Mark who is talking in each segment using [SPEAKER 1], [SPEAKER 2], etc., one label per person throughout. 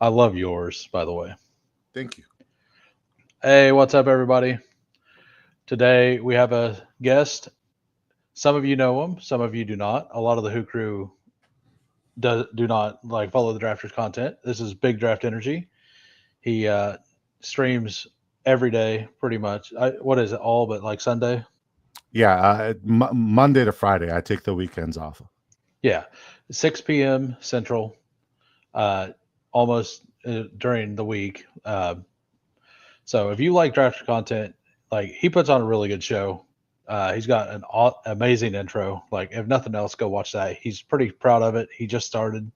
[SPEAKER 1] I love yours, by the way.
[SPEAKER 2] Thank you.
[SPEAKER 1] Hey, what's up, everybody? Today we have a guest. Some of you know him, some of you do not. A lot of the Who Crew do not like follow the Drafters content. This is Big Draft Energy. He streams every day, pretty much. What is it? All but like Sunday.
[SPEAKER 2] Yeah, Monday to Friday, I take the weekends off.
[SPEAKER 1] Yeah, 6 p.m. Central. Uh, almost during the week. So if you like Drafters content, like he puts on a really good show. He's got an amazing intro. Like if nothing else, go watch that. He's pretty proud of it. He just started.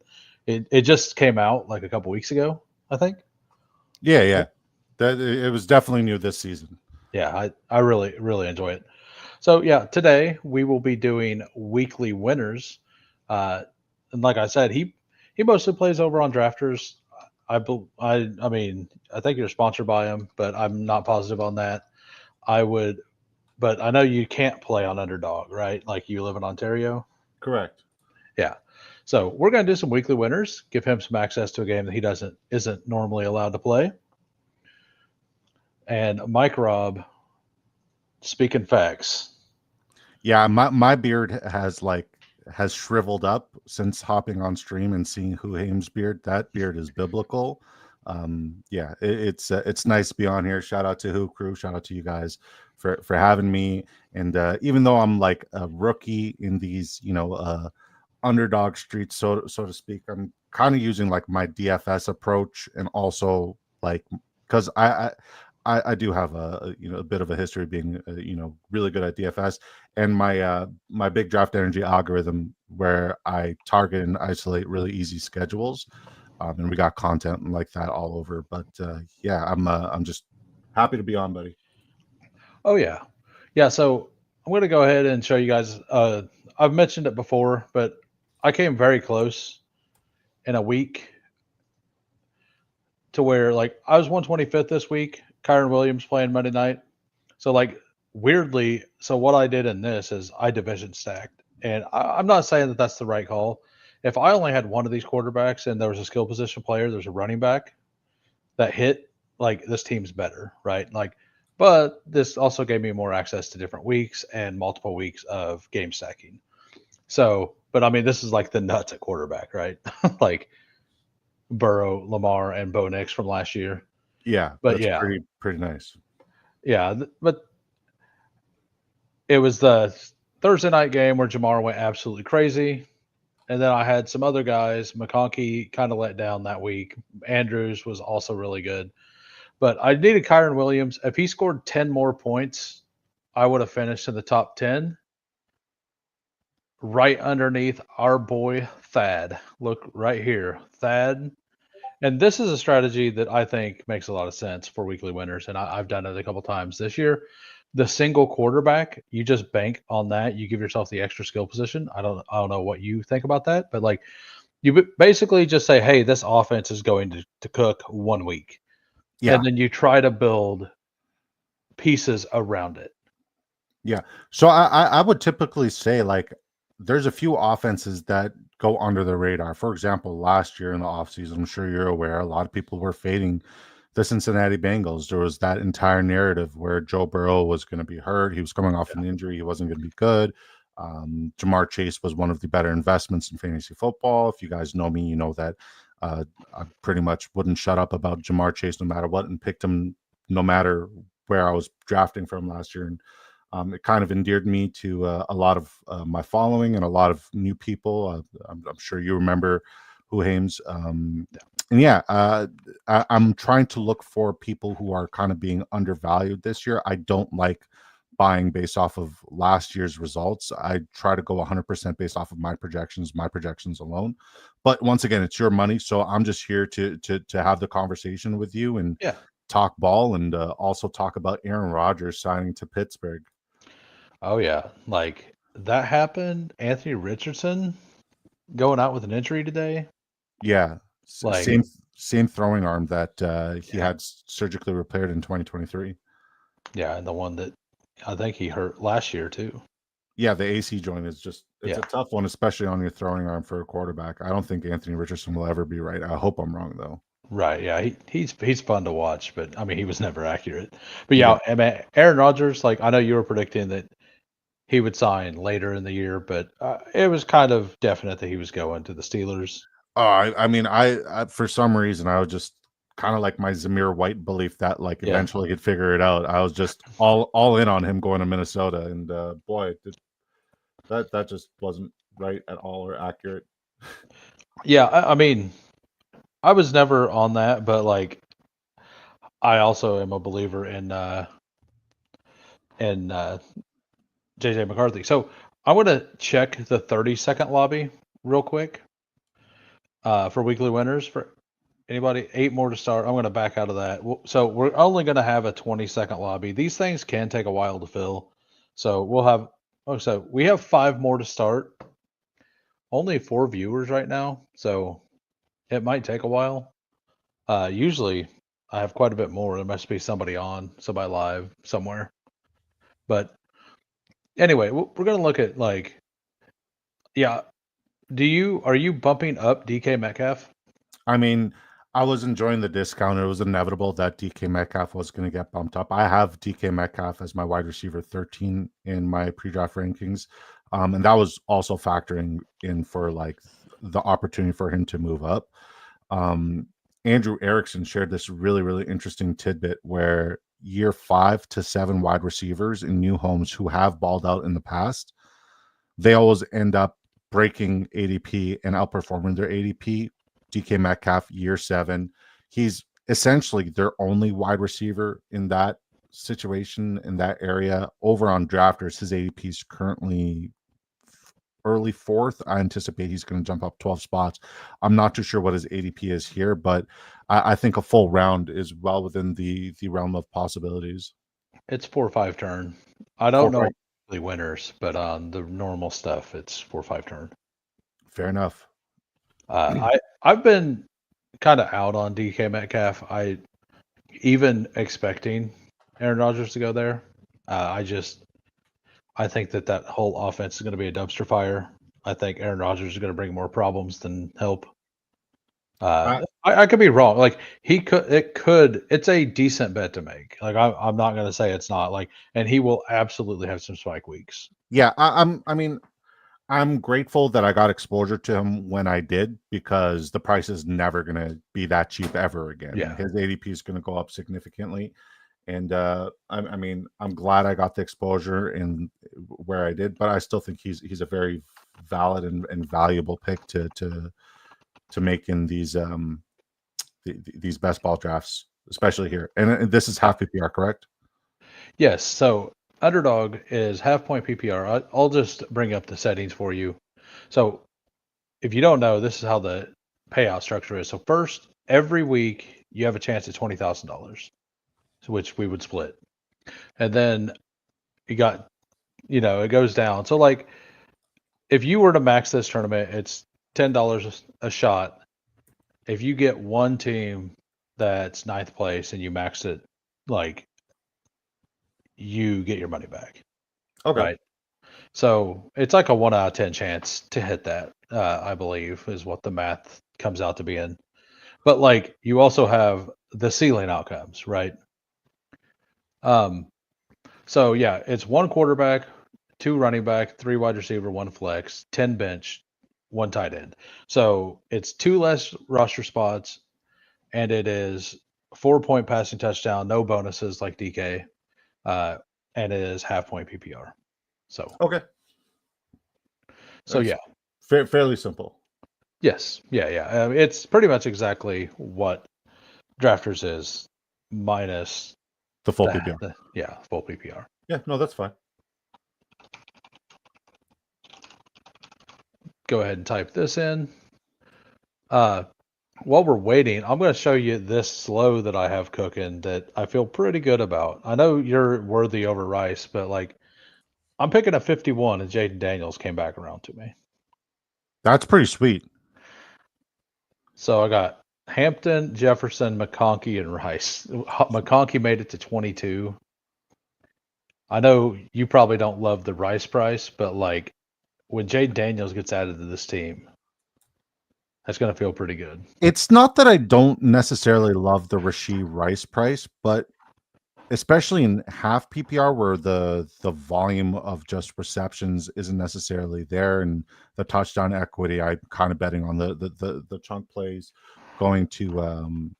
[SPEAKER 1] It just came out like a couple weeks ago, I think.
[SPEAKER 2] Yeah, yeah. That it was definitely new this season.
[SPEAKER 1] Yeah, I really enjoy it. So yeah, today we will be doing weekly winners. And like I said, he mostly plays over on Drafters. I mean I think you're sponsored by him, but I'm not positive on that. I would, but I know you can't play on Underdog, right? Like you live in Ontario.
[SPEAKER 2] Correct.
[SPEAKER 1] Yeah. So we're going to do some weekly winners, give him some access to a game that he doesn't isn't normally allowed to play. And Mike Robb, speaking facts.
[SPEAKER 2] Yeah, my beard has shriveled up since hopping on stream and seeing Who Hames' beard. That beard is biblical. Yeah, it's nice to be on here. Shout out to Who Crew. Shout out to you guys for having me. And even though I'm like a rookie in these, underdog streets, so to speak, I'm kind of using like my DFS approach, and also like because I do have a bit of a history being really good at DFS, and my big draft energy algorithm where I target and isolate really easy schedules, and we got content like that all over. But yeah, I'm just happy to be on, buddy.
[SPEAKER 1] Oh yeah. Yeah, so I'm going to go ahead and show you guys I've mentioned it before, but I came very close in a week to where like I was 125th this week. Kyron Williams playing Monday night. So like weirdly, so what I did in this is I division stacked, and I'm not saying that that's the right call. If I only had one of these quarterbacks and there was a skill position player, there's a running back that hit, like this team's better, right? Like, but this also gave me more access to different weeks and multiple weeks of game stacking. So, but I mean, this is like the nuts at quarterback, right? Like Burrow, Lamar, and Bo Nix from last year.
[SPEAKER 2] Yeah,
[SPEAKER 1] But
[SPEAKER 2] that's
[SPEAKER 1] yeah,
[SPEAKER 2] pretty nice.
[SPEAKER 1] yeah. But it was the Thursday night game where Jamar went absolutely crazy. And then I had some other guys. McConkey kind of let down that week. Andrews was also really good. But I needed Kyron Williams. If he scored 10 more points, I would have finished in the top 10, right underneath our boy Thad. Look right here. Thad. And this is a strategy that I think makes a lot of sense for weekly winners. And I've done it a couple times this year. The single quarterback, you just bank on that. You give yourself the extra skill position. I don't know what you think about that, but like you basically just say, hey, this offense is going to cook 1 week. And
[SPEAKER 2] Yeah,
[SPEAKER 1] then you try to build pieces around it.
[SPEAKER 2] yeah. So I would typically say like there's a few offenses that go under the radar. For example, last year in the offseason, I'm sure you're aware, a lot of people were fading the Cincinnati Bengals. There was that entire narrative where Joe Burrow was going to be hurt. He was coming off
[SPEAKER 1] Yeah.
[SPEAKER 2] an injury. He wasn't going to be good. Jamar Chase was one of the better investments in fantasy football. If you guys know me, you know that I pretty much wouldn't shut up about Jamar Chase no matter what, and picked him no matter where I was drafting from last year. And it kind of endeared me to a lot of my following and a lot of new people. I'm sure you remember Who Hames. And yeah, I'm trying to look for people who are kind of being undervalued this year. I don't like buying based off of last year's results. I try to go 100% based off of my projections alone. But once again, it's your money, so I'm just here to have the conversation with you and
[SPEAKER 1] Yeah.
[SPEAKER 2] talk ball, and also talk about Aaron Rodgers signing to Pittsburgh.
[SPEAKER 1] Oh yeah. Like that happened. Anthony Richardson going out with an injury today.
[SPEAKER 2] Yeah,
[SPEAKER 1] Like,
[SPEAKER 2] same throwing arm that he
[SPEAKER 1] yeah.
[SPEAKER 2] had surgically repaired in 2023.
[SPEAKER 1] Yeah, and the one that I think he hurt last year too.
[SPEAKER 2] Yeah, the AC joint is just it's a
[SPEAKER 1] Yeah.
[SPEAKER 2] tough one, especially on your throwing arm for a quarterback. I don't think Anthony Richardson will ever be right. I hope I'm wrong though.
[SPEAKER 1] Right. Yeah. He's fun to watch, but I mean, he was never accurate. But
[SPEAKER 2] Yeah.
[SPEAKER 1] yeah, I mean, Aaron Rodgers, like I know you were predicting that he would sign later in the year, but it was kind of definite that he was going to the Steelers.
[SPEAKER 2] I mean, for some reason, I was just kind of like my Zamir White belief that like
[SPEAKER 1] Yeah.
[SPEAKER 2] eventually he'd figure it out. I was just all in on him going to Minnesota, and boy, that just wasn't right at all or accurate.
[SPEAKER 1] Yeah. I mean, I was never on that, but like I also am a believer in JJ McCarthy. So I want to check the 30-second lobby real quick for weekly winners for anybody. 8 more to start. I'm going to back out of that. So we're only going to have a 20-second lobby. These things can take a while to fill. So we'll have. Oh, so we have 5 more to start. Only 4 viewers right now, so it might take a while. Usually I have quite a bit more. There must be somebody live somewhere. But anyway, we're going to look at like, yeah. Are you bumping up DK Metcalf?
[SPEAKER 2] I mean, I was enjoying the discount. It was inevitable that DK Metcalf was going to get bumped up. I have DK Metcalf as my wide receiver 13 in my pre-draft rankings, and that was also factoring in for like the opportunity for him to move up. Um, Andrew Erickson shared this really interesting tidbit where year 5 to 7 wide receivers in new homes who have balled out in the past, they always end up breaking ADP and outperforming their ADP. DK Metcalf, year 7, he's essentially their only wide receiver in that situation, in that area. Over on drafters, his ADP is currently early 4th. I anticipate he's going to jump up 12 spots. I'm not too sure what his ADP is here, but I think a full round is well within the realm of possibilities.
[SPEAKER 1] It's 4 or 5 turn. I don't
[SPEAKER 2] For
[SPEAKER 1] know
[SPEAKER 2] right,
[SPEAKER 1] the winners, but on the normal stuff, it's 4 or 5 turn.
[SPEAKER 2] fair enough.
[SPEAKER 1] I've been kind of out on DK Metcalf. I even expecting Aaron Rodgers to go there. I think that whole offense is going to be a dumpster fire. I think Aaron Rodgers is going to bring more problems than help.
[SPEAKER 2] I,
[SPEAKER 1] I could be wrong. Like it's a decent bet to make. Like I'm not going to say it's not. Like, and he will absolutely have some spike weeks.
[SPEAKER 2] yeah, I mean, I'm grateful that I got exposure to him when I did, because the price is never going to be that cheap ever again.
[SPEAKER 1] Yeah,
[SPEAKER 2] His ADP is going to go up significantly. And I mean, I'm glad I got the exposure in where I did, but I still think he's a very valid and valuable pick to make in these best ball drafts, especially here. And this is half PPR, correct?
[SPEAKER 1] yes. So underdog is half point PPR. I'll just bring up the settings for you. So if you don't know, this is how the payout structure is. So first, every week you have a chance at $20,000, which we would split, and then you got, it goes down. So like if you were to max this tournament, it's $10 a shot. If you get one team that's ninth place and you max it, like you get your money back,
[SPEAKER 2] Okay.
[SPEAKER 1] right? So it's like a 1 out of 10 chance to hit that. I believe is what the math comes out to be in. But like you also have the ceiling outcomes, right? Um, so yeah, it's 1 quarterback, 2 running back, 3 wide receiver, 1 flex, 10 bench, 1 tight end. So it's 2 less roster spots, and it is 4 point passing touchdown, no bonuses like DK, uh, and it is half point PPR. So
[SPEAKER 2] Okay.
[SPEAKER 1] so
[SPEAKER 2] That's
[SPEAKER 1] yeah,
[SPEAKER 2] fairly simple.
[SPEAKER 1] yes, yeah. It's pretty much exactly what drafters is minus
[SPEAKER 2] The full
[SPEAKER 1] the,
[SPEAKER 2] PPR.
[SPEAKER 1] the yeah full PPR.
[SPEAKER 2] Yeah, no, that's fine.
[SPEAKER 1] Go ahead and type this in. Uh, while we're waiting, I'm going to show you this slow that I have cooking that I feel pretty good about. I know you're worthy over Rice, but like I'm picking a 51 and Jaden Daniels came back around to me.
[SPEAKER 2] That's pretty sweet.
[SPEAKER 1] So I got Hampton, Jefferson, McConkey, and Rice. McConkey made it to 22. I know you probably don't love the Rice price, but like when Jaden Daniels gets added to this team, That's going to feel pretty good.
[SPEAKER 2] It's not that I don't necessarily love the Rashee Rice price, but especially in half PPR where the volume of just receptions isn't necessarily there, and the touchdown equity, I'm kind of betting on the chunk plays going to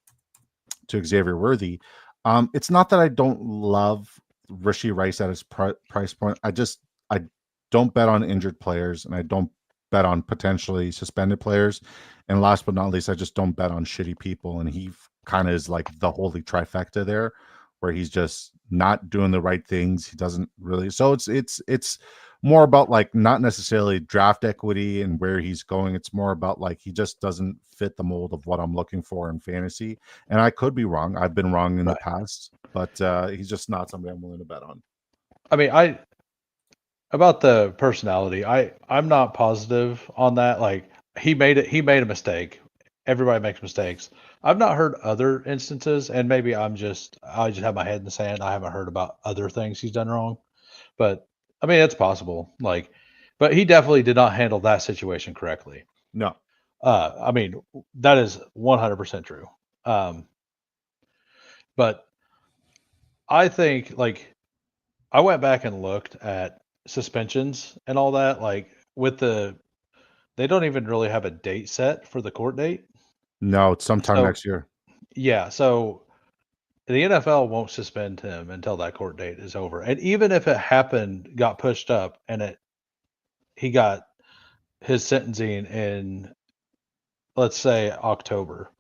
[SPEAKER 2] Xavier Worthy. It's not that I don't love Rashee Rice at his price point. I don't bet on injured players, and I don't bet on potentially suspended players. And last but not least, I just don't bet on shitty people. And he kind of is like the holy trifecta there, where he's just not doing the right things. He doesn't really. So it's more about like not necessarily draft equity and where he's going. It's more about like he just doesn't fit the mold of what I'm looking for in fantasy. And I could be wrong. I've been wrong in the
[SPEAKER 1] Right.
[SPEAKER 2] past, but he's just not somebody I'm willing to bet on.
[SPEAKER 1] I mean, I about the personality, I'm not positive on that. Like he made a mistake. Everybody makes mistakes. I've not heard other instances, and maybe I just have my head in the sand. I haven't heard about other things he's done wrong. But I mean, it's possible. Like, but he definitely did not handle that situation correctly.
[SPEAKER 2] No.
[SPEAKER 1] I mean, that is 100% true. Um, but I think like I went back and looked at suspensions and all that. Like with they don't even really have a date set for the court date.
[SPEAKER 2] No, it's sometime
[SPEAKER 1] So
[SPEAKER 2] next year.
[SPEAKER 1] yeah, so the NFL won't suspend him until that court date is over. And even if it happened, got pushed up, and he got his sentencing in, let's say, October.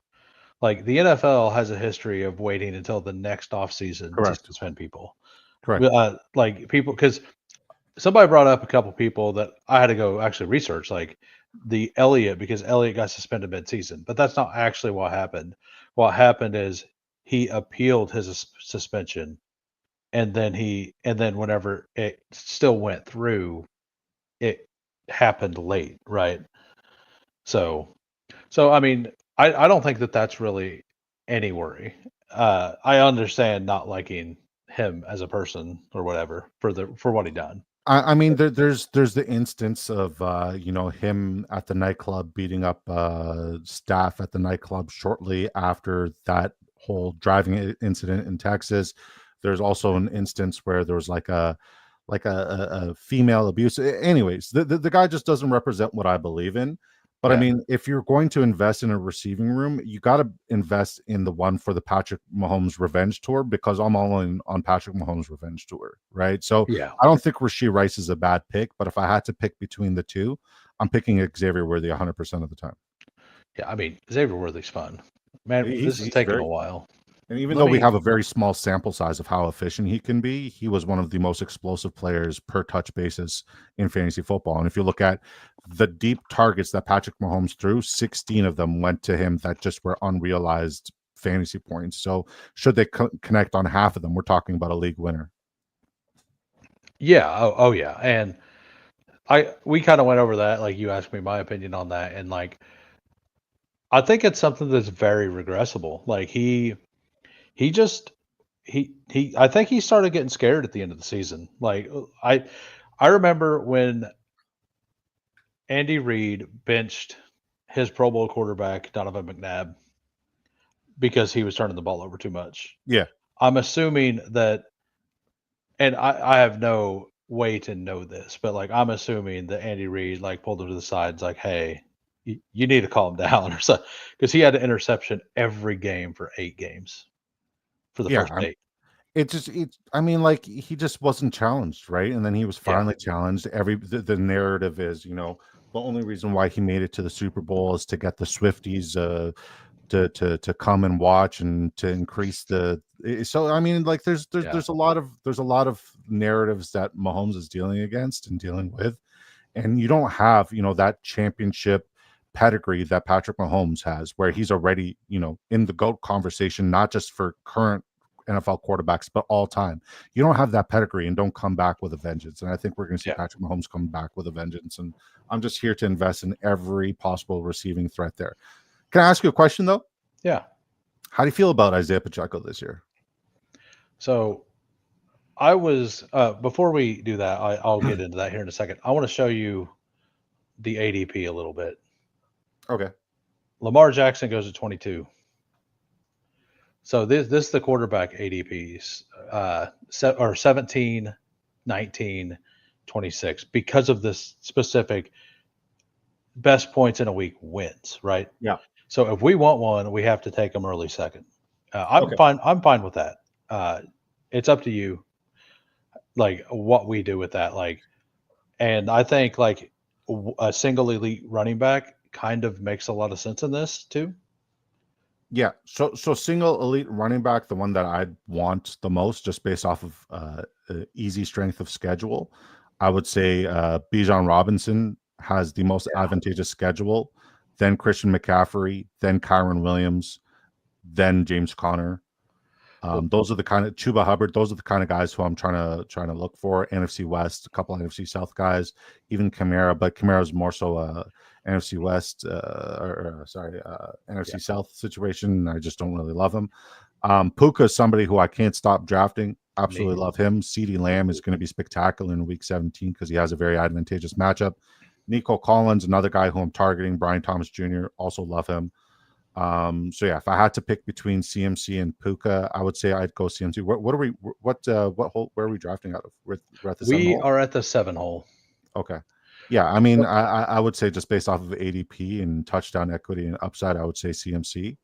[SPEAKER 1] Like the NFL has a history of waiting until the next off season to
[SPEAKER 2] Correct.
[SPEAKER 1] suspend people.
[SPEAKER 2] Correct.
[SPEAKER 1] Like people, because somebody brought up a couple people that I had to go actually research, like the Elliott, because Elliott got suspended mid-season, but that's not actually what happened. What happened is he appealed his suspension, and then whenever it still went through, it happened late, right? So, so I mean, I don't think that that's really any worry. I understand not liking him as a person or whatever for what he done.
[SPEAKER 2] I mean, there's the instance of him at the nightclub beating up staff at the nightclub shortly after that whole driving incident in Texas. There's also an instance where there was like a female abuse. Anyways, the guy just doesn't represent what I believe in. But I
[SPEAKER 1] Yeah,
[SPEAKER 2] mean, if you're going to invest in a receiving room, you got to invest in the one for the Patrick Mahomes revenge tour, because I'm all in on Patrick Mahomes revenge tour, right? So
[SPEAKER 1] yeah,
[SPEAKER 2] I don't think Rashee Rice is a bad pick, but if I had to pick between the two, I'm picking Xavier Worthy 100% of the time.
[SPEAKER 1] yeah. I mean, Xavier Worthy's fun, man.
[SPEAKER 2] He's
[SPEAKER 1] This is
[SPEAKER 2] he's
[SPEAKER 1] taking a
[SPEAKER 2] very
[SPEAKER 1] while.
[SPEAKER 2] And even
[SPEAKER 1] Let
[SPEAKER 2] though we
[SPEAKER 1] me.
[SPEAKER 2] have a very small sample size of how efficient he can be, he was one of the most explosive players per touch basis in fantasy football. And if you look at the deep targets that Patrick Mahomes threw, 16 of them went to him that just were unrealized fantasy points. So should they connect on half of them, we're talking about a league winner.
[SPEAKER 1] Yeah. Oh yeah. And I we kind of went over that. Like you asked me my opinion on that, and like I think it's something that's very regressible. Like he just he I think he started getting scared at the end of the season. Like I remember when Andy Reid benched his Pro Bowl quarterback Donovan McNabb because he was turning the ball over too much.
[SPEAKER 2] Yeah.
[SPEAKER 1] I'm assuming that, and I have no way to know this, but like I'm assuming that Andy Reid like pulled him to the sides, like, "Hey, you need to calm down," or something, because he had an interception every game for 8 games for the
[SPEAKER 2] Yeah.
[SPEAKER 1] first 8.
[SPEAKER 2] I mean, like he just wasn't challenged, right? And then he was
[SPEAKER 1] Yeah,
[SPEAKER 2] finally challenged. The narrative is, the only reason why he made it to the Super Bowl is to get the Swifties to come and watch and to increase so I mean, like
[SPEAKER 1] yeah,
[SPEAKER 2] there's a lot of narratives that Mahomes is dealing against and dealing with, and you don't have that championship pedigree that Patrick Mahomes has, where he's already in the GOAT conversation, not just for current NFL quarterbacks, but all time. You don't have that pedigree, and don't come back with a vengeance. And I think we're going to see
[SPEAKER 1] yeah,
[SPEAKER 2] Patrick Mahomes come back with a vengeance. And I'm just here to invest in every possible receiving threat there. Can I ask you a question though?
[SPEAKER 1] yeah.
[SPEAKER 2] How do you feel about Isaiah Pacheco this year?
[SPEAKER 1] So I was before we do that, I'll get into that here in a second. I want to show you the ADP a little bit.
[SPEAKER 2] Okay.
[SPEAKER 1] Lamar Jackson goes to 22. So this is the quarterback ADPs, or 17, 19, 26, because of this specific best points in a week wins, right?
[SPEAKER 2] Yeah.
[SPEAKER 1] So if we want one, we have to take them early second. I'm
[SPEAKER 2] Okay.
[SPEAKER 1] fine. I'm fine with that. It's up to you, like what we do with that. Like, and I think like a single elite running back kind of makes a lot of sense in this too.
[SPEAKER 2] Yeah. So single elite running back, the one that I'd want the most, just based off of easy strength of schedule, I would say Bijan Robinson has the most advantageous schedule, then Christian McCaffrey, then Kyron Williams, then James Conner. Those are the kind of Chuba Hubbard. Those are the kind of guys who I'm trying to look for. NFC West, a couple of NFC South guys, even Kamara, but Kamara's more so a NFC West NFC South situation. I just don't really love him. Puka is somebody who I can't stop drafting. Absolutely love him. CeeDee Lamb is going to be spectacular in Week 17 because he has a very advantageous matchup. Nico Collins, another guy who I'm targeting. Brian Thomas Jr. also love him. So yeah, if I had to pick between CMC and Puka, I would say I'd go CMC. What are we? What hole? Where are we drafting out of? We're at the 7
[SPEAKER 1] We
[SPEAKER 2] hole.
[SPEAKER 1] are at the 7 hole.
[SPEAKER 2] Okay. Yeah, I mean, I would say just based off of ADP and touchdown equity and upside, I would say CMC.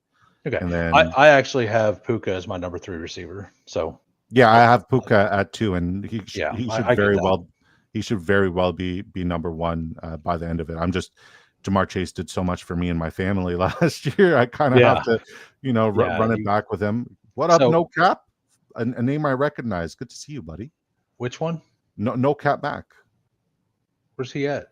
[SPEAKER 1] Okay.
[SPEAKER 2] And then
[SPEAKER 1] I actually have Puka as my number 3 receiver. So
[SPEAKER 2] yeah, I have Puka at 2, and he should
[SPEAKER 1] I
[SPEAKER 2] very well be number 1 by the end of it. I'm just Jamar Chase did so much for me and my family last year. I kind of have to, run it back with him. What up, No Cap? A name I recognize. Good to see you, buddy.
[SPEAKER 1] Which one?
[SPEAKER 2] No Cap back.
[SPEAKER 1] Where's he at?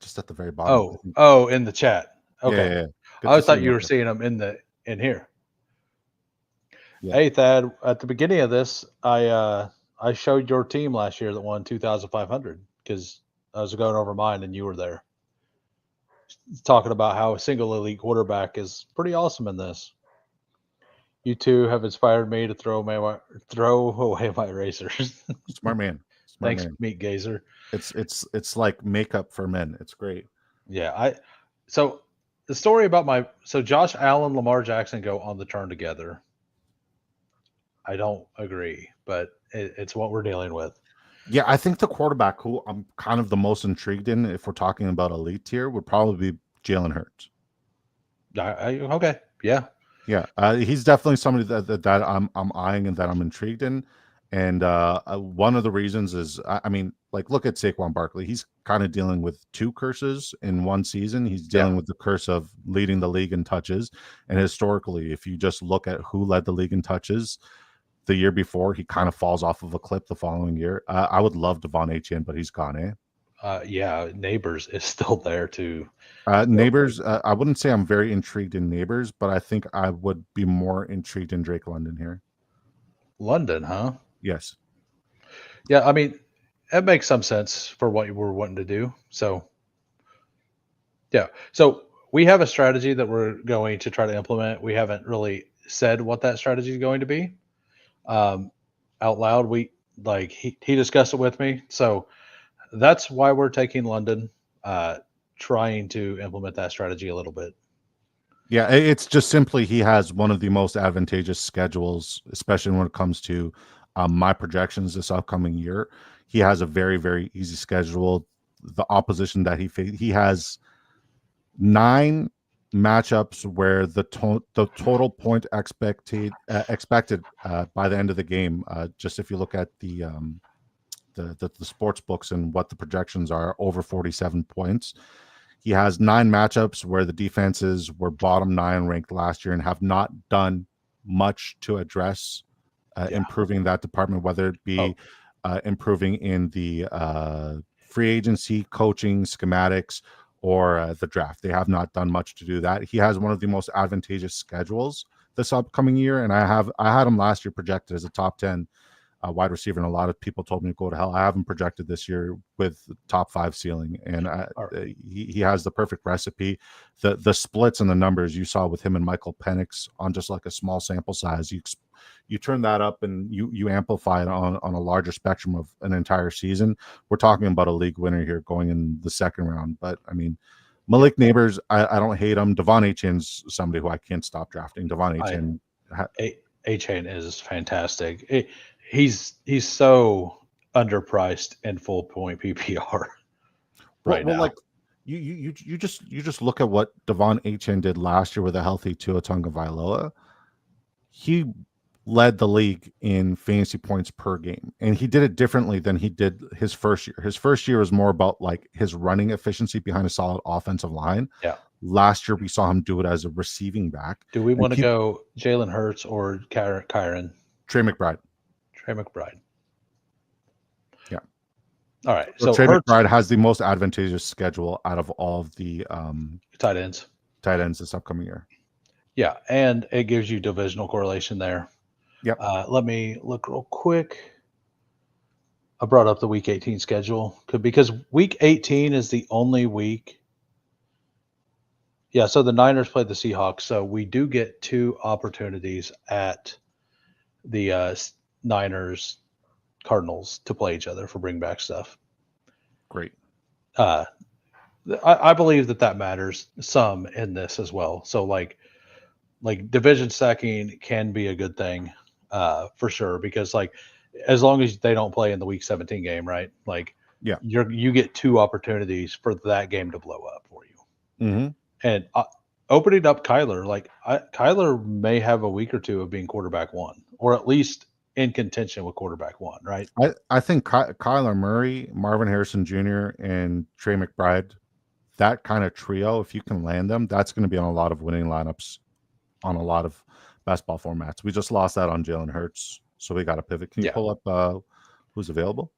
[SPEAKER 2] Just at the very bottom.
[SPEAKER 1] Oh, in the chat. Okay.
[SPEAKER 2] Yeah.
[SPEAKER 1] I thought you were seeing him in here. Yeah. Hey Thad, at the beginning of this, I showed your team last year that won 2,500 because I was going over mine and you were there, talking about how a single elite quarterback is pretty awesome in this. You two have inspired me to throw away my racers.
[SPEAKER 2] Smart man.
[SPEAKER 1] Thanks, Meat Gazer.
[SPEAKER 2] It's like makeup for men. It's great.
[SPEAKER 1] Yeah, so the story about Josh Allen, Lamar Jackson go on the turn together. I don't agree, but it's what we're dealing with.
[SPEAKER 2] Yeah, I think the quarterback who I'm kind of the most intrigued in, if we're talking about elite tier, would probably be Jalen Hurts.
[SPEAKER 1] Okay, yeah.
[SPEAKER 2] He's definitely somebody that I'm eyeing and that I'm intrigued in. And one of the reasons is, I mean, like, look at Saquon Barkley. He's kind of dealing with 2 curses in one season. He's dealing with the curse of leading the league in touches. And historically, if you just look at who led the league in touches the year before, he kind of falls off of a cliff the following year. I would love Devon Achane, but he's gone,
[SPEAKER 1] Neighbors is still there too.
[SPEAKER 2] Neighbors, I wouldn't say I'm very intrigued in Neighbors, but I think I would be more intrigued in Drake London here.
[SPEAKER 1] London, huh?
[SPEAKER 2] Yes.
[SPEAKER 1] Yeah, I mean, it makes some sense for what you were wanting to do. So, yeah. So we have a strategy that we're going to try to implement. We haven't really said what that strategy is going to be out loud. He discussed it with me. So that's why we're taking London, trying to implement that strategy a little bit.
[SPEAKER 2] Yeah, it's just simply he has one of the most advantageous schedules, especially when it comes to my projections this upcoming year. He has a very, very easy schedule. The opposition that he has 9 matchups where the total point expected by the end of the game. Just if you look at the sports books and what the projections are, over 47 points. He has 9 matchups where the defenses were bottom 9 ranked last year and have not done much to address improving that department, whether it be improving in the free agency, coaching, schematics, or the draft. They have not done much to do that. He has one of the most advantageous schedules this upcoming year, and I had him last year projected as a top 10 wide receiver, and a lot of people told me to go to hell. I have him projected this year with top 5 ceiling, and he has the perfect recipe. The splits and the numbers you saw with him and Michael Penix on just like a small sample size, you turn that up and you amplify it on a larger spectrum of an entire season. We're talking about a league winner here going in the second round, but I mean, Malik Neighbors, I don't hate him. Devon Achane's somebody who I can't stop drafting. Devon Achane.
[SPEAKER 1] A-Chain is fantastic. He's so underpriced in full point PPR right now.
[SPEAKER 2] Like you just look at what Devon Achane did last year with a healthy Tua Tagovailoa. He led the league in fantasy points per game, and he did it differently than he did his first year. His first year was more about like his running efficiency behind a solid offensive line.
[SPEAKER 1] Yeah.
[SPEAKER 2] Last year we saw him do it as a receiving back.
[SPEAKER 1] Do we want to go Jalen Hurts or Kyron?
[SPEAKER 2] Trey McBride.
[SPEAKER 1] Trey McBride.
[SPEAKER 2] Yeah.
[SPEAKER 1] All right.
[SPEAKER 2] So Trey McBride has the most advantageous schedule out of all of the
[SPEAKER 1] tight ends
[SPEAKER 2] this upcoming year.
[SPEAKER 1] Yeah, and it gives you divisional correlation there.
[SPEAKER 2] Yep.
[SPEAKER 1] Let me look real quick. I brought up the Week 18 schedule because Week 18 is the only week. Yeah, so the Niners played the Seahawks, so we do get 2 opportunities at the Niners Cardinals to play each other for bring back stuff.
[SPEAKER 2] Great.
[SPEAKER 1] I believe that matters some in this as well. So like division stacking can be a good thing for sure, because like as long as they don't play in the Week 17 game, right? Like
[SPEAKER 2] yeah,
[SPEAKER 1] you get 2 opportunities for that game to blow up for you.
[SPEAKER 2] Mm-hmm.
[SPEAKER 1] And opening up Kyler, Kyler may have a week or 2 of being quarterback 1, or at least in contention with quarterback 1, right?
[SPEAKER 2] I think Kyler Murray, Marvin Harrison Jr., and Trey McBride, that kind of trio, if you can land them, that's going to be on a lot of winning lineups on a lot of best ball formats. We just lost that on Jalen Hurts, so we got to pivot. Can you pull up who's available?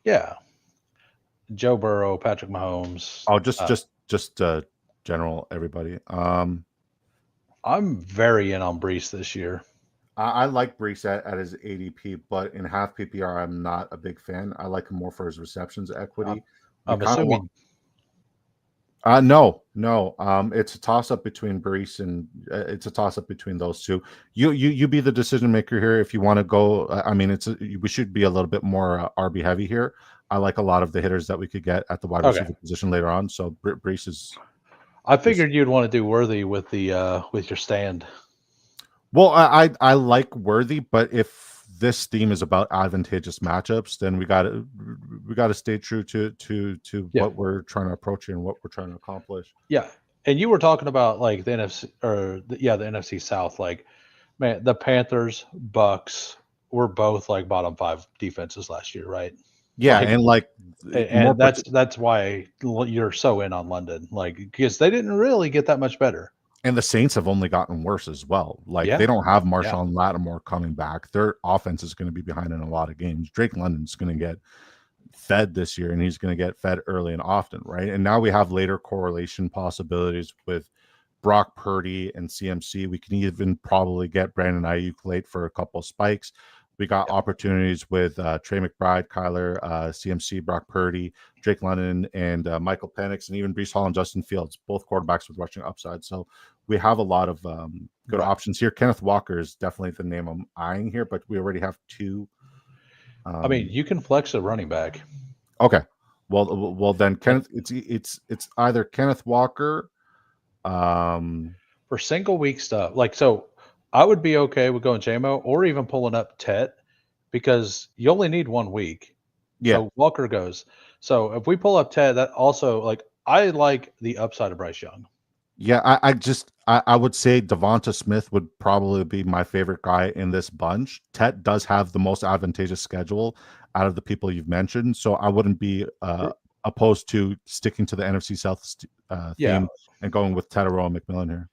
[SPEAKER 1] Yeah. Joe Burrow, Patrick Mahomes.
[SPEAKER 2] Oh, just general everybody.
[SPEAKER 1] I'm very in on Brees this year.
[SPEAKER 2] I like Brees at his ADP, but in half PPR, I'm not a big fan. I like him more for his receptions equity.
[SPEAKER 1] I'm assuming.
[SPEAKER 2] No. It's a toss up between Brees and it's a toss up between those two. You be the decision maker here if you want to go. I mean, we should be a little bit more RB heavy here. I like a lot of the hitters that we could get at the wide receiver position later on. So Brees is.
[SPEAKER 1] I figured you'd want to do Worthy with the with your stand.
[SPEAKER 2] Well, I like Worthy, but if this theme is about advantageous matchups, then we got to stay true to what we're trying to approach and what we're trying to accomplish.
[SPEAKER 1] Yeah, and you were talking about like the NFC the NFC South. Like, man, the Panthers, Bucks were both like bottom 5 defenses last year, right?
[SPEAKER 2] Yeah, and
[SPEAKER 1] that's why you're so in on London, like because they didn't really get that much better.
[SPEAKER 2] And the Saints have only gotten worse as well. Like they don't have Marshawn Lattimore coming back. Their offense is going to be behind in a lot of games. Drake London's going to get fed this year, and he's going to get fed early and often, right? And now we have later correlation possibilities with Brock Purdy and CMC. We can even probably get Brandon Ayuk late for a couple of spikes. We got opportunities with Trey McBride, Kyler, CMC, Brock Purdy, Drake London, and Michael Penix, and even Breece Hall and Justin Fields, both quarterbacks with rushing upside. So we have a lot of good options here. Kenneth Walker is definitely the name I'm eyeing here, but we already have 2.
[SPEAKER 1] I mean, you can flex a running back.
[SPEAKER 2] Okay. Well, then Kenneth, it's either Kenneth Walker
[SPEAKER 1] for single week stuff. Like, so I would be okay with going JMO or even pulling up Tet because you only need 1 week.
[SPEAKER 2] Yeah.
[SPEAKER 1] So Walker goes. So if we pull up Tet, that also like I like the upside of Bryce Young.
[SPEAKER 2] Yeah, I would say Devonta Smith would probably be my favorite guy in this bunch. Tet does have the most advantageous schedule out of the people you've mentioned, so I wouldn't be opposed to sticking to the NFC South theme and going with Tedero and McMillan here.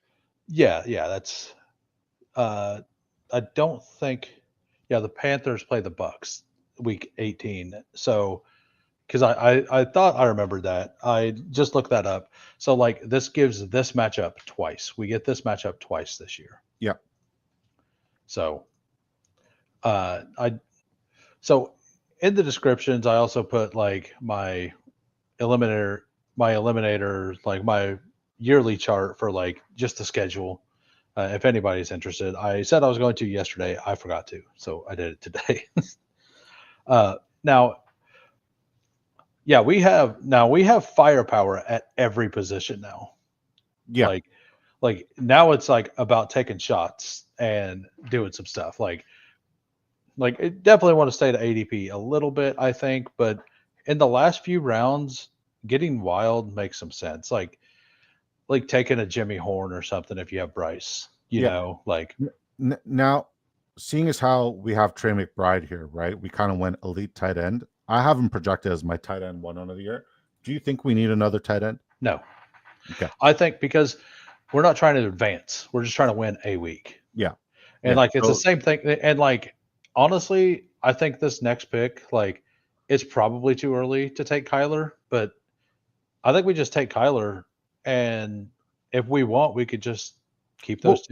[SPEAKER 1] Yeah, that's. I don't think. Yeah, the Panthers play the Bucks Week 18, so. Because I thought I remembered that. I just looked that up. So like this gives this matchup twice. We get this matchup twice this year.
[SPEAKER 2] Yeah.
[SPEAKER 1] So so in the descriptions I also put like my eliminator, like my yearly chart for like just the schedule. If anybody's interested. I said I was going to yesterday. I forgot to. So I did it today. Now Yeah, we have firepower at every position now.
[SPEAKER 2] Yeah,
[SPEAKER 1] Like now it's like about taking shots and doing some stuff. Like it definitely want to stay to ADP a little bit, I think, but in the last few rounds, getting wild makes some sense. Like taking a Jimmy Horn or something if you have Bryce,
[SPEAKER 2] yeah.
[SPEAKER 1] like
[SPEAKER 2] Now, seeing as how we have Trey McBride here, right? We kind of went elite tight end. I have him projected as my tight end one of the year. Do you think we need another tight end?
[SPEAKER 1] no.
[SPEAKER 2] Okay.
[SPEAKER 1] I think because we're not trying to advance. We're just trying to win a week.
[SPEAKER 2] Yeah.
[SPEAKER 1] And
[SPEAKER 2] Yeah.
[SPEAKER 1] like it's the
[SPEAKER 2] So,
[SPEAKER 1] same thing. And like honestly, I think this next pick, like it's probably too early to take Kyler, but I think we just take Kyler, and if we want, we could just keep those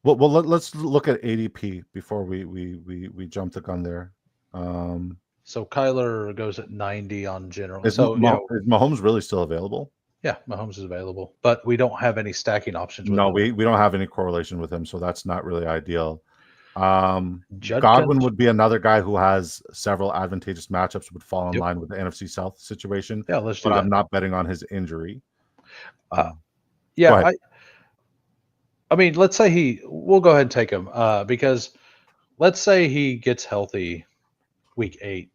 [SPEAKER 2] well,
[SPEAKER 1] two.
[SPEAKER 2] let's look at ADP before we jump the gun there. Um,
[SPEAKER 1] So Kyler goes at 90 on general.
[SPEAKER 2] is,
[SPEAKER 1] So yeah,
[SPEAKER 2] Is Mahomes really still available?
[SPEAKER 1] yeah, Mahomes is available, but we don't have any stacking options with
[SPEAKER 2] No,
[SPEAKER 1] him.
[SPEAKER 2] we don't have any correlation with him, so that's not really ideal. Godwin
[SPEAKER 1] Judkins,
[SPEAKER 2] would be another guy who has several advantageous matchups, would fall in
[SPEAKER 1] yep,
[SPEAKER 2] line with the NFC South situation,
[SPEAKER 1] yeah, let's
[SPEAKER 2] but
[SPEAKER 1] do
[SPEAKER 2] I'm
[SPEAKER 1] that.
[SPEAKER 2] not betting on his injury.
[SPEAKER 1] Uh,
[SPEAKER 2] Um, Go
[SPEAKER 1] yeah,
[SPEAKER 2] ahead.
[SPEAKER 1] I mean, let's say we'll go ahead and take him because let's say he gets healthy week 8.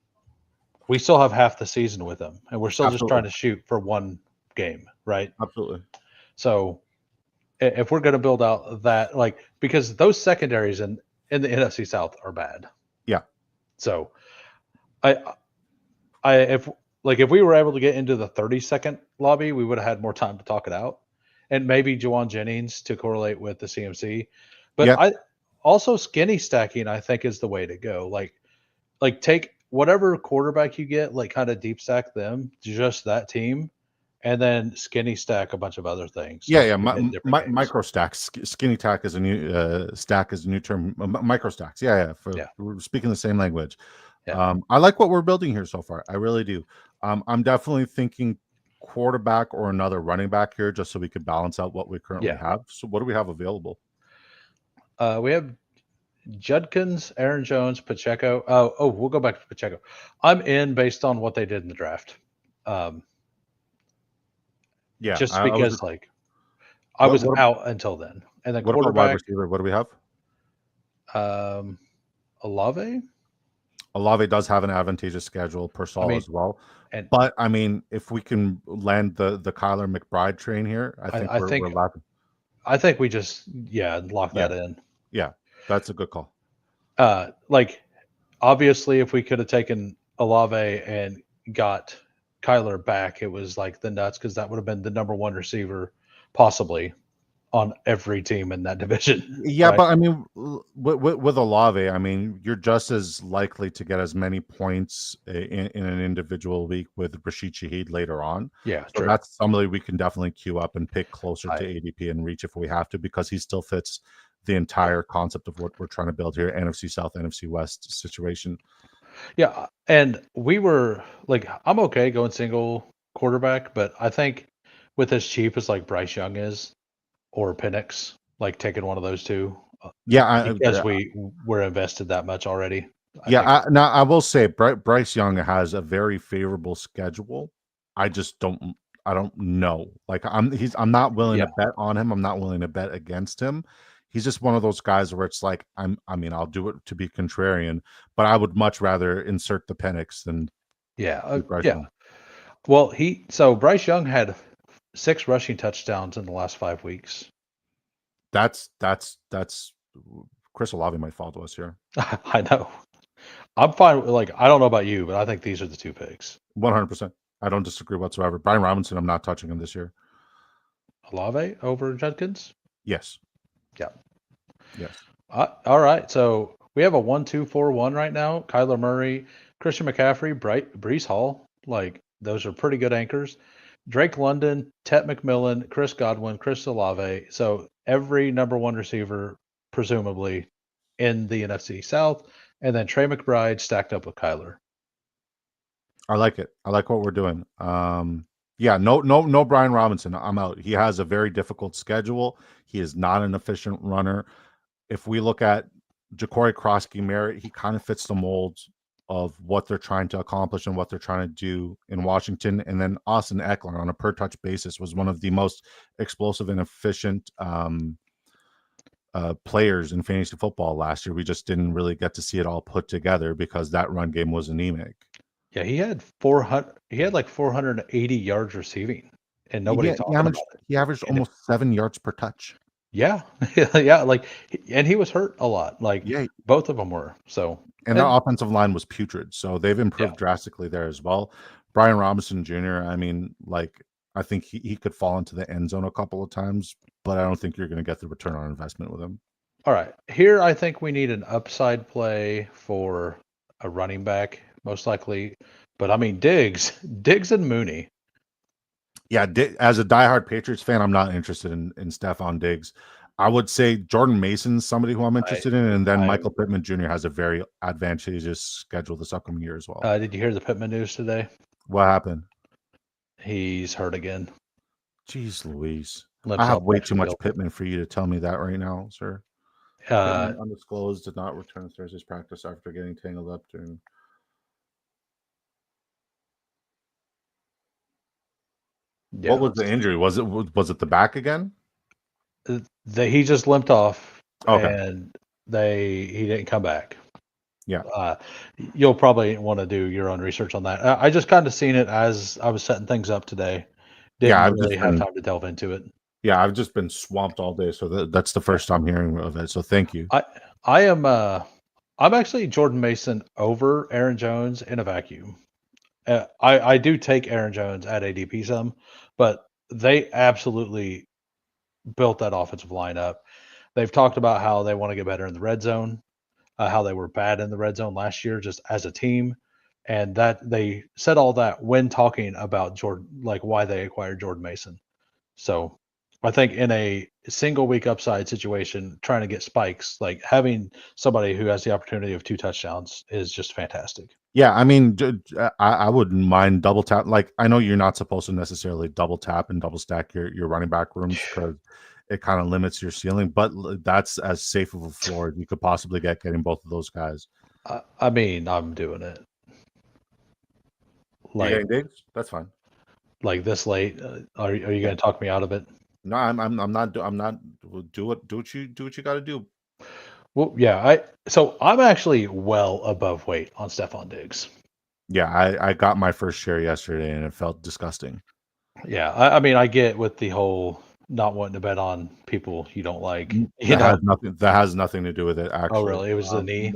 [SPEAKER 1] We still have half the season with him, and we're still just trying
[SPEAKER 2] Absolutely.
[SPEAKER 1] to shoot for one game, right?
[SPEAKER 2] Absolutely.
[SPEAKER 1] So if we're going to build out that, like, because those secondaries in the NFC South are bad.
[SPEAKER 2] Yeah.
[SPEAKER 1] So I, if like if we were able to get into the 30-second lobby, we would have had more time to talk it out, and maybe Juwan Jennings to correlate with the CMC. But
[SPEAKER 2] Yeah.
[SPEAKER 1] I also skinny stacking, I think, is the way to go. Like take whatever quarterback you get, like kind of deep stack them, just that team, and then skinny stack a bunch of other things.
[SPEAKER 2] Yeah.
[SPEAKER 1] So
[SPEAKER 2] Yeah.
[SPEAKER 1] you can hit different games.
[SPEAKER 2] Micro stacks. Skinny tack is a new stack is a new term. Micro stacks. Yeah. Yeah.
[SPEAKER 1] Yeah,
[SPEAKER 2] We're speaking the same language.
[SPEAKER 1] yeah,
[SPEAKER 2] I like what we're building here so far. I really do. I'm definitely thinking quarterback or another running back here, just so we could balance out what we currently
[SPEAKER 1] yeah.
[SPEAKER 2] have. So, what do we have available?
[SPEAKER 1] We have Judkins, Aaron Jones, Pacheco. Oh, we'll go back to Pacheco. I'm in based on what they did in the draft. Um,
[SPEAKER 2] Yeah.
[SPEAKER 1] just
[SPEAKER 2] I was.
[SPEAKER 1] because like I was
[SPEAKER 2] What
[SPEAKER 1] out until then. And then
[SPEAKER 2] What about wide
[SPEAKER 1] quarterback,
[SPEAKER 2] receiver? What do we have?
[SPEAKER 1] um, Olave.
[SPEAKER 2] Olave does have an advantageous schedule per
[SPEAKER 1] I
[SPEAKER 2] Saul
[SPEAKER 1] mean,
[SPEAKER 2] as well.
[SPEAKER 1] and
[SPEAKER 2] But I mean, if we can land the Kyler McBride train here, I think
[SPEAKER 1] I
[SPEAKER 2] we're
[SPEAKER 1] think
[SPEAKER 2] laughing.
[SPEAKER 1] I think we just lock
[SPEAKER 2] Yeah,
[SPEAKER 1] that in.
[SPEAKER 2] yeah, that's a good call.
[SPEAKER 1] Like obviously, if we could have taken Olave and got Kyler back, it was like the nuts because that would have been the number one receiver possibly on every team in that division,
[SPEAKER 2] Yeah,
[SPEAKER 1] right?
[SPEAKER 2] but I mean, with Olave, I mean, you're just as likely to get as many points in an individual week with Rashid Shaheed later on.
[SPEAKER 1] Yeah,
[SPEAKER 2] So
[SPEAKER 1] true.
[SPEAKER 2] that's somebody we can definitely queue up and pick closer to
[SPEAKER 1] I
[SPEAKER 2] ADP and reach if we have to, because he still fits the
[SPEAKER 1] yeah.
[SPEAKER 2] entire concept of what we're trying to build here: NFC South, NFC West situation.
[SPEAKER 1] Yeah, and we were like, I'm okay going single quarterback, but I think with as cheap as like Bryce Young is or Penix, like taking one of those two
[SPEAKER 2] Yeah,
[SPEAKER 1] because we're invested that much already. I
[SPEAKER 2] yeah.
[SPEAKER 1] think,
[SPEAKER 2] Now I will say Bryce Young has a very favorable schedule. I just don't. I don't know. Like I'm not willing
[SPEAKER 1] yeah,
[SPEAKER 2] to bet on him. I'm not willing to bet against him. He's just one of those guys where it's like I mean, I'll do it to be contrarian, but I would much rather insert the Penix than
[SPEAKER 1] yeah,
[SPEAKER 2] do Bryce
[SPEAKER 1] yeah.
[SPEAKER 2] Young.
[SPEAKER 1] Well, so Bryce Young had 6 rushing touchdowns in the last 5 weeks.
[SPEAKER 2] That's Chris Olave might fall to us here.
[SPEAKER 1] I know. I'm fine with, like, I don't know about you, but I think these are the 2 picks.
[SPEAKER 2] 100%. I don't disagree whatsoever. Brian Robinson, I'm not touching him this year.
[SPEAKER 1] Olave over Judkins?
[SPEAKER 2] Yes.
[SPEAKER 1] Yeah.
[SPEAKER 2] Yes.
[SPEAKER 1] All right. So we have a 1-2-4-1 right now. Kyler Murray, Christian McCaffrey, Brees Hall. Like, those are pretty good anchors. Drake London, Tet McMillan, Chris Godwin, Chris Olave. So every number one receiver, presumably, in the NFC South. And then Trey McBride stacked up with Kyler.
[SPEAKER 2] I like it. I like what we're doing. Yeah, no Brian Robinson. I'm out. He has a very difficult schedule. He is not an efficient runner. If we look at Ja'Cory Croskey Merritt, he kind of fits the mold of what they're trying to accomplish and what they're trying to do in Washington. And then Austin Eckler on a per touch basis was one of the most explosive and efficient players in fantasy football last year. We just didn't really get to see it all put together because that run game was anemic.
[SPEAKER 1] Yeah, he had 400. He had like 480 yards receiving, and nobody
[SPEAKER 2] Yeah,
[SPEAKER 1] talked about it.
[SPEAKER 2] he averaged
[SPEAKER 1] And
[SPEAKER 2] almost 7 yards per touch.
[SPEAKER 1] yeah, yeah, like, and he was hurt a lot. Like
[SPEAKER 2] Yeah,
[SPEAKER 1] both of them were. So,
[SPEAKER 2] and their offensive line was putrid, so they've improved
[SPEAKER 1] yeah.
[SPEAKER 2] drastically there as well. Brian Robinson Jr., I mean, like, I think he could fall into the end zone a couple of times, but I don't think you're going to get the return on investment with him.
[SPEAKER 1] All right. Here, I think we need an upside play for a running back, most likely. But I mean, Diggs and Mooney.
[SPEAKER 2] Yeah, as a diehard Patriots fan, I'm not interested in Stephon Diggs. I would say Jordan Mason's somebody who I'm interested in, and then Michael Pittman Jr. has a very advantageous schedule this upcoming year as well.
[SPEAKER 1] Did you hear the Pittman news today?
[SPEAKER 2] What happened?
[SPEAKER 1] He's hurt again.
[SPEAKER 2] Jeez Louise.
[SPEAKER 1] Limps
[SPEAKER 2] I have
[SPEAKER 1] all
[SPEAKER 2] way
[SPEAKER 1] the way
[SPEAKER 2] too
[SPEAKER 1] to the
[SPEAKER 2] much
[SPEAKER 1] field.
[SPEAKER 2] Pittman for you to tell me that right now, sir. Pittman undisclosed did not return Thursday's practice after getting tangled up during.
[SPEAKER 1] Yeah,
[SPEAKER 2] What was the injury? Was it the back again?
[SPEAKER 1] he just limped off,
[SPEAKER 2] Okay.
[SPEAKER 1] and he didn't come back.
[SPEAKER 2] Yeah.
[SPEAKER 1] You'll probably want to do your own research on that. I just kind of seen it as I was setting things up today. Didn't really have time to delve into it.
[SPEAKER 2] Yeah, I've just been swamped all day, so that's the first time hearing of it. So thank you.
[SPEAKER 1] I am I'm actually Jordan Mason over Aaron Jones in a vacuum. I do take Aaron Jones at ADP some, but they absolutely built that offensive line up. They've talked about how they want to get better in the red zone, how they were bad in the red zone last year just as a team, and that they said all that when talking about Jordan, like why they acquired Jordan Mason. So I think in a single week upside situation, trying to get spikes, like having somebody who has the opportunity of 2 touchdowns is just fantastic.
[SPEAKER 2] Yeah, I mean, I wouldn't mind double tap. Like, I know you're not supposed to necessarily double tap and double stack your running back rooms because it kind of limits your ceiling, but that's as safe of a floor as you could possibly get getting both of those guys.
[SPEAKER 1] I mean, I'm doing it.
[SPEAKER 2] You're getting Diggs? That's fine.
[SPEAKER 1] Like this late, are you going to talk me out of it?
[SPEAKER 2] No, I'm not. I'm not. Do what you got to do.
[SPEAKER 1] Well, yeah, so I'm actually well above weight on Stephon Diggs.
[SPEAKER 2] Yeah, I got my first share yesterday and it felt disgusting.
[SPEAKER 1] Yeah, I mean, I get with the whole not wanting to bet on people you don't like.
[SPEAKER 2] That has nothing to do with it. Actually,
[SPEAKER 1] oh really? It was the knee.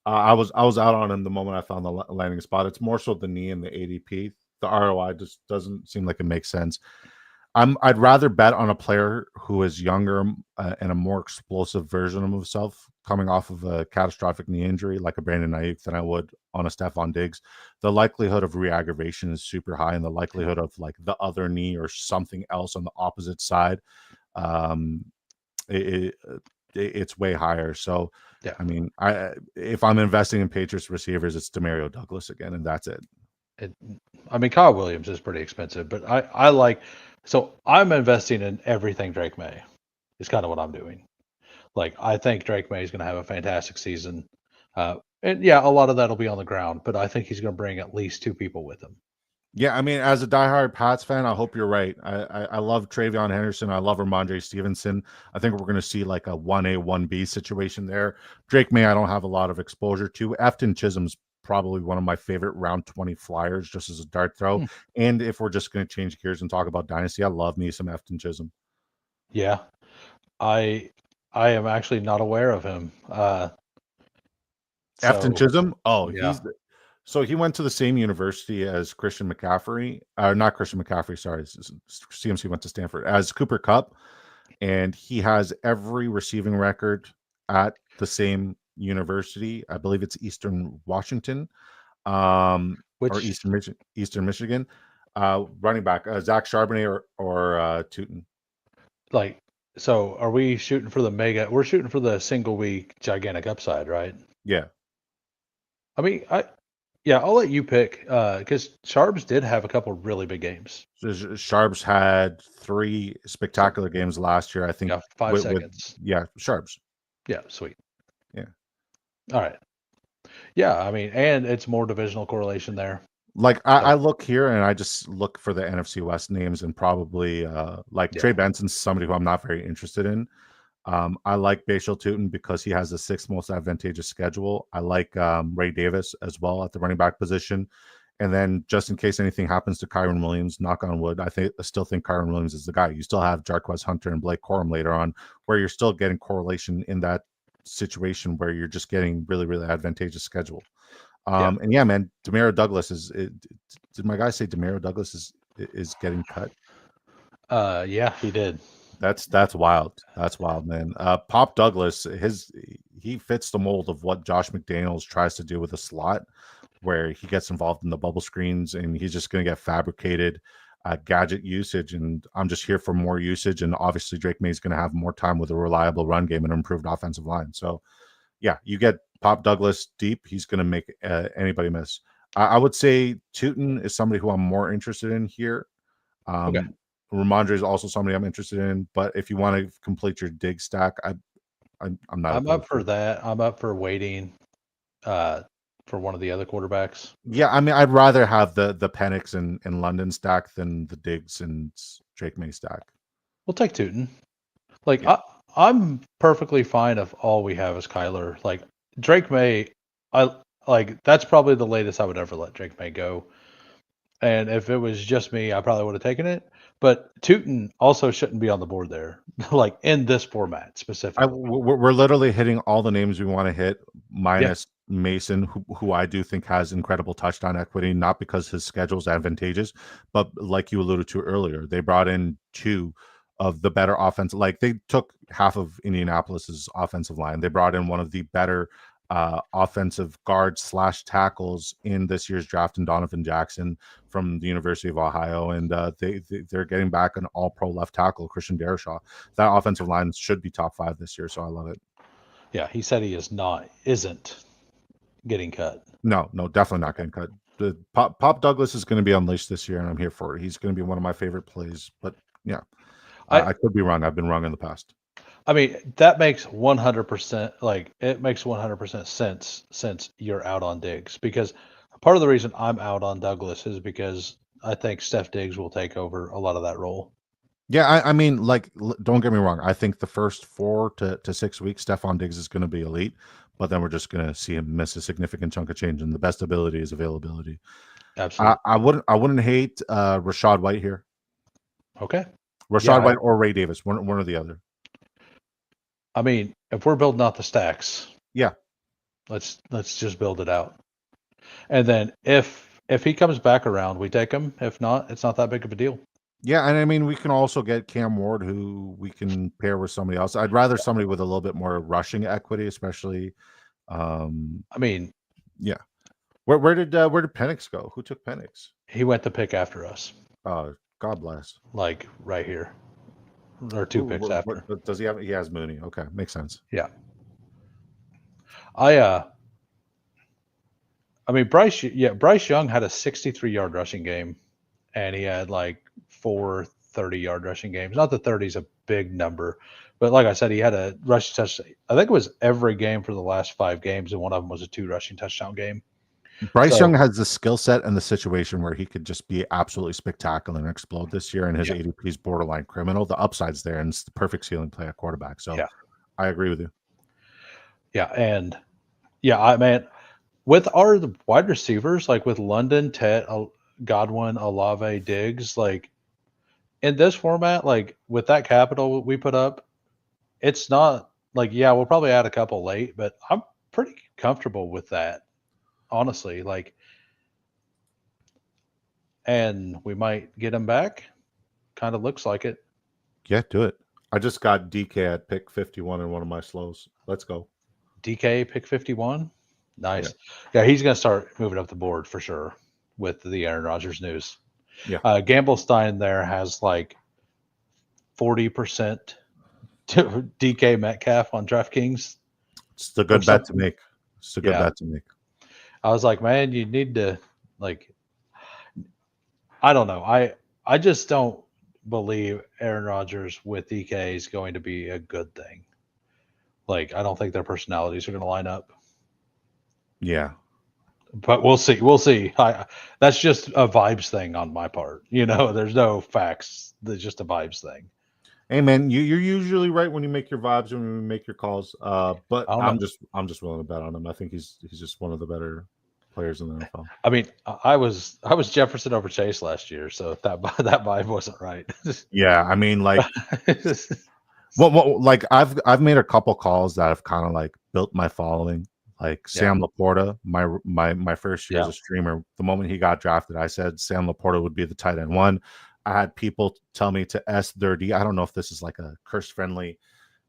[SPEAKER 2] I was out on him the moment I found the landing spot. It's more so the knee and the ADP. The ROI just doesn't seem like it makes sense. I'd rather bet on a player who is younger and a more explosive version of himself coming off of a catastrophic knee injury like a Brandon Ayuk than I would on a Stephon Diggs. The likelihood of re-aggravation is super high, and the likelihood of like the other knee or something else on the opposite side, it's way higher. So,
[SPEAKER 1] yeah,
[SPEAKER 2] I mean, if I'm investing in Patriots receivers, it's Demario Douglas again, and that's it.
[SPEAKER 1] I mean, Kyle Williams is pretty expensive, but I like. So I'm investing in everything Drake May. Is kind of what I'm doing. Like I think Drake May is going to have a fantastic season, and yeah, a lot of that'll be on the ground, but I think he's going to bring at least 2 people with him.
[SPEAKER 2] Yeah, I mean, as a diehard Pats fan, I hope you're right. I love Travion Henderson. I love Ramondre Stevenson. I think we're going to see like a 1A, 1B situation there. Drake May, I don't have a lot of exposure to. Efton Chisholm's probably one of my favorite round 20 flyers just as a dart throw. And if we're just going to change gears and talk about Dynasty, I love me some Efton Chisholm.
[SPEAKER 1] Yeah, I am actually not aware of him.
[SPEAKER 2] Efton Chisholm? Oh,
[SPEAKER 1] yeah.
[SPEAKER 2] So he went to the same university as Christian McCaffrey, not Christian McCaffrey, sorry. CMC went to Stanford as Cooper Kupp, and he has every receiving record at the same university. I believe it's Eastern Washington, or Eastern Michigan. Running back Zach Charbonnet or Tootin.
[SPEAKER 1] Like, so are we shooting for the mega? We're shooting for the single week gigantic upside, right?
[SPEAKER 2] Yeah.
[SPEAKER 1] I mean, I'll let you pick because Sharps did have a couple really big games.
[SPEAKER 2] Sharps had 3 spectacular games last year. I think
[SPEAKER 1] 5 seconds.
[SPEAKER 2] Sharps.
[SPEAKER 1] Yeah, sweet.
[SPEAKER 2] Yeah.
[SPEAKER 1] All right. Yeah, I mean, and it's more divisional correlation there.
[SPEAKER 2] Like I
[SPEAKER 1] So
[SPEAKER 2] look here and I just look for the NFC West names and probably like
[SPEAKER 1] yeah,
[SPEAKER 2] Trey Benson's somebody who I'm not very interested in. I like Bashal Tutin because he has the sixth most advantageous schedule. I like Ray Davis as well at the running back position. And then just in case anything happens to Kyron Williams, knock on wood, I still think Kyron Williams is the guy. You still have Jarquez Hunter and Blake Corum later on, where you're still getting correlation in that situation where you're just getting really, really advantageous schedule.
[SPEAKER 1] yeah,
[SPEAKER 2] And yeah, man, Demaro Douglas did my guy say Demaro Douglas is getting cut?
[SPEAKER 1] yeah, he did.
[SPEAKER 2] That's wild. That's wild, man. Pop Douglas, he fits the mold of what Josh McDaniels tries to do with a slot, where he gets involved in the bubble screens and he's just going to get fabricated gadget usage. And I'm just here for more usage. And obviously, Drake May is going to have more time with a reliable run game and improved offensive line. So yeah, you get Pop Douglas deep, he's going to make anybody miss. I would say Tootin is somebody who I'm more interested in here.
[SPEAKER 1] Okay,
[SPEAKER 2] Ramondre is also somebody I'm interested in, but if you want to complete your dig stack, I'm not
[SPEAKER 1] I'm up
[SPEAKER 2] opposed to
[SPEAKER 1] for
[SPEAKER 2] it.
[SPEAKER 1] that. I'm up for waiting uh, for one of the other quarterbacks.
[SPEAKER 2] Yeah, I mean, I'd rather have the Penix and London stack than the Diggs and Drake May stack.
[SPEAKER 1] We'll take Tootin. Like
[SPEAKER 2] Yeah,
[SPEAKER 1] I'm perfectly fine if all we have is Kyler. Like Drake May, I like that's probably the latest I would ever let Drake May go. And if it was just me, I probably would have taken it. But Tootin also shouldn't be on the board there, like in this format specifically.
[SPEAKER 2] we're literally hitting all the names we want to hit,
[SPEAKER 1] Yeah,
[SPEAKER 2] minus Mason, who I do think has incredible touchdown equity, not because his schedule is advantageous, but like you alluded to earlier, they brought in two of the better offense. Like they took half of Indianapolis's offensive line. They brought in one of the better offensive guards slash tackles in this year's draft, and Donovan Jackson from the University of Ohio, and they're getting back an All Pro left tackle, Christian Darrisaw. That offensive line should be top five this year, so I love it.
[SPEAKER 1] yeah. He said he isn't getting cut.
[SPEAKER 2] No, no, definitely not
[SPEAKER 1] Okay.
[SPEAKER 2] getting cut. The Pop Douglas is going to be unleashed this year, and I'm here for it. He's going to be one of my favorite plays. But yeah,
[SPEAKER 1] I
[SPEAKER 2] I could be wrong. I've been wrong in the past.
[SPEAKER 1] I mean that makes 100% like it makes 100% sense since you're out on Diggs because part of the reason I'm out on Douglas is because I think Steph Diggs will take over a lot of that role.
[SPEAKER 2] Yeah, I mean, like, don't get me wrong. I think the first 4 to 6 weeks, Stephon Diggs is going to be elite, but then we're just going to see him miss a significant chunk of change. And the best ability is availability.
[SPEAKER 1] Absolutely.
[SPEAKER 2] I wouldn't hate Rashad White here.
[SPEAKER 1] Okay.
[SPEAKER 2] Rashad
[SPEAKER 1] Yeah,
[SPEAKER 2] White or Ray Davis, one or the other.
[SPEAKER 1] I mean, if we're building out the stacks,
[SPEAKER 2] Yeah,
[SPEAKER 1] let's just build it out. And then if he comes back around, we take him. If not, it's not that big of a deal.
[SPEAKER 2] yeah, and I mean, we can also get Cam Ward, who we can pair with somebody else. I'd rather somebody with a little bit more rushing equity, especially. Um,
[SPEAKER 1] I mean,
[SPEAKER 2] yeah. Where did Penix go? Who took Penix?
[SPEAKER 1] he went to pick after us,
[SPEAKER 2] God bless.
[SPEAKER 1] like right here, or two picks
[SPEAKER 2] Ooh,
[SPEAKER 1] after.
[SPEAKER 2] does he have? He has Mooney. Okay, makes sense.
[SPEAKER 1] Yeah. I uh I mean Bryce Young had a 63-yard rushing game and he had like 4 30-yard rushing games. Not that 30 is a big number, but like I said, he had a rushing touchdown. I think it was every game for the last 5 games, and one of them was a 2 rushing touchdown game.
[SPEAKER 2] Bryce Young
[SPEAKER 1] So
[SPEAKER 2] has the skill set and the situation where he could just be absolutely spectacular and explode this year, and his
[SPEAKER 1] yeah,
[SPEAKER 2] ADP is borderline criminal. The upside's there, and it's the perfect ceiling play at quarterback. So
[SPEAKER 1] yeah,
[SPEAKER 2] I agree with you.
[SPEAKER 1] yeah, and yeah, I man, with our wide receivers, like with London, Tet, Godwin, Olave, Diggs, like in this format, like with that capital we put up, it's not like yeah, we'll probably add a couple late, but I'm pretty comfortable with that, honestly. Like, and we might get him back. Kind of looks like it.
[SPEAKER 2] Yeah, do it. I just got DK at pick 51 in one of my slows. Let's go.
[SPEAKER 1] DK pick 51.
[SPEAKER 2] Yeah,
[SPEAKER 1] Nice. Yeah, he's gonna start moving up the board for sure with the Aaron Rodgers news.
[SPEAKER 2] yeah.
[SPEAKER 1] Gamblestein there has like 40% to DK Metcalf on DraftKings
[SPEAKER 2] It's the
[SPEAKER 1] or
[SPEAKER 2] good bet to
[SPEAKER 1] something.
[SPEAKER 2] make. It's a good
[SPEAKER 1] Yeah.
[SPEAKER 2] bet to make.
[SPEAKER 1] I was like, man, you need to like I don't know. I just don't believe Aaron Rodgers with DK is going to be a good thing. Like I don't think their personalities are going to line up.
[SPEAKER 2] Yeah.
[SPEAKER 1] But we'll see. We'll see. That's just a vibes thing on my part. There's no facts. There's just a vibes thing.
[SPEAKER 2] Hey man, you're usually right when you make your vibes when you make your calls. But
[SPEAKER 1] I don't know.
[SPEAKER 2] I'm just willing to bet on him. I think he's just one of the better players in the NFL.
[SPEAKER 1] I mean, I was Jefferson over Chase last year, so that vibe wasn't right.
[SPEAKER 2] Yeah, I mean, like, like I've made a couple calls that have kind of like built my following. Like
[SPEAKER 1] Yeah,
[SPEAKER 2] Sam Laporta, my first year as
[SPEAKER 1] yeah,
[SPEAKER 2] a streamer, the moment he got drafted, I said Sam Laporta would be the tight end one. I had people tell me to S30. I don't know if this is like a curse friendly,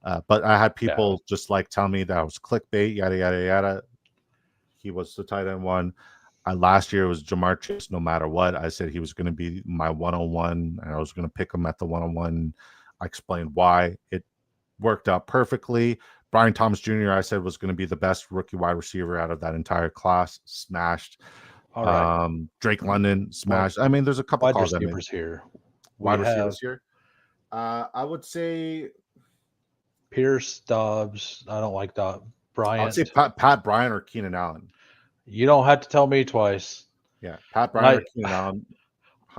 [SPEAKER 2] but I had
[SPEAKER 1] yeah.
[SPEAKER 2] people just like tell me that was clickbait, yada yada yada. He was the tight end one. Last year it was Jamar Chase. No matter what, I said he was going to be my 101, and I was going to pick him at the 101. I explained why. It worked out perfectly. Brian Thomas Jr., I said, was going to be the best rookie wide receiver out of that entire class. Smashed.
[SPEAKER 1] All right.
[SPEAKER 2] Drake London smashed. I mean, there's a couple
[SPEAKER 1] Wide
[SPEAKER 2] calls I made.
[SPEAKER 1] receivers here. We
[SPEAKER 2] Wide
[SPEAKER 1] have
[SPEAKER 2] receivers here. I would say
[SPEAKER 1] Pierce, Dobbs. I don't like that.
[SPEAKER 2] I would say
[SPEAKER 1] Bryant.
[SPEAKER 2] Pat Bryant or Keenan Allen.
[SPEAKER 1] You don't have to tell me twice.
[SPEAKER 2] Yeah, Pat
[SPEAKER 1] And
[SPEAKER 2] Bryant or Keenan Allen.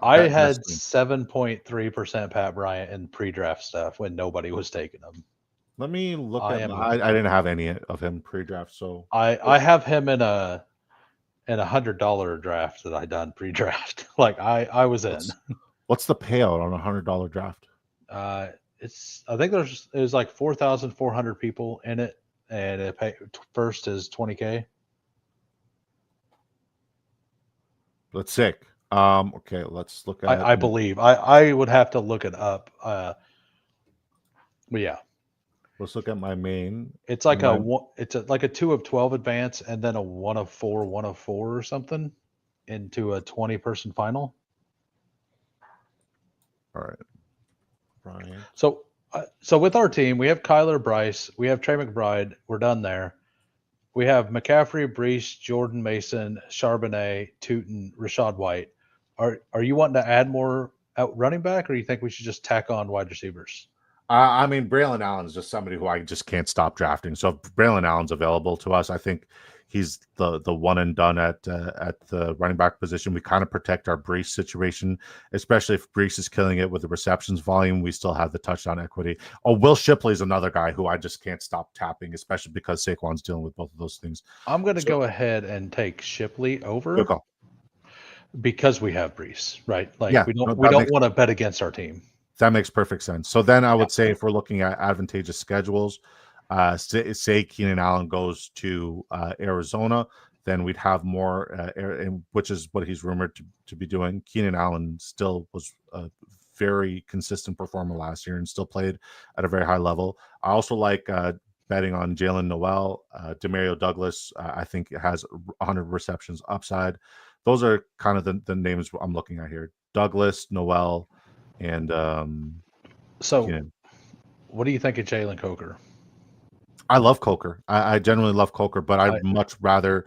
[SPEAKER 1] I
[SPEAKER 2] Best
[SPEAKER 1] had
[SPEAKER 2] team.
[SPEAKER 1] 7.3% Pat Bryant in pre-draft stuff when nobody was taking him.
[SPEAKER 2] Let me look
[SPEAKER 1] I
[SPEAKER 2] at
[SPEAKER 1] am.
[SPEAKER 2] I didn't have any of him pre-draft, so
[SPEAKER 1] I have him in a $100 draft that I done pre-draft. Like I was in.
[SPEAKER 2] what's the payout on $100 draft?
[SPEAKER 1] I think it was like 4,400 people in it, and first is 20K.
[SPEAKER 2] That's sick. Okay, let's look at.
[SPEAKER 1] I believe I would have to look it up. But yeah,
[SPEAKER 2] Let's look at my main.
[SPEAKER 1] it's like like a 2 of 12 advance, and then a 1 of 4, 1 of 4 or something into a 20-person final.
[SPEAKER 2] All right, Brian.
[SPEAKER 1] So with our team, we have Kyler Bryce, we have Trey McBride. We're done there. We have McCaffrey, Brees, Jordan Mason, Charbonnet, Tootin, Rashad White. Are you wanting to add more out running back, or you think we should just tack on wide receivers?
[SPEAKER 2] I mean, Braylon Allen's just somebody who I just can't stop drafting. So if Braylon Allen's available to us, I think he's the one and done at the running back position. We kind of protect our Brees situation, especially if Brees is killing it with the receptions volume. We still have the touchdown equity. Oh, Will Shipley is another guy who I just can't stop tapping, especially because Saquon's dealing with both of those things.
[SPEAKER 1] I'm going to go ahead and take Shipley over
[SPEAKER 2] Good call.
[SPEAKER 1] because we have Brees, right? Like
[SPEAKER 2] Yeah,
[SPEAKER 1] we
[SPEAKER 2] no,
[SPEAKER 1] don't want to bet against our team.
[SPEAKER 2] That makes perfect sense. So then I would say if we're looking at advantageous schedules, say Keenan Allen goes to Arizona, then we'd have more, which is what he's rumored to be doing. Keenan Allen still was a very consistent performer last year and still played at a very high level. I also like betting on Jalen Noel, Demario Douglas. I think it has 100 receptions upside. Those are kind of the names I'm looking at here. Douglas, Noel, and
[SPEAKER 1] So,
[SPEAKER 2] Keenan.
[SPEAKER 1] what do you think of Jalen Coker?
[SPEAKER 2] I love Coker. I generally love Coker, but I'd much rather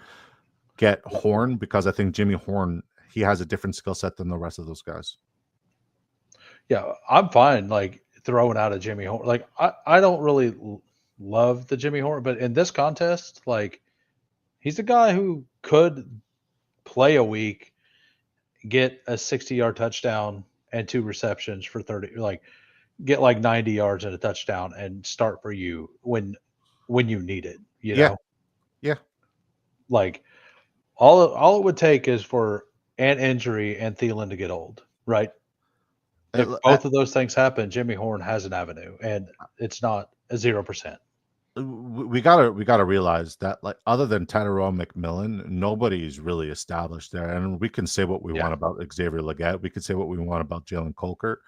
[SPEAKER 2] get Horn because I think Jimmy Horn, he has a different skill set than the rest of those guys.
[SPEAKER 1] Yeah, I'm fine like throwing out a Jimmy Horn. Like I don't really love the Jimmy Horn, but in this contest, like he's a guy who could play a week, get a 60-yard touchdown and 2 receptions for 30, like get like 90 yards and a touchdown and start for you when you need it, you know?
[SPEAKER 2] Yeah.
[SPEAKER 1] Like all it would take is for an injury and Thielen to get old, right? If both of those things happen, Jimmy Horn has an avenue, and it's not a 0%.
[SPEAKER 2] We gotta realize that, like, other than Tyrone McMillan, nobody's really established there. And we can say what we want about Xavier Legette, we could say what we want about Jalen Coker,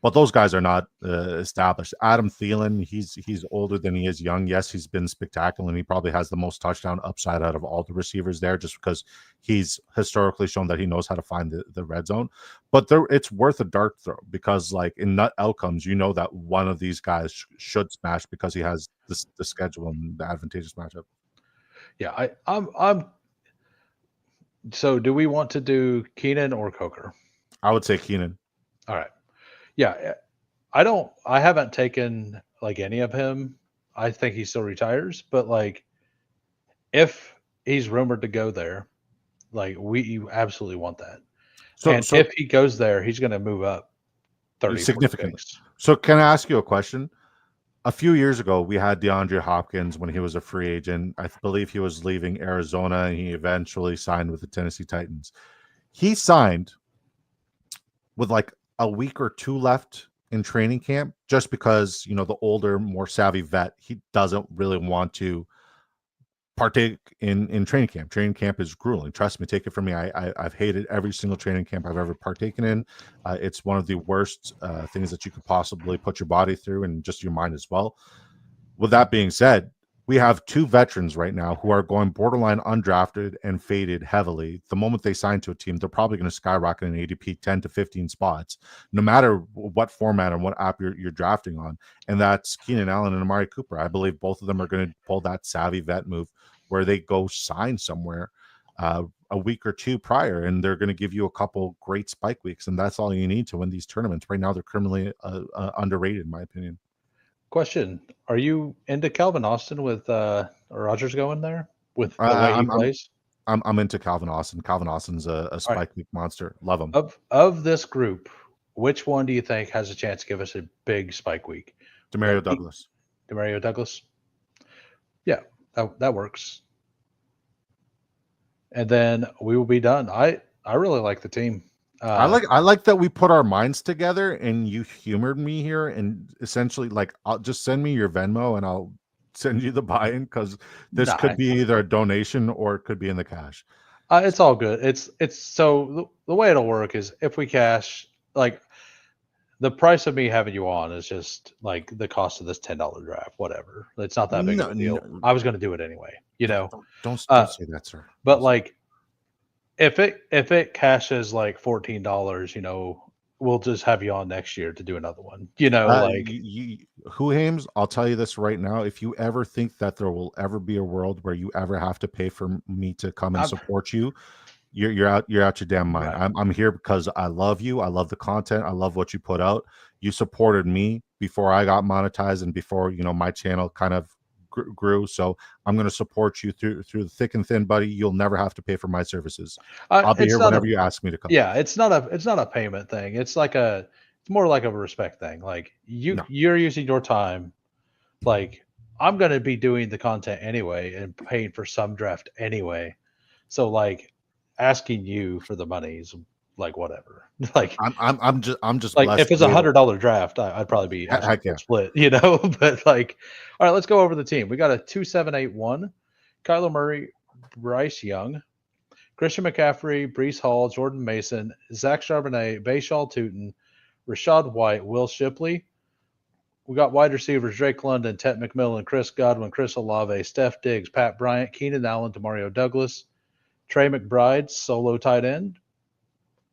[SPEAKER 2] but those guys are not established. Adam Thielen, he's older than he is young. Yes, he's been spectacular, and he probably has the most touchdown upside out of all the receivers there, just because he's historically shown that he knows how to find the red zone. But it's worth a dart throw because, like, in nut outcomes, you know that one of these guys should smash because he has the schedule and the advantageous matchup.
[SPEAKER 1] Yeah, I'm. So, do we want to do Keenan or Coker?
[SPEAKER 2] I would say Keenan.
[SPEAKER 1] All right. Yeah, I haven't taken like any of him. I think he still retires, but like if he's rumored to go there. Like we absolutely want that.
[SPEAKER 2] So
[SPEAKER 1] And
[SPEAKER 2] so
[SPEAKER 1] if he goes there, he's going to move up 30, 40
[SPEAKER 2] significantly.
[SPEAKER 1] picks.
[SPEAKER 2] So can I ask you a question? A few years ago, we had DeAndre Hopkins when he was a free agent. I believe he was leaving Arizona, and he eventually signed with the Tennessee Titans. He signed with like a week or two left in training camp, just because the older, more savvy vet, he doesn't really want to partake in training camp. Training camp is grueling. Trust me, take it from me. I've hated every single training camp I've ever partaken in. It's one of the worst things that you could possibly put your body through, and just your mind as well. With that being said, we have two veterans right now who are going borderline undrafted and faded heavily. The moment they sign to a team, they're probably going to skyrocket in ADP 10 to 15 spots, no matter what format and what app you're drafting on. And that's Keenan Allen and Amari Cooper. I believe both of them are going to pull that savvy vet move where they go sign somewhere a week or two prior, and they're going to give you a couple great spike weeks. And that's all you need to win these tournaments. Right now, they're criminally underrated, in my opinion.
[SPEAKER 1] Question: Are you into Calvin Austin with Rogers going there with the way
[SPEAKER 2] I,
[SPEAKER 1] he
[SPEAKER 2] I'm I'm
[SPEAKER 1] plays?
[SPEAKER 2] I'm into Calvin Austin. Calvin Austin's a
[SPEAKER 1] All right.
[SPEAKER 2] spike week monster. Love him.
[SPEAKER 1] Of this group, which one do you think has a chance to give us a big spike week? We
[SPEAKER 2] Demario
[SPEAKER 1] got
[SPEAKER 2] Douglas.
[SPEAKER 1] Demario Douglas. Yeah, that works. And then we will be done. I really like the team.
[SPEAKER 2] I like that we put our minds together and you humored me here, and essentially like, I'll just send me your Venmo and I'll send you the buy-in, because this
[SPEAKER 1] Nah,
[SPEAKER 2] could be either a donation or it could be in the cash.
[SPEAKER 1] it's all good. It's so the way it'll work is if we cash, like the price of me having you on is just like the cost of this $10 draft, whatever. It's not that big of
[SPEAKER 2] No,
[SPEAKER 1] a
[SPEAKER 2] no,
[SPEAKER 1] deal. I was going to do it anyway, you
[SPEAKER 2] don't
[SPEAKER 1] know.
[SPEAKER 2] don't don't,
[SPEAKER 1] Uh,
[SPEAKER 2] don't say that, sir.
[SPEAKER 1] but like if it cashes like $14, we'll just have you on next year to do another one. Like
[SPEAKER 2] Who Hames, I'll tell you this right now. If you ever think that there will ever be a world where you ever have to pay for me to come and
[SPEAKER 1] I'm
[SPEAKER 2] support you, you're out your damn mind.
[SPEAKER 1] right.
[SPEAKER 2] I'm here because I love you. I love the content. I love what you put out. You supported me before I got monetized and before my channel kind of grew. So I'm going to support you through the thick and thin, buddy. You'll never have to pay for my services. I'll be
[SPEAKER 1] It's
[SPEAKER 2] here
[SPEAKER 1] not
[SPEAKER 2] whenever
[SPEAKER 1] a
[SPEAKER 2] you ask me to come.
[SPEAKER 1] Yeah, it's not a payment thing. It's more like a respect thing. Like
[SPEAKER 2] No,
[SPEAKER 1] you're using your time. Like I'm going to be doing the content anyway and paying for some draft anyway. So like asking you for the money is like whatever. like
[SPEAKER 2] I'm just
[SPEAKER 1] like if
[SPEAKER 2] blessed to
[SPEAKER 1] it's a
[SPEAKER 2] be able.
[SPEAKER 1] $100 draft, I'd probably be asking
[SPEAKER 2] Heck
[SPEAKER 1] for a
[SPEAKER 2] yeah.
[SPEAKER 1] split, But like, all right, let's go over the team. We got a 2-7-8-1. Kyler Murray, Bryce Young, Christian McCaffrey, Brees Hall, Jordan Mason, Zach Charbonnet, Bayshaw Tootin, Rashad White, Will Shipley. We got wide receivers Drake London, Tet McMillan, Chris Godwin, Chris Olave, Steph Diggs, Pat Bryant, Keenan Allen, Demario Douglas, Trey McBride, solo tight end.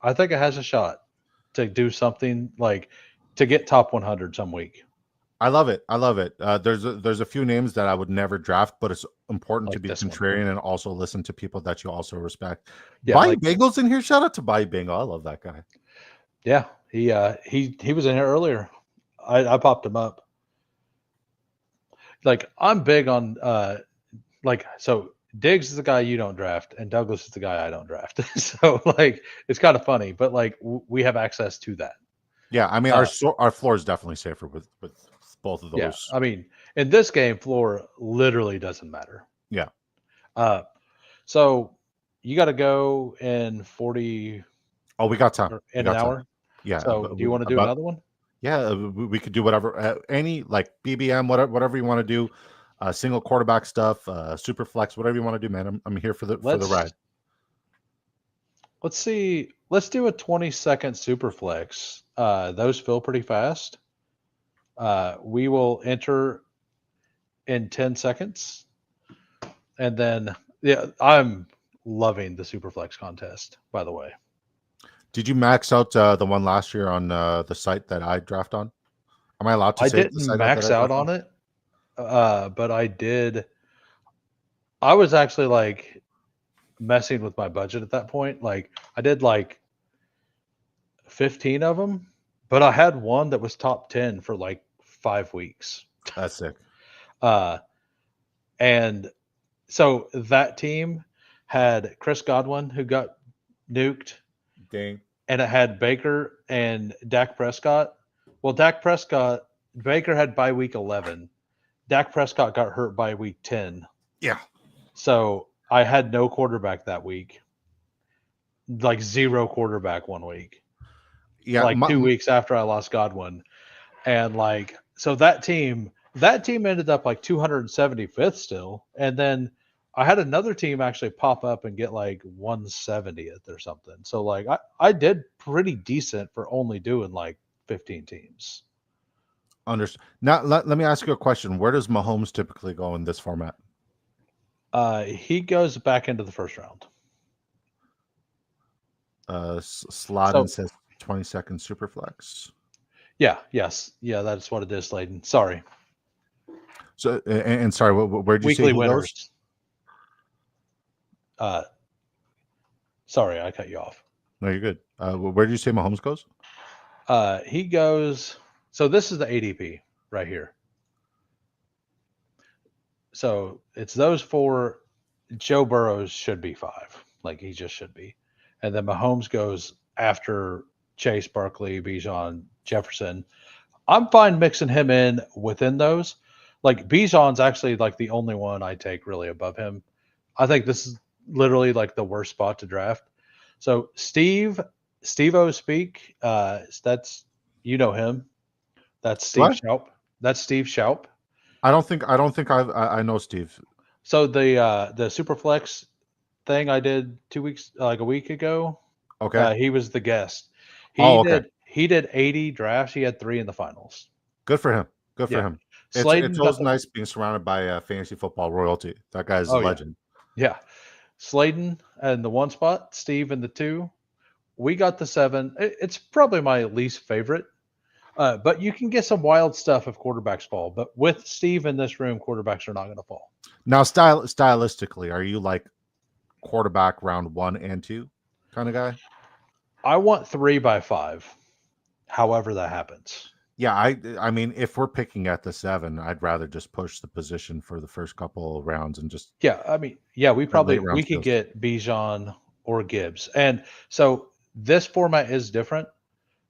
[SPEAKER 1] I think it has a shot to do something like to get top 100 some week,
[SPEAKER 2] I love it. I love it. There's a few names that I would never draft, but it's important to
[SPEAKER 1] like
[SPEAKER 2] be
[SPEAKER 1] this one.
[SPEAKER 2] contrarian and also listen to people that you also respect.
[SPEAKER 1] Yeah,
[SPEAKER 2] Buying
[SPEAKER 1] like
[SPEAKER 2] Bagels in here. Shout out to Buy Bingo. I love that guy.
[SPEAKER 1] yeah, he was in here earlier. I popped him up. Like I'm big on like so Diggs is the guy you don't draft, and Douglas is the guy I don't draft. So like it's kind of funny, but like we have access to that.
[SPEAKER 2] Yeah, I mean
[SPEAKER 1] Uh,
[SPEAKER 2] our floor is definitely safer with both of
[SPEAKER 1] yeah,
[SPEAKER 2] those.
[SPEAKER 1] I mean in this game, floor literally doesn't matter.
[SPEAKER 2] Yeah.
[SPEAKER 1] Uh, so you got to go in 40
[SPEAKER 2] Oh, we got time.
[SPEAKER 1] or
[SPEAKER 2] We
[SPEAKER 1] in an
[SPEAKER 2] got time.
[SPEAKER 1] hour.
[SPEAKER 2] Yeah,
[SPEAKER 1] So do you want to do another one?
[SPEAKER 2] we could do whatever, any like BBM, whatever you want to do, single quarterback stuff, super flex, whatever you want to do, man. I'm here for the
[SPEAKER 1] Let's
[SPEAKER 2] ride.
[SPEAKER 1] let's see. Let's do a 20-second super flex. Those fill pretty fast. We will enter in 10 seconds. And then, yeah, I'm loving the Superflex contest, by the way.
[SPEAKER 2] Did you max out the one last year on the site that I draft on? Am I allowed to
[SPEAKER 1] I
[SPEAKER 2] say the
[SPEAKER 1] didn't
[SPEAKER 2] site that
[SPEAKER 1] max
[SPEAKER 2] I
[SPEAKER 1] out
[SPEAKER 2] draft on?
[SPEAKER 1] on it, but I did. I was actually like messing with my budget at that point. Like, I did like 15 of them, but I had one that was top 10 for like 5 weeks.
[SPEAKER 2] That's sick.
[SPEAKER 1] Uh, and So that team had Chris Godwin, who got nuked,
[SPEAKER 2] Dang.
[SPEAKER 1] and it had Baker and Dak Prescott. Well, Baker had by week 11. Dak Prescott got hurt by week 10.
[SPEAKER 2] Yeah.
[SPEAKER 1] So I had no quarterback that week, like zero quarterback one week,
[SPEAKER 2] Yeah.
[SPEAKER 1] like 2 weeks after I lost Godwin. And like, so that team ended up like 275th still. And then I had another team actually pop up and get like 170th or something. So like I did pretty decent for only doing like 15 teams.
[SPEAKER 2] Understood. Now, let me ask you a question. Where does Mahomes typically go in this format?
[SPEAKER 1] He goes back into the first round.
[SPEAKER 2] Slot
[SPEAKER 1] So
[SPEAKER 2] in says 20-second super flex.
[SPEAKER 1] yeah, yes, yeah, that's what it is, Slayton. Sorry.
[SPEAKER 2] So, and sorry, where did you say
[SPEAKER 1] Weekly
[SPEAKER 2] he
[SPEAKER 1] winners.
[SPEAKER 2] goes?
[SPEAKER 1] Sorry, I cut you off.
[SPEAKER 2] No, you're good. Where did you say Mahomes goes?
[SPEAKER 1] He goes. So this is the ADP right here. So it's those four. Joe Burrows should be 5, like he just should be, and then Mahomes goes after Chase, Barkley, Bijan, Jefferson. I'm fine mixing him in within those. Like Bijan's actually like the only one I take really above him. I think this is literally like the worst spot to draft. So Steve-O speak. That's you know him. That's Steve
[SPEAKER 2] What?
[SPEAKER 1] Shaup. That's Steve Shaup.
[SPEAKER 2] I don't think I know Steve.
[SPEAKER 1] So the Superflex thing I did 2 weeks, like a week ago,
[SPEAKER 2] Okay.
[SPEAKER 1] he was the guest. He
[SPEAKER 2] Oh, okay.
[SPEAKER 1] did 80 drafts. He had 3 in the finals.
[SPEAKER 2] Good for him. Good for
[SPEAKER 1] Yeah.
[SPEAKER 2] him. It's
[SPEAKER 1] Slayton got
[SPEAKER 2] always
[SPEAKER 1] the
[SPEAKER 2] nice being surrounded by fantasy football royalty. That guy's a
[SPEAKER 1] oh yeah.
[SPEAKER 2] legend.
[SPEAKER 1] Yeah. Slayton and the 1 spot, Steve in the 2. We got the 7. It's probably my least favorite. But you can get some wild stuff if quarterbacks fall. But with Steve in this room, quarterbacks are not going to fall.
[SPEAKER 2] Now, stylistically, are you like quarterback round 1 and 2 kind of guy?
[SPEAKER 1] I want 3 by 5, however that happens.
[SPEAKER 2] Yeah, I mean, if we're picking at the 7, I'd rather just push the position for the first couple of rounds and just
[SPEAKER 1] Yeah, I mean, yeah,
[SPEAKER 2] late
[SPEAKER 1] we
[SPEAKER 2] round
[SPEAKER 1] could
[SPEAKER 2] skills.
[SPEAKER 1] get Bijan or Gibbs. And so this format is different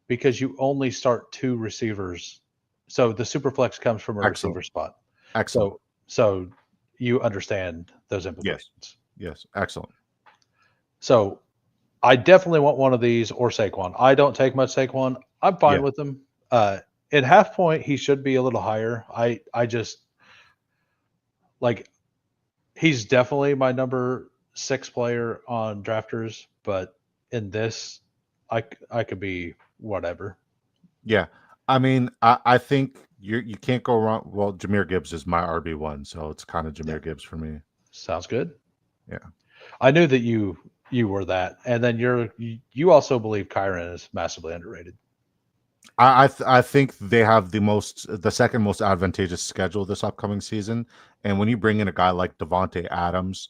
[SPEAKER 1] because you only start 2 receivers. So the super flex comes from a
[SPEAKER 2] Excellent.
[SPEAKER 1] receiver spot.
[SPEAKER 2] Excellent.
[SPEAKER 1] So you understand those
[SPEAKER 2] Yes.
[SPEAKER 1] implications.
[SPEAKER 2] Yes. Excellent.
[SPEAKER 1] So I definitely want one of these or Saquon. I don't take much Saquon. I'm fine
[SPEAKER 2] Yeah.
[SPEAKER 1] with him. At half point, he should be a little higher. I just like he's definitely my number 6 player on drafters, but in this, I could be whatever.
[SPEAKER 2] Yeah. I mean, I think you can't go wrong. Well, Jahmyr Gibbs is my RB1, so it's kind of Jahmyr
[SPEAKER 1] Yeah,
[SPEAKER 2] Gibbs for me.
[SPEAKER 1] sounds good.
[SPEAKER 2] Yeah.
[SPEAKER 1] I knew that you were that, and then you also believe Kyron is massively underrated.
[SPEAKER 2] I think they have the second most advantageous schedule this upcoming season, and when you bring in a guy like Devonte Adams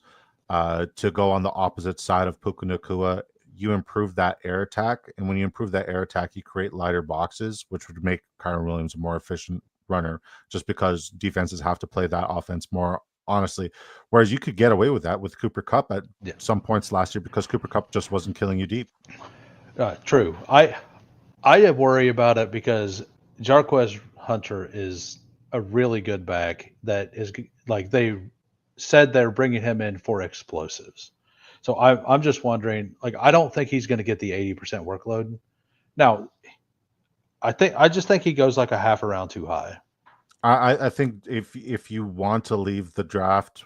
[SPEAKER 2] to go on the opposite side of Puka Nacua, you improve that air attack, and when you improve that air attack, you create lighter boxes, which would make Kyron Williams a more efficient runner, just because defenses have to play that offense more honestly. Whereas you could get away with that with Cooper Kupp at
[SPEAKER 1] Yeah,
[SPEAKER 2] some points last year because Cooper Kupp just wasn't killing you deep.
[SPEAKER 1] true. I worry about it because Jarquez Hunter is a really good back that is like they said they're bringing him in for explosives. So I'm just wondering, like I don't think he's going to get the 80% workload. Now, I just think he goes like a half a round too high.
[SPEAKER 2] I think if you want to leave the draft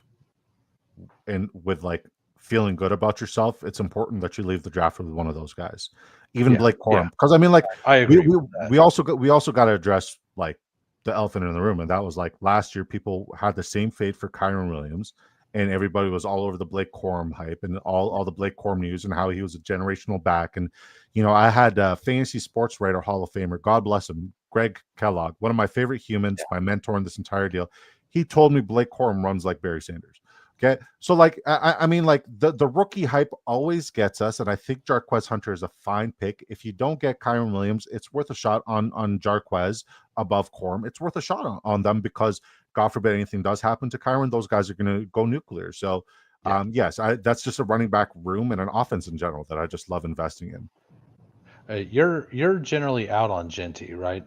[SPEAKER 2] and with like feeling good about yourself, it's important that you leave the draft with one of those guys, even
[SPEAKER 1] Yeah,
[SPEAKER 2] Blake
[SPEAKER 1] yeah,
[SPEAKER 2] Corum. Because I mean, like
[SPEAKER 1] I
[SPEAKER 2] we
[SPEAKER 1] agree
[SPEAKER 2] we,
[SPEAKER 1] with that.
[SPEAKER 2] we also got to address like the elephant in the room, and that was like last year people had the same fate for Kyron Williams, and everybody was all over the Blake Corum hype and all the Blake Corum news and how he was a generational back. And you know, I had fantasy sports writer Hall of Famer, God bless him, Greg Kellogg, one of my favorite humans, my mentor in this entire deal. He told me Blake Corum runs like Barry Sanders. Okay, so like I mean, like the rookie hype always gets us, and I think Jarquez Hunter is a fine pick. If you don't get Kyron Williams, it's worth a shot on Jarquez above Corum. It's worth a shot on them because God forbid anything does happen to Kyron, those guys are going to go nuclear. So, yes, that's just a running back room and an offense in general that I just love investing in.
[SPEAKER 1] You're generally out on Genty, right?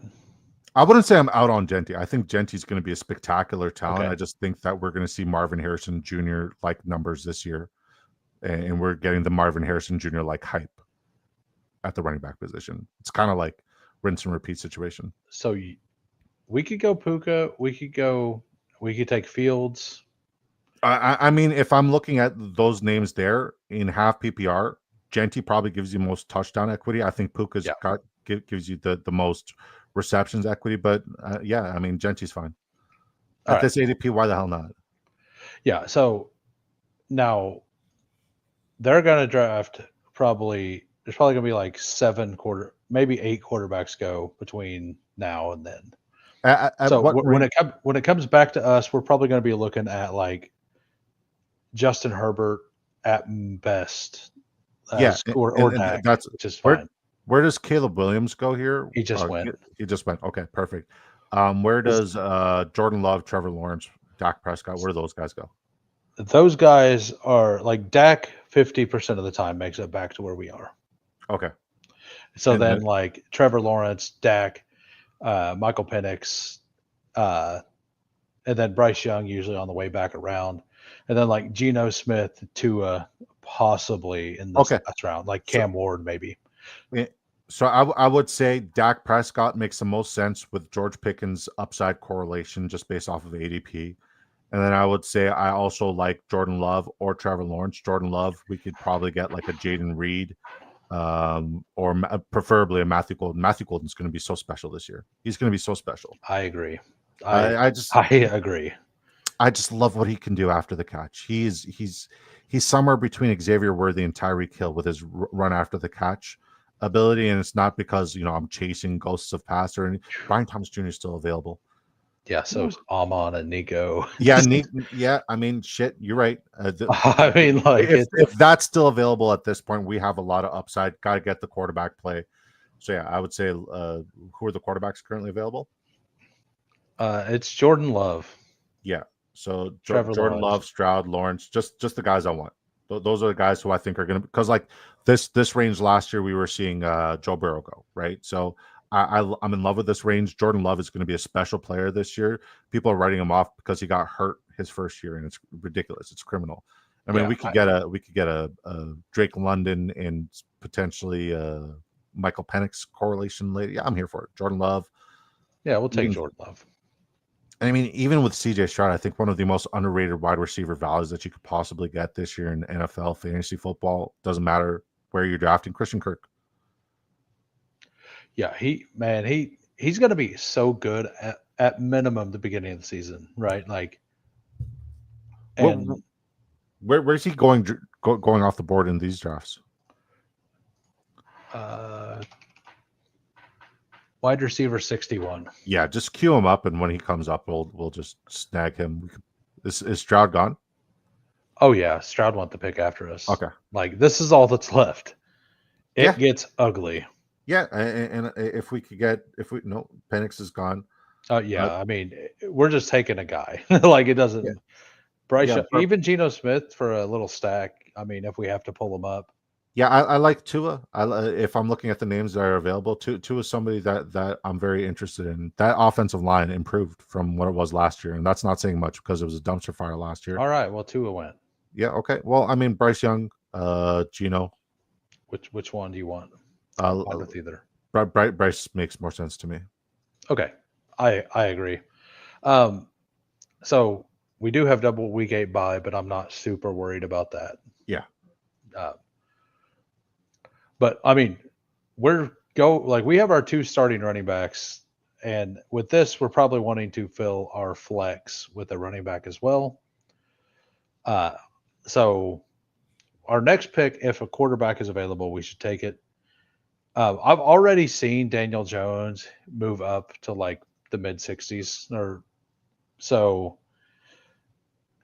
[SPEAKER 2] I wouldn't say I'm out on Genty. I think Genty's going to be a spectacular talent.
[SPEAKER 1] Okay.
[SPEAKER 2] I just think that we're going to see Marvin Harrison Jr. like numbers this year, and we're getting the Marvin Harrison Jr. like hype at the running back position. It's kind of like rinse and repeat situation.
[SPEAKER 1] So we could go Puka. We could take Fields.
[SPEAKER 2] I mean, if I'm looking at those names there in half PPR, Genty probably gives you most touchdown equity. I think Puka's gives you the most receptions equity. But yeah, I mean, Genty's fine. At this ADP, why the hell not?
[SPEAKER 1] Yeah, so now they're going to draft probably – there's probably going to be like maybe 8 quarterbacks go between now and then. So when it comes back to us, we're probably going to be looking at like Justin Herbert at best. Or Dak, which is fine.
[SPEAKER 2] Where does Caleb Williams go here?
[SPEAKER 1] He just went.
[SPEAKER 2] He just went. Okay, perfect. Where does Jordan Love, Trevor Lawrence, Dak Prescott, where do those guys go?
[SPEAKER 1] Those guys are like Dak 50% of the time makes it back to where we are.
[SPEAKER 2] Okay.
[SPEAKER 1] So then like Trevor Lawrence, Dak, Michael Penix, and then Bryce Young usually on the way back around. And then like Geno Smith, Tua possibly in the last round, like Cam Ward maybe.
[SPEAKER 2] So I would say Dak Prescott makes the most sense with George Pickens' upside correlation just based off of ADP. And then I would say I also like Jordan Love or Trevor Lawrence. Jordan Love, we could probably get like a Jaden Reed or preferably a Matthew Golden. Matthew Golden's going to be so special this year. He's going to be so special.
[SPEAKER 1] I agree.
[SPEAKER 2] I
[SPEAKER 1] agree.
[SPEAKER 2] I just love what he can do after the catch. He's somewhere between Xavier Worthy and Tyreek Hill with his run after the catch ability, and it's not because I'm chasing ghosts of past or anything. Brian Thomas Jr. is still available.
[SPEAKER 1] Yeah, so is Amon and Nico.
[SPEAKER 2] Yeah, I mean, shit, you're right.
[SPEAKER 1] I mean, like
[SPEAKER 2] if that's still available at this point, we have a lot of upside. Got to get the quarterback play. So yeah, I would say who are the quarterbacks currently available?
[SPEAKER 1] It's Jordan Love.
[SPEAKER 2] Yeah. So Jordan Love, Stroud, Lawrence, just the guys I want. Those are the guys who I think are going to, because like this range last year, we were seeing Joe Burrow go, right? So I'm in love with this range. Jordan Love is going to be a special player this year. People are writing him off because he got hurt his first year, and it's ridiculous. It's criminal. I mean, we could get a Drake London and potentially Michael Penix correlation later. Yeah, I'm here for it. Jordan Love.
[SPEAKER 1] Yeah, we'll take Jordan Love.
[SPEAKER 2] I mean, even with CJ Stroud, I think one of the most underrated wide receiver values that you could possibly get this year in NFL fantasy football. Doesn't matter where you're drafting. Christian Kirk.
[SPEAKER 1] Yeah, he's going to be so good at minimum the beginning of the season, right? Like, and
[SPEAKER 2] where's he going off the board in these drafts?
[SPEAKER 1] Wide receiver 61.
[SPEAKER 2] Yeah, just queue him up, and when he comes up, we'll just snag him. Is Stroud gone?
[SPEAKER 1] Oh yeah, Stroud went the pick after us.
[SPEAKER 2] Okay,
[SPEAKER 1] like this is all that's left. It gets ugly.
[SPEAKER 2] Yeah, and if Penix is gone.
[SPEAKER 1] I mean, we're just taking a guy. Like it doesn't. Yeah. Bryce, even Geno Smith for a little stack. I mean, if we have to pull him up.
[SPEAKER 2] Yeah, I like Tua. If I'm looking at the names that are available, Tua is somebody that I'm very interested in. That offensive line improved from what it was last year, and that's not saying much because it was a dumpster fire last year.
[SPEAKER 1] All right, well, Tua went.
[SPEAKER 2] Yeah, okay. Well, I mean, Bryce Young, Geno.
[SPEAKER 1] Which one do you want? I'm fine with either.
[SPEAKER 2] Bryce makes more sense to me.
[SPEAKER 1] Okay, I agree. So we do have double week 8 bye, but I'm not super worried about that.
[SPEAKER 2] Yeah.
[SPEAKER 1] But I mean, we have our 2 starting running backs, and with this, we're probably wanting to fill our flex with a running back as well. So our next pick, if a quarterback is available, we should take it. I've already seen Daniel Jones move up to like the mid 60s or so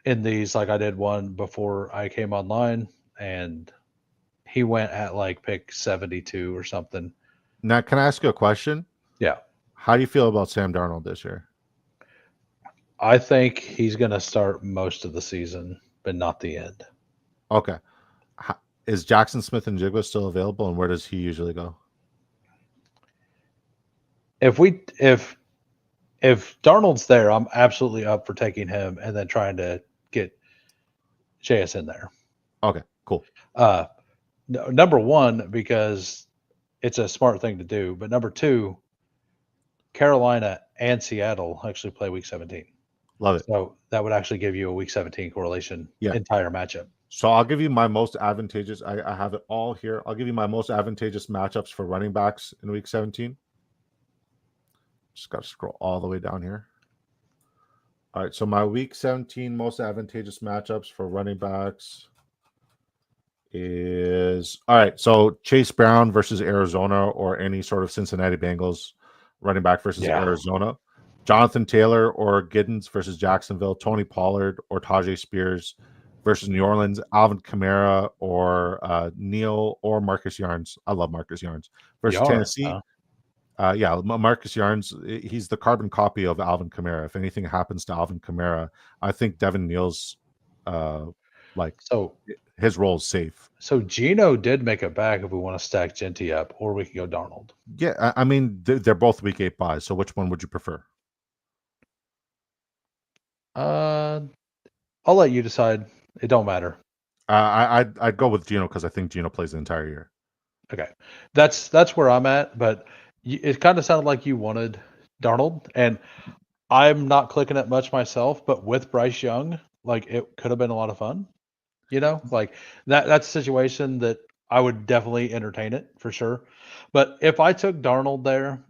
[SPEAKER 1] in these. Like I did one before I came online, and he went at like pick 72 or something.
[SPEAKER 2] Now, can I ask you a question?
[SPEAKER 1] Yeah.
[SPEAKER 2] How do you feel about Sam Darnold this year?
[SPEAKER 1] I think he's going to start most of the season, but not the end.
[SPEAKER 2] Okay. Is Jackson Smith and Jigba still available, and where does he usually go?
[SPEAKER 1] If Darnold's there, I'm absolutely up for taking him and then trying to get JS in there.
[SPEAKER 2] Okay, cool.
[SPEAKER 1] Number one, because it's a smart thing to do, but number two, Carolina and Seattle actually play Week 17.
[SPEAKER 2] Love it.
[SPEAKER 1] So that would actually give you a Week 17 correlation entire matchup.
[SPEAKER 2] So I'll give you my most advantageous. I have it all here. I'll give you my most advantageous matchups for running backs in Week 17. Just got to scroll all the way down here. All right, so my Week 17 most advantageous matchups for running backs is all right. So Chase Brown versus Arizona, or any sort of Cincinnati Bengals running back versus Arizona. Jonathan Taylor or Giddens versus Jacksonville. Tony Pollard or Tajay Spears versus New Orleans. Alvin Kamara or Neal or Marcus Yarns. I love Marcus Yarns versus Tennessee. Marcus Yarns, he's the carbon copy of Alvin Kamara. If anything happens to Alvin Kamara, I think Devin Neal's his role is safe.
[SPEAKER 1] So Geno did make it back if we want to stack Genty up, or we could go Darnold.
[SPEAKER 2] Yeah, I mean, they're both Week 8 buys, so which one would you prefer?
[SPEAKER 1] I'll let you decide. It don't matter.
[SPEAKER 2] I'd go with Geno because I think Geno plays the entire year.
[SPEAKER 1] Okay, that's where I'm at, but it kind of sounded like you wanted Darnold, and I'm not clicking it much myself, but with Bryce Young, like, it could have been a lot of fun. Like that's a situation that I would definitely entertain it for sure. But if I took Darnold there,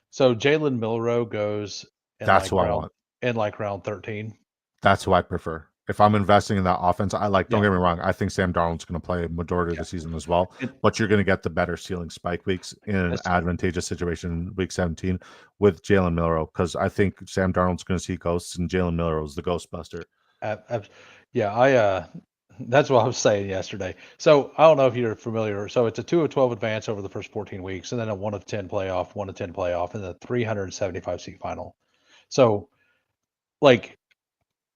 [SPEAKER 1] so Jalen Milroe goes
[SPEAKER 2] that's who I want
[SPEAKER 1] in like round 13.
[SPEAKER 2] That's who I prefer. If I'm investing in that offense, don't get me wrong, I think Sam Darnold's going to play a majority of the season as well, but you're going to get the better ceiling spike weeks in an advantageous situation Week 17 with Jalen Milroe, because I think Sam Darnold's going to see ghosts and Jalen Milroe is the Ghostbuster.
[SPEAKER 1] That's what I was saying yesterday. So I don't know if you're familiar. So it's a 2 of 12 advance over the first 14 weeks, and then a 1 of 10 playoff, 1 of 10 playoff, and a 375 seat final. So, like,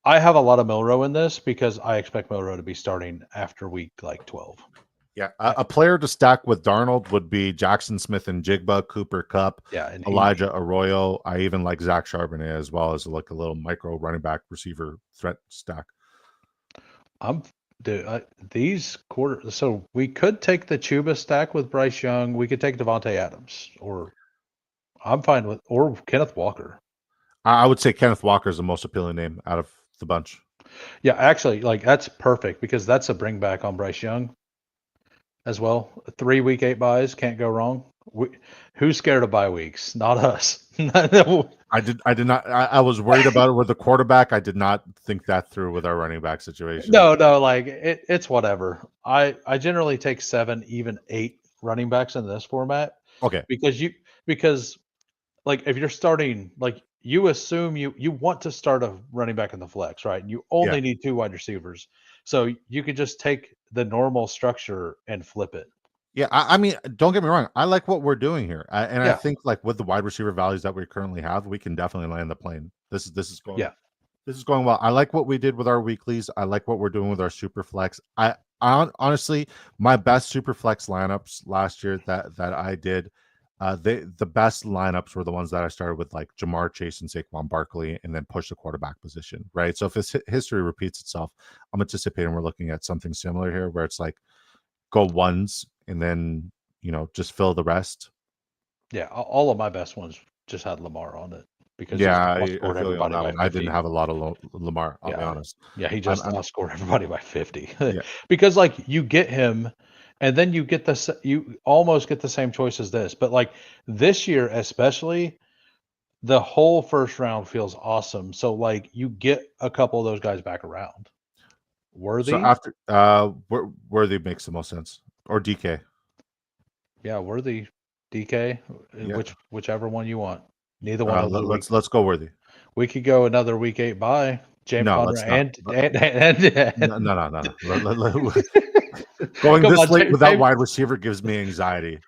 [SPEAKER 1] I have a lot of Milroe in this because I expect Milroe to be starting after week 12.
[SPEAKER 2] Yeah, a player to stack with Darnold would be Jackson Smith and Jigba, Cooper Kupp,
[SPEAKER 1] and
[SPEAKER 2] Elijah Arroyo. I even like Zach Charbonnet as well as like a little micro running back receiver threat stack.
[SPEAKER 1] These quarters. So we could take the Chuba stack with Bryce Young. We could take Devontae Adams, or I'm fine with, or Kenneth Walker.
[SPEAKER 2] I would say Kenneth Walker is the most appealing name out of the bunch.
[SPEAKER 1] Yeah, actually, like, that's perfect because that's a bring back on Bryce Young as well. 3 Week 8 buys, can't go wrong. Who's scared of bye weeks? Not us.
[SPEAKER 2] I did not. I was worried about it with the quarterback. I did not think that through with our running back situation.
[SPEAKER 1] No, like, it's whatever. I generally take 7, even 8 running backs in this format.
[SPEAKER 2] Okay.
[SPEAKER 1] Because like, if you're starting, like, you assume you want to start a running back in the flex, right? You only need 2 wide receivers. So you could just take the normal structure and flip it.
[SPEAKER 2] Yeah, I mean, don't get me wrong. I like what we're doing here, I think, like, with the wide receiver values that we currently have, we can definitely land the plane. This is going. Yeah, this is going well. I like what we did with our weeklies. I like what we're doing with our super flex. I honestly, my best super flex lineups last year that I did, the best lineups were the ones that I started with, like Jamar Chase and Saquon Barkley, and then push the quarterback position, right? So if history repeats itself, I'm anticipating we're looking at something similar here, where it's like go ones and then, just fill the rest.
[SPEAKER 1] Yeah, all of my best ones just had Lamar on it because
[SPEAKER 2] I didn't have a lot of Lamar, I'll be honest.
[SPEAKER 1] Yeah, he just outscored everybody by 50. Because, like, you get him, and then you almost get the same choice as this. But, like, this year especially, the whole first round feels awesome. So, like, you get a couple of those guys back around. Worthy?
[SPEAKER 2] So after Worthy makes the most sense. Or DK.
[SPEAKER 1] Yeah, Worthy, DK, whichever one you want. Neither one of them.
[SPEAKER 2] Let's go Worthy.
[SPEAKER 1] We could go another Week 8 bye. James Conner and
[SPEAKER 2] no. Going this late without wide receiver gives me anxiety.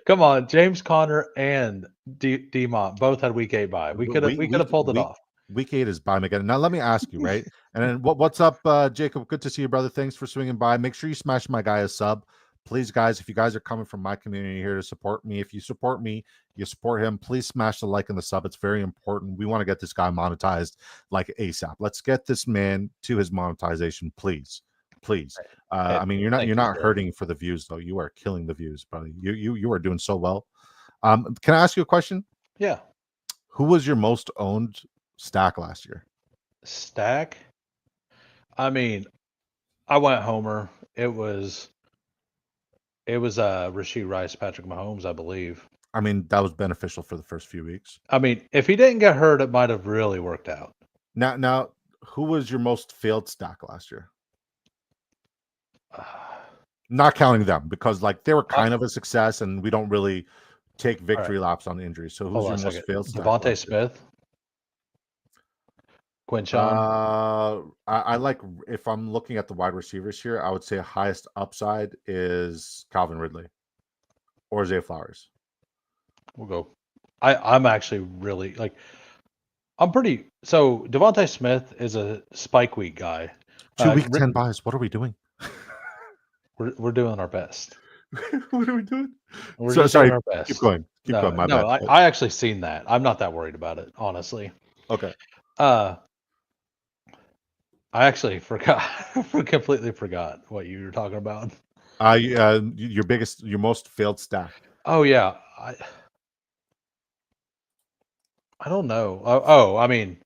[SPEAKER 1] Come on, James Conner and Demont both had week 8 bye. We could have pulled it off.
[SPEAKER 2] Week 8 is by again. Now let me ask you, right? And then what's up, Jacob? Good to see you, brother. Thanks for swinging by. Make sure you smash my guy a sub, please, guys. If you guys are coming from my community here to support me, if you support me, you support him. Please smash the like and the sub. It's very important. We want to get this guy monetized like ASAP. Let's get this man to his monetization, please. Please. I mean, you're not hurting for the views though. You are killing the views, buddy. You are doing so well. Can I ask you a question?
[SPEAKER 1] Yeah.
[SPEAKER 2] Who was your most owned stack last year?
[SPEAKER 1] Stack? I mean, I went Homer. It was Rashid Rice, Patrick Mahomes, I believe.
[SPEAKER 2] I mean, that was beneficial for the first few weeks.
[SPEAKER 1] I mean, if he didn't get hurt, it might have really worked out.
[SPEAKER 2] Now, who was your most failed stack last year? Not counting them, because like they were kind of a success, and we don't really take victory laps on injuries. So who's your most failed stack?
[SPEAKER 1] Devontae Smith, Quinshon.
[SPEAKER 2] I like, if I'm looking at the wide receivers here, I would say highest upside is Calvin Ridley or Zay Flowers.
[SPEAKER 1] We'll go. I'm actually really like. So Devontae Smith is a spike week guy.
[SPEAKER 2] 2 week 10 buys. What are we doing?
[SPEAKER 1] We're doing our best.
[SPEAKER 2] What are we doing?
[SPEAKER 1] We're just doing our best.
[SPEAKER 2] Keep going. Keep going.
[SPEAKER 1] I actually seen that. I'm not that worried about it, honestly.
[SPEAKER 2] Okay.
[SPEAKER 1] I actually forgot. Completely forgot what you were talking about.
[SPEAKER 2] Your most failed stack.
[SPEAKER 1] Oh yeah. I don't know. Oh, I mean,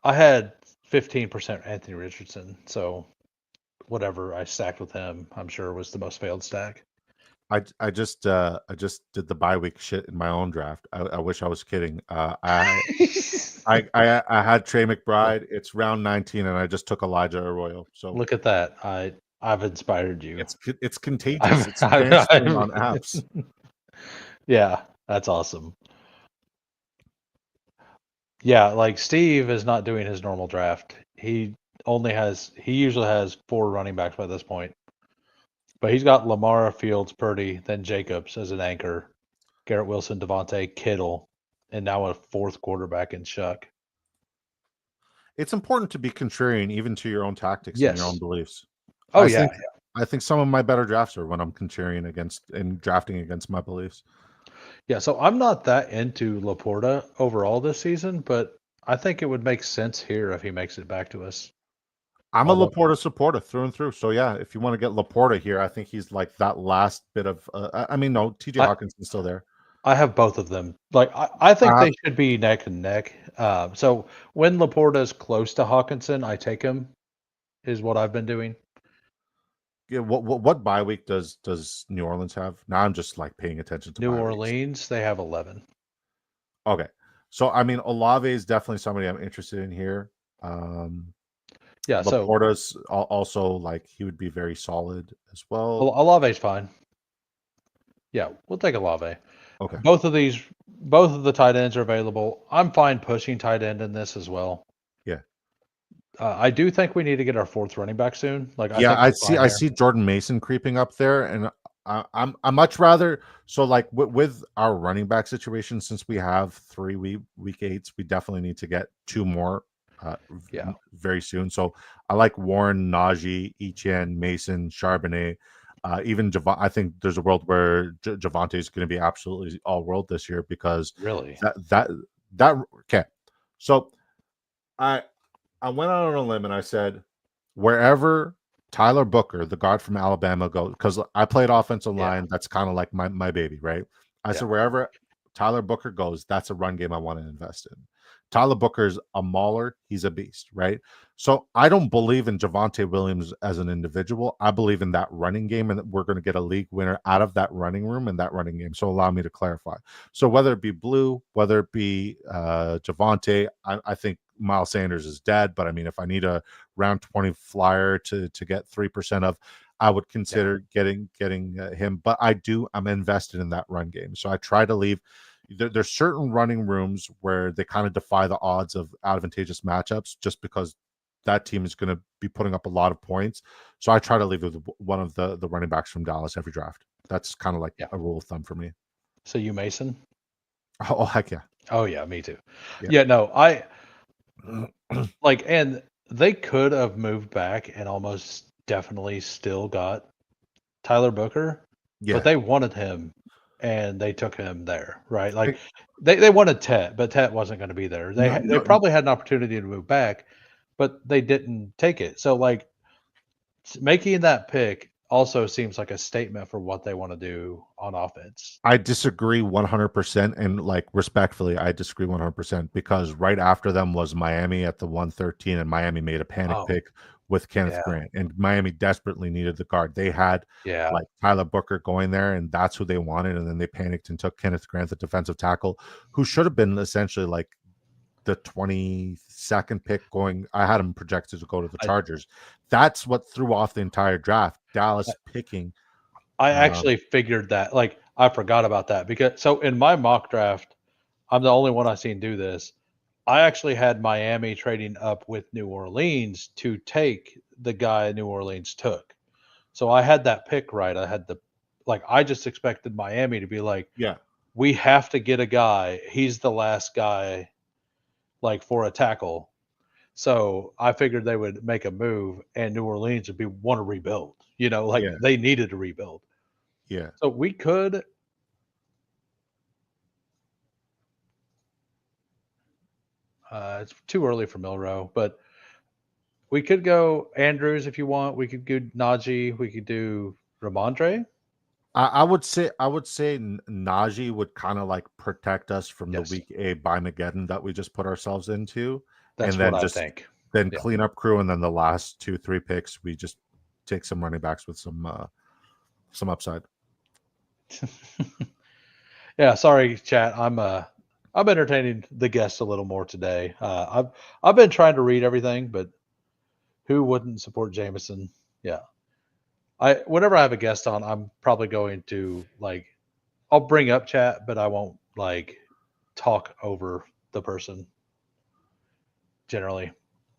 [SPEAKER 1] I had 15% Anthony Richardson, so whatever I stacked with him, I'm sure was the most failed stack.
[SPEAKER 2] I just did the bye week shit in my own draft. I wish I was kidding. I had Trey McBride. It's round 19, and I just took Elijah Arroyo. So
[SPEAKER 1] look at that. I've inspired you.
[SPEAKER 2] It's contagious. It's transferring on apps.
[SPEAKER 1] Yeah, that's awesome. Yeah, like Steve is not doing his normal draft. He usually has 4 running backs by this point. But he's got Lamar, Fields, Purdy, then Jacobs as an anchor, Garrett Wilson, Devontae, Kittle, and now a 4th quarterback in Shuck.
[SPEAKER 2] It's important to be contrarian even to your own tactics and your own beliefs. I think some of my better drafts are when I'm contrarian against and drafting against my beliefs.
[SPEAKER 1] Yeah, so I'm not that into Laporta overall this season, but I think it would make sense here if he makes it back to us.
[SPEAKER 2] I'm a Laporta supporter through and through. So yeah, if you want to get Laporta here, I think he's like that last bit of. TJ Hawkinson's still there.
[SPEAKER 1] I have both of them. Like I think they should be neck and neck. So when Laporta is close to Hawkinson, I take him. Is what I've been doing.
[SPEAKER 2] Yeah. What bye week does New Orleans have? Now I'm just like paying attention to
[SPEAKER 1] New Orleans. They have 11.
[SPEAKER 2] Okay, so I mean, Olave is definitely somebody I'm interested in here.
[SPEAKER 1] Yeah,
[SPEAKER 2] Laporta's also like he would be very solid as well.
[SPEAKER 1] Olave's fine. Yeah, we'll take Olave.
[SPEAKER 2] Okay.
[SPEAKER 1] Both of the tight ends are available. I'm fine pushing tight end in this as well.
[SPEAKER 2] Yeah.
[SPEAKER 1] I do think we need to get our 4th running back soon.
[SPEAKER 2] I see Jordan Mason creeping up there, and I'm much rather with our running back situation, since we have 3 week 8s, we definitely need to get 2 more. Very soon. So I like Warren, Najee, Etienne, Mason, Charbonnet, even Javon. I think there's a world where Javonte is going to be absolutely all world this year, because
[SPEAKER 1] really
[SPEAKER 2] that okay. So I went out on a limb and I said, wherever Tyler Booker, the guard from Alabama, goes, because I played offensive line. That's kind of like my baby, right? I said, wherever Tyler Booker goes, that's a run game I want to invest in. Tyler Booker's a mauler. He's a beast, right? So I don't believe in Javonte Williams as an individual. I believe in that running game, and that we're going to get a league winner out of that running room and that running game. So allow me to clarify. So whether it be Blue, whether it be Javonte, I think Miles Sanders is dead. But I mean, if I need a round 20 flyer to get 3% of, I would consider getting him. But I'm invested in that run game. So I try to leave. There's certain running rooms where they kind of defy the odds of advantageous matchups, just because that team is going to be putting up a lot of points. So I try to leave with one of the running backs from Dallas every draft. That's kind of like
[SPEAKER 1] Yeah.
[SPEAKER 2] a rule of thumb for me.
[SPEAKER 1] So you Mason?
[SPEAKER 2] Oh heck yeah.
[SPEAKER 1] Oh yeah, me too.
[SPEAKER 2] Yeah.
[SPEAKER 1] Yeah, no, and they could have moved back and almost definitely still got Tyler Booker, but
[SPEAKER 2] Yeah.
[SPEAKER 1] they wanted him and they took him there, right? Like
[SPEAKER 2] Hey,
[SPEAKER 1] they wanted Tet, but Tet wasn't going to be there.
[SPEAKER 2] no,
[SPEAKER 1] They
[SPEAKER 2] no,
[SPEAKER 1] probably had an opportunity to move back, but they didn't take it. So like making that pick also seems like a statement for what they want to do on offense.
[SPEAKER 2] I disagree 100%, and like respectfully, I disagree 100% because right after them was Miami at the 113, and Miami made a panic
[SPEAKER 1] Oh,
[SPEAKER 2] pick with Kenneth
[SPEAKER 1] yeah.
[SPEAKER 2] Grant, and Miami desperately needed the guard. They had
[SPEAKER 1] Yeah.
[SPEAKER 2] like Tyler Booker going there, and that's who they wanted, and then they panicked and took Kenneth Grant, the defensive tackle, who should have been essentially like the 22nd pick going. I had him projected to go to the
[SPEAKER 1] I
[SPEAKER 2] Chargers. That's what threw off the entire draft.
[SPEAKER 1] I
[SPEAKER 2] Dallas picking.
[SPEAKER 1] I
[SPEAKER 2] Um,
[SPEAKER 1] actually figured that. Like I forgot about that because so in my mock draft, I'm the only one I've seen do this. I actually had Miami trading up with New Orleans to take the guy New Orleans took. So I had that pick right. I had the I just expected Miami to be like,
[SPEAKER 2] yeah,
[SPEAKER 1] we have to get a guy. He's the last guy for a tackle. So I figured they would make a move and New Orleans would be want to rebuild.
[SPEAKER 2] yeah,
[SPEAKER 1] They needed to rebuild.
[SPEAKER 2] yeah.
[SPEAKER 1] So we could it's too early for Milrow, but we could go Andrews if you want. We could go Najee. We could do Ramondre.
[SPEAKER 2] I would say Najee would kind of like protect us from the
[SPEAKER 1] Yes,
[SPEAKER 2] week A by Mageddon that we just put ourselves into, and
[SPEAKER 1] that's what
[SPEAKER 2] then
[SPEAKER 1] I
[SPEAKER 2] just
[SPEAKER 1] think.
[SPEAKER 2] then
[SPEAKER 1] Yeah.
[SPEAKER 2] clean up crew, and then the last 2-3 picks we just take some running backs with some upside.
[SPEAKER 1] Yeah, sorry, chat. I'm entertaining the guests a little more today. I've been trying to read everything, but who wouldn't support Jameson? Yeah. I whenever I have a guest on, I'm probably going to I'll bring up chat, but I won't talk over the person generally.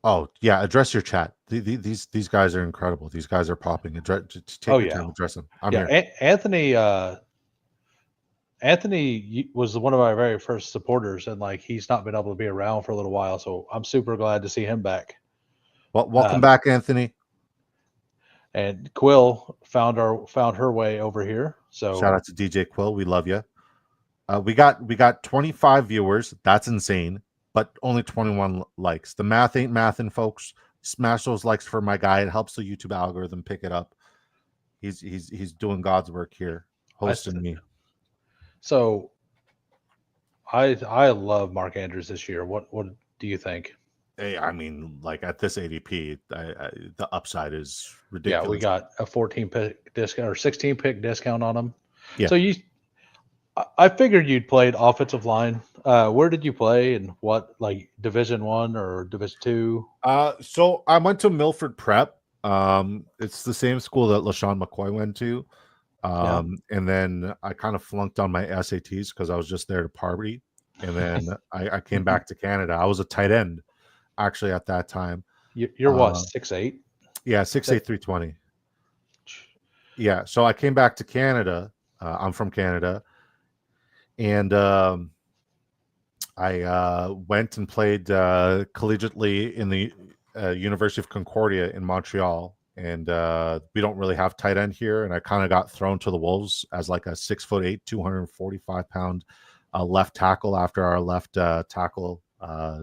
[SPEAKER 2] Oh yeah, address your chat. These guys are incredible. These guys are popping.
[SPEAKER 1] Oh
[SPEAKER 2] Take your
[SPEAKER 1] yeah.
[SPEAKER 2] time, address them. I'm
[SPEAKER 1] Yeah,
[SPEAKER 2] here.
[SPEAKER 1] Anthony was one of my very first supporters, and he's not been able to be around for a little while, so I'm super glad to see him back.
[SPEAKER 2] Well, welcome
[SPEAKER 1] Um,
[SPEAKER 2] back, Anthony.
[SPEAKER 1] and Quill found her way over here.
[SPEAKER 2] Shout
[SPEAKER 1] So
[SPEAKER 2] out to DJ Quill. We love you. We got 25 viewers. That's insane, but only 21 likes. The math ain't mathin', folks. Smash those likes for my guy. It helps the YouTube algorithm pick it up. He's doing God's work here,
[SPEAKER 1] I
[SPEAKER 2] hosting me.
[SPEAKER 1] so I love Mark Andrews this year. What do you think?
[SPEAKER 2] Hey, I mean, like at this ADP, the upside is
[SPEAKER 1] Yeah, we
[SPEAKER 2] ridiculous.
[SPEAKER 1] got a 14 pick discount or 16 pick discount on him.
[SPEAKER 2] Yeah.
[SPEAKER 1] So I figured you'd played offensive line. Where did you play and what Division 1 or Division 2?
[SPEAKER 2] So I went to Milford Prep. It's the same school that LaShawn McCoy went to.
[SPEAKER 1] Yeah.
[SPEAKER 2] And then I kind of flunked on my SATs because I was just there to party. And then I came back to Canada. I was a tight end actually at that time.
[SPEAKER 1] You're what, 6'8"?
[SPEAKER 2] Yeah, 6'8", 320. Yeah, so I came back to Canada. I'm from Canada, and I went and played collegiately in the University of Concordia in Montreal. And we don't really have tight end here. And I kind of got thrown to the wolves as like a 6'8", 245-pound left tackle after our left tackle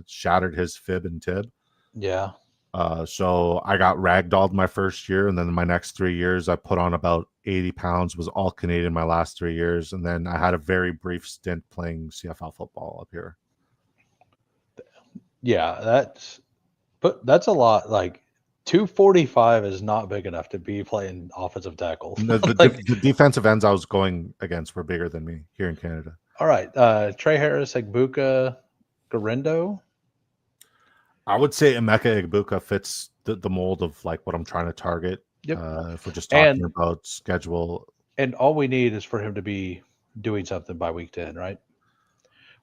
[SPEAKER 2] shattered his fib and tib.
[SPEAKER 1] Yeah.
[SPEAKER 2] So I got ragdolled my first year, and then my next 3 years I put on about 80 pounds, was all Canadian my last 3 years, and then I had a very brief stint playing CFL football up here.
[SPEAKER 1] Yeah, that's a lot. 245 is not big enough to be playing offensive tackle.
[SPEAKER 2] The defensive ends I was going against were bigger than me here in Canada.
[SPEAKER 1] All right. Trey Harris, Egbuka, Garindo.
[SPEAKER 2] I would say Emeka Egbuka fits the mold of like what I'm trying to target.
[SPEAKER 1] Yep.
[SPEAKER 2] If we're just talking about schedule.
[SPEAKER 1] And all we need is for him to be doing something by week 10, right?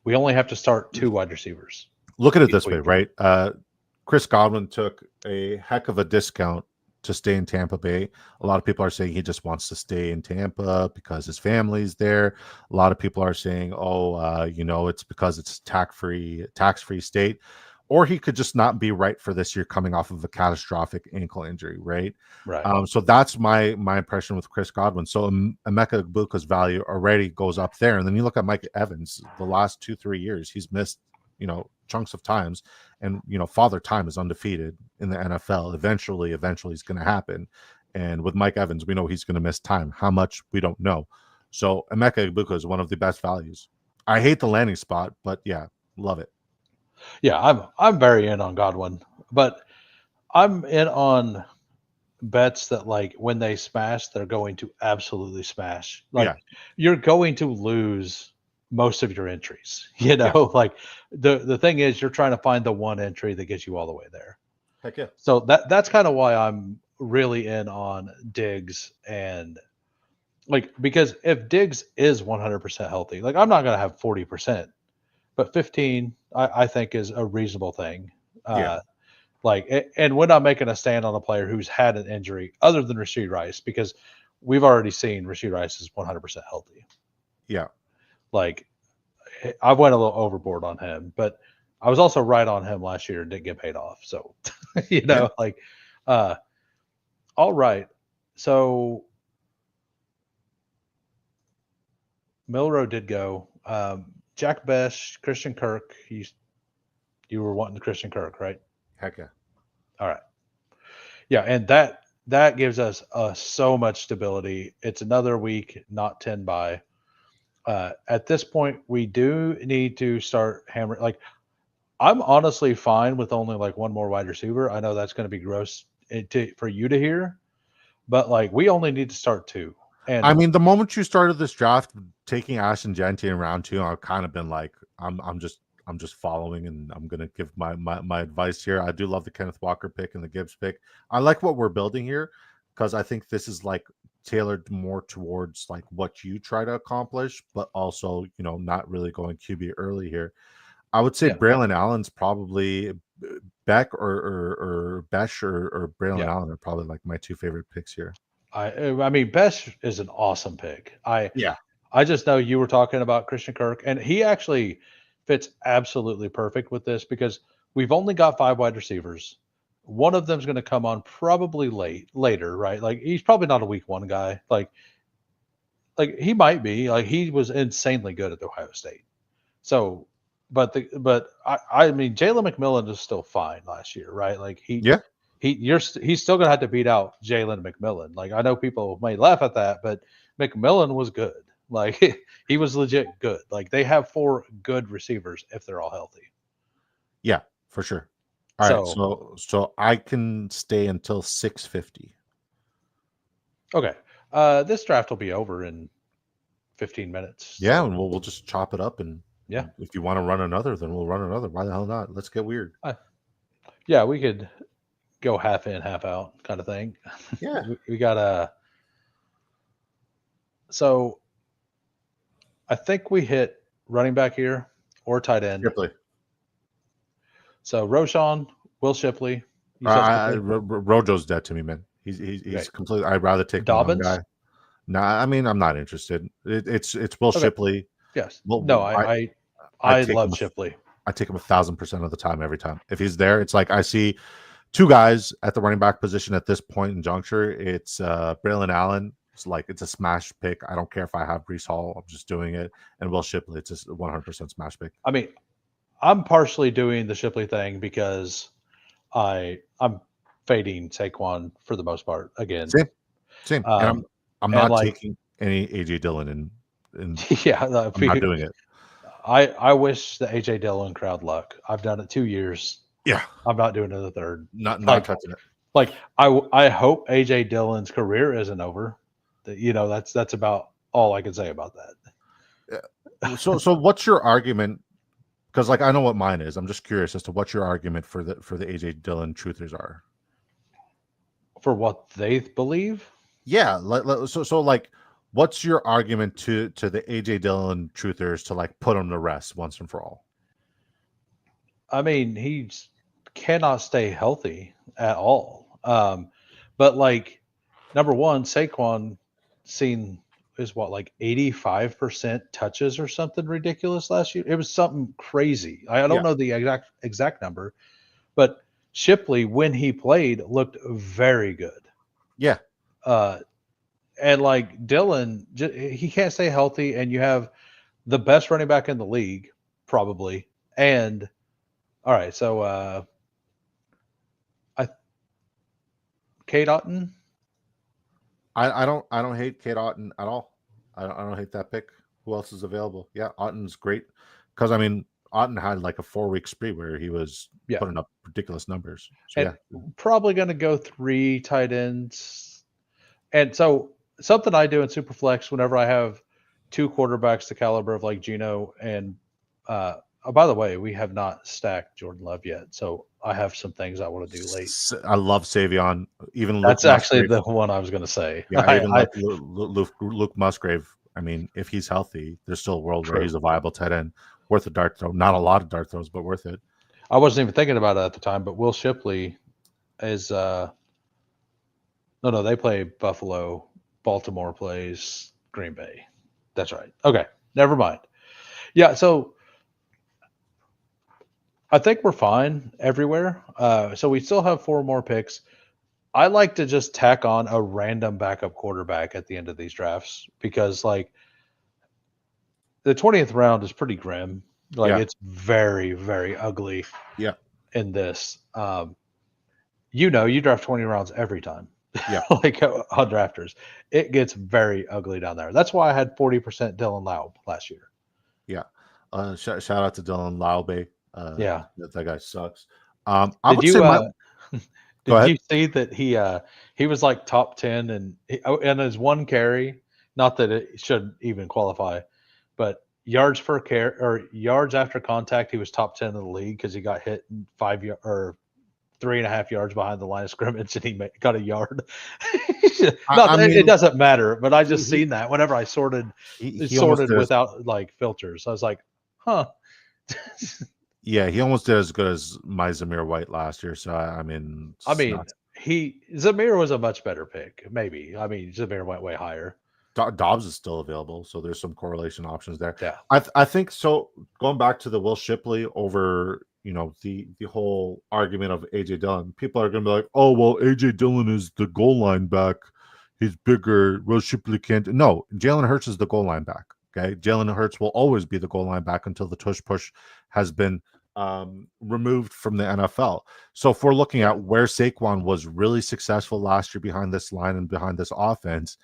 [SPEAKER 1] We only have to start 2 wide receivers.
[SPEAKER 2] Look at it this way, right? Chris Godwin took a heck of a discount to stay in Tampa Bay. A lot of people are saying he just wants to stay in Tampa because his family's there. A lot of people are saying, "Oh, it's because it's tax-free state," or he could just not be right for this year, coming off of a catastrophic ankle injury, right?
[SPEAKER 1] Right.
[SPEAKER 2] So that's my impression with Chris Godwin. So Emeka Egbuka's value already goes up there, and then you look at Mike Evans. The last 2-3 years, he's missed chunks of times, and Father Time is undefeated in the NFL. Eventually it's going to happen. And with Mike Evans, we know he's going to miss time. How much, we don't know. So Emeka Egbuka is one of the best values. I hate the landing spot, but yeah, love it.
[SPEAKER 1] Yeah, I'm very in on Godwin, but I'm in on bets that like when they smash, they're going to absolutely smash. Like
[SPEAKER 2] Yeah,
[SPEAKER 1] you're going to lose most of your entries.
[SPEAKER 2] yeah,
[SPEAKER 1] Like the thing is you're trying to find the one entry that gets you all the way there.
[SPEAKER 2] heck yeah.
[SPEAKER 1] So that's kind of why I'm really in on Diggs and like because if Diggs is 100% healthy, like I'm not going to have 40%, but 15 I think is a reasonable thing.
[SPEAKER 2] Yeah,
[SPEAKER 1] And we're not making a stand on a player who's had an injury other than Rashid Rice because we've already seen Rashid Rice is 100% healthy.
[SPEAKER 2] yeah.
[SPEAKER 1] Like I went a little overboard on him, but I was also right on him last year and didn't get paid off. So,
[SPEAKER 2] Yeah.
[SPEAKER 1] uh, all right. So Milrow did go. Jack Best, Christian Kirk. You were wanting the Christian Kirk, right?
[SPEAKER 2] Heck yeah.
[SPEAKER 1] All right. Yeah, and that gives us so much stability. It's another week, not 10 by. At this point, we do need to start hammering. Like, I'm honestly fine with only like one more wide receiver. I know that's going to be gross for you to hear, but like we only need to start two.
[SPEAKER 2] I
[SPEAKER 1] And
[SPEAKER 2] mean, the moment you started this draft, taking Ashton Genty in round 2, I've kind of been like, I'm just following, and I'm gonna give my advice here. I do love the Kenneth Walker pick and the Gibbs pick. I like what we're building here because I think this is like tailored more towards like what you try to accomplish, but also not really going QB early here. I would say
[SPEAKER 1] yeah,
[SPEAKER 2] Braylon Allen's probably Beck or Besh or Braylon
[SPEAKER 1] yeah.
[SPEAKER 2] Allen are probably like my two favorite picks here.
[SPEAKER 1] I mean, Best is an awesome pick.
[SPEAKER 2] Yeah.
[SPEAKER 1] I just know you were talking about Christian Kirk, and he actually fits absolutely perfect with this because we've only got 5 wide receivers. One of them's going to come on probably later, right? Like he's probably not a week one guy. Like he might be. Like he was insanely good at Ohio State. So, I mean Jalen McMillan is still fine last year, right? Like
[SPEAKER 2] Yeah.
[SPEAKER 1] he's still gonna have to beat out Jalen McMillan. Like I know people may laugh at that, but McMillan was good. Like he was legit good. Like they have 4 good receivers if they're all healthy.
[SPEAKER 2] Yeah, for sure. All right,
[SPEAKER 1] So
[SPEAKER 2] so I can stay until 6:50.
[SPEAKER 1] okay, this draft will be over in 15 minutes.
[SPEAKER 2] Yeah,
[SPEAKER 1] So
[SPEAKER 2] and we'll just chop it up, and
[SPEAKER 1] yeah,
[SPEAKER 2] if you want to run another, then we'll run another. Why the hell not? Let's get weird.
[SPEAKER 1] yeah, we could go half in, half out kind of thing.
[SPEAKER 2] Yeah.
[SPEAKER 1] We got a so I think we hit running back here or tight end.
[SPEAKER 2] Shipley.
[SPEAKER 1] So Roshan, Will Shipley. You said Shipley?
[SPEAKER 2] Rojo's dead to me, man. He's
[SPEAKER 1] Right.
[SPEAKER 2] completely. I'd rather take the young
[SPEAKER 1] Dobbins?
[SPEAKER 2] guy. Nah, I mean, I'm not interested. It's Will
[SPEAKER 1] Okay.
[SPEAKER 2] Shipley.
[SPEAKER 1] Yes.
[SPEAKER 2] Well,
[SPEAKER 1] No,
[SPEAKER 2] I
[SPEAKER 1] I
[SPEAKER 2] take
[SPEAKER 1] love
[SPEAKER 2] him.
[SPEAKER 1] Shipley.
[SPEAKER 2] I take him 1,000% of the time, every time. If he's there, it's like I see two guys at the running back position at this point in juncture. It's Braylon Allen. It's a smash pick. I don't care if I have Brees Hall. I'm just doing it. And Will Shipley, it's just 100% smash pick.
[SPEAKER 1] I mean, I'm partially doing the Shipley thing because I'm fading Saquon for the most part again.
[SPEAKER 2] Same. And
[SPEAKER 1] Um,
[SPEAKER 2] I'm
[SPEAKER 1] and
[SPEAKER 2] not
[SPEAKER 1] like,
[SPEAKER 2] taking any AJ Dillon, and
[SPEAKER 1] yeah,
[SPEAKER 2] I'm not doing it.
[SPEAKER 1] I wish the AJ Dillon crowd luck. I've done it 2 years.
[SPEAKER 2] Yeah,
[SPEAKER 1] I'm not doing it the third.
[SPEAKER 2] not
[SPEAKER 1] Like,
[SPEAKER 2] touching it.
[SPEAKER 1] like I hope AJ Dillon's career isn't over. That's about all I can say about that.
[SPEAKER 2] So what's your argument? Because like I know what mine is. I'm just curious as to what your argument for the AJ Dillon truthers are.
[SPEAKER 1] For what they believe.
[SPEAKER 2] Yeah, so like, what's your argument to the AJ Dillon truthers to like put him to rest once and for all?
[SPEAKER 1] I mean, he cannot stay healthy at all. But like, number one, Saquon seen is what, like 85% touches or something ridiculous last year. It was something crazy. I don't
[SPEAKER 2] Yeah.
[SPEAKER 1] know the exact number, but Shipley, when he played, looked very good.
[SPEAKER 2] Yeah.
[SPEAKER 1] And like Dylan, he can't stay healthy, and you have the best running back in the league, probably. And all right, so I Kate Otten.
[SPEAKER 2] I don't hate Kate Otten at all. I don't hate that pick. Who else is available? Yeah, Otten's great because I mean Otten had like a 4 week spree where he was
[SPEAKER 1] Yeah,
[SPEAKER 2] putting up ridiculous numbers. So
[SPEAKER 1] and
[SPEAKER 2] yeah,
[SPEAKER 1] probably going to go 3 tight ends. And so something I do in Superflex whenever I have 2 quarterbacks the caliber of like Gino and oh, by the way, we have not stacked Jordan Love yet, so I have some things I want to do late.
[SPEAKER 2] I love Savion. Even Luke
[SPEAKER 1] That's actually
[SPEAKER 2] Musgrave.
[SPEAKER 1] the one I was going to say.
[SPEAKER 2] Yeah, I even like Luke Musgrave. I mean, if he's healthy, there's still a world where
[SPEAKER 1] True.
[SPEAKER 2] he's a viable tight end, worth a dart throw. Not a lot of dart throws, but worth it.
[SPEAKER 1] I wasn't even thinking about it at the time, but Will Shipley is no, they play Buffalo, Baltimore plays Green Bay. That's right. Okay, never mind. Yeah, so I think we're fine everywhere. So we still have 4 more picks. I like to just tack on a random backup quarterback at the end of these drafts because, like, the 20th round is pretty grim. Like,
[SPEAKER 2] Yeah,
[SPEAKER 1] it's very, very ugly
[SPEAKER 2] yeah,
[SPEAKER 1] in this. You draft 20 rounds every time.
[SPEAKER 2] yeah.
[SPEAKER 1] Like on drafters, it gets very ugly down there. That's why I had 40% Dylan Laub last year.
[SPEAKER 2] Yeah. Shout out to Dylan Laube.
[SPEAKER 1] Yeah.
[SPEAKER 2] That guy sucks. I
[SPEAKER 1] Did
[SPEAKER 2] would say
[SPEAKER 1] you
[SPEAKER 2] my go
[SPEAKER 1] did
[SPEAKER 2] ahead.
[SPEAKER 1] you see that he was like top 10 and his one carry, not that it should even qualify, but yards per carry or yards after contact, he was top 10 in the league because he got hit 5 or 3.5 yards behind the line of scrimmage and he got a yard. Not
[SPEAKER 2] I
[SPEAKER 1] that it
[SPEAKER 2] mean,
[SPEAKER 1] doesn't matter, but I just
[SPEAKER 2] he
[SPEAKER 1] seen that whenever I sorted
[SPEAKER 2] he almost did.
[SPEAKER 1] without like filters. I was like, huh.
[SPEAKER 2] Yeah, he almost did as good as my Zamir White last year. So I mean,
[SPEAKER 1] I
[SPEAKER 2] it's
[SPEAKER 1] mean,
[SPEAKER 2] not.
[SPEAKER 1] Zamir was a much better pick. Maybe. I mean, Zamir went way higher.
[SPEAKER 2] Dobbs is still available, so there's some correlation options there.
[SPEAKER 1] Yeah.
[SPEAKER 2] I think so. Going back to the Will Shipley over, the whole argument of AJ Dillon, people are going to be like, oh well, AJ Dillon is the goal line back. He's bigger. Will Shipley can't. No, Jalen Hurts is the goal line back. Okay, Jalen Hurts will always be the goal line back until the tush push has been removed from the NFL. So if we're looking at where Saquon was really successful last year behind this line and behind this offense,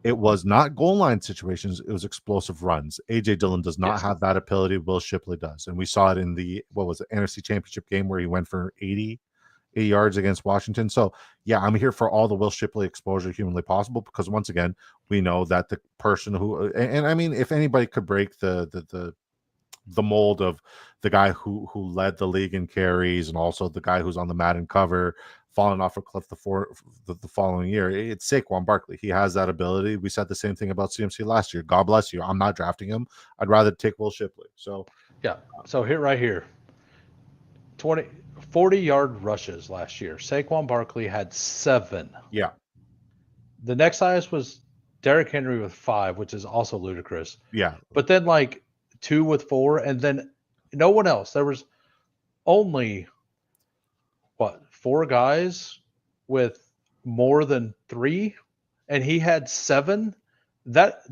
[SPEAKER 2] it was not goal line situations. It was explosive runs. AJ Dillon does not
[SPEAKER 1] Yes.
[SPEAKER 2] have that ability. Will Shipley does. And we saw it in the, NFC Championship game where he went for 80 yards against Washington. So yeah, I'm here for all the Will Shipley exposure humanly possible, because once again, we know that the person who, and I mean, if anybody could break the mold of the guy who led the league in carries and also the guy who's on the Madden cover falling off a cliff the following year, it's Saquon Barkley. He has that ability. We said the same thing about CMC last year. God bless you. I'm not drafting him. I'd rather take Will Shipley. So
[SPEAKER 1] Yeah. So right here, 40-yard rushes last year. Saquon Barkley had 7.
[SPEAKER 2] yeah,
[SPEAKER 1] The next highest was Derrick Henry with 5, which is also ludicrous.
[SPEAKER 2] yeah,
[SPEAKER 1] But then like 2 with 4, and then no one else. There was only 4 guys with more than 3, and he had 7. That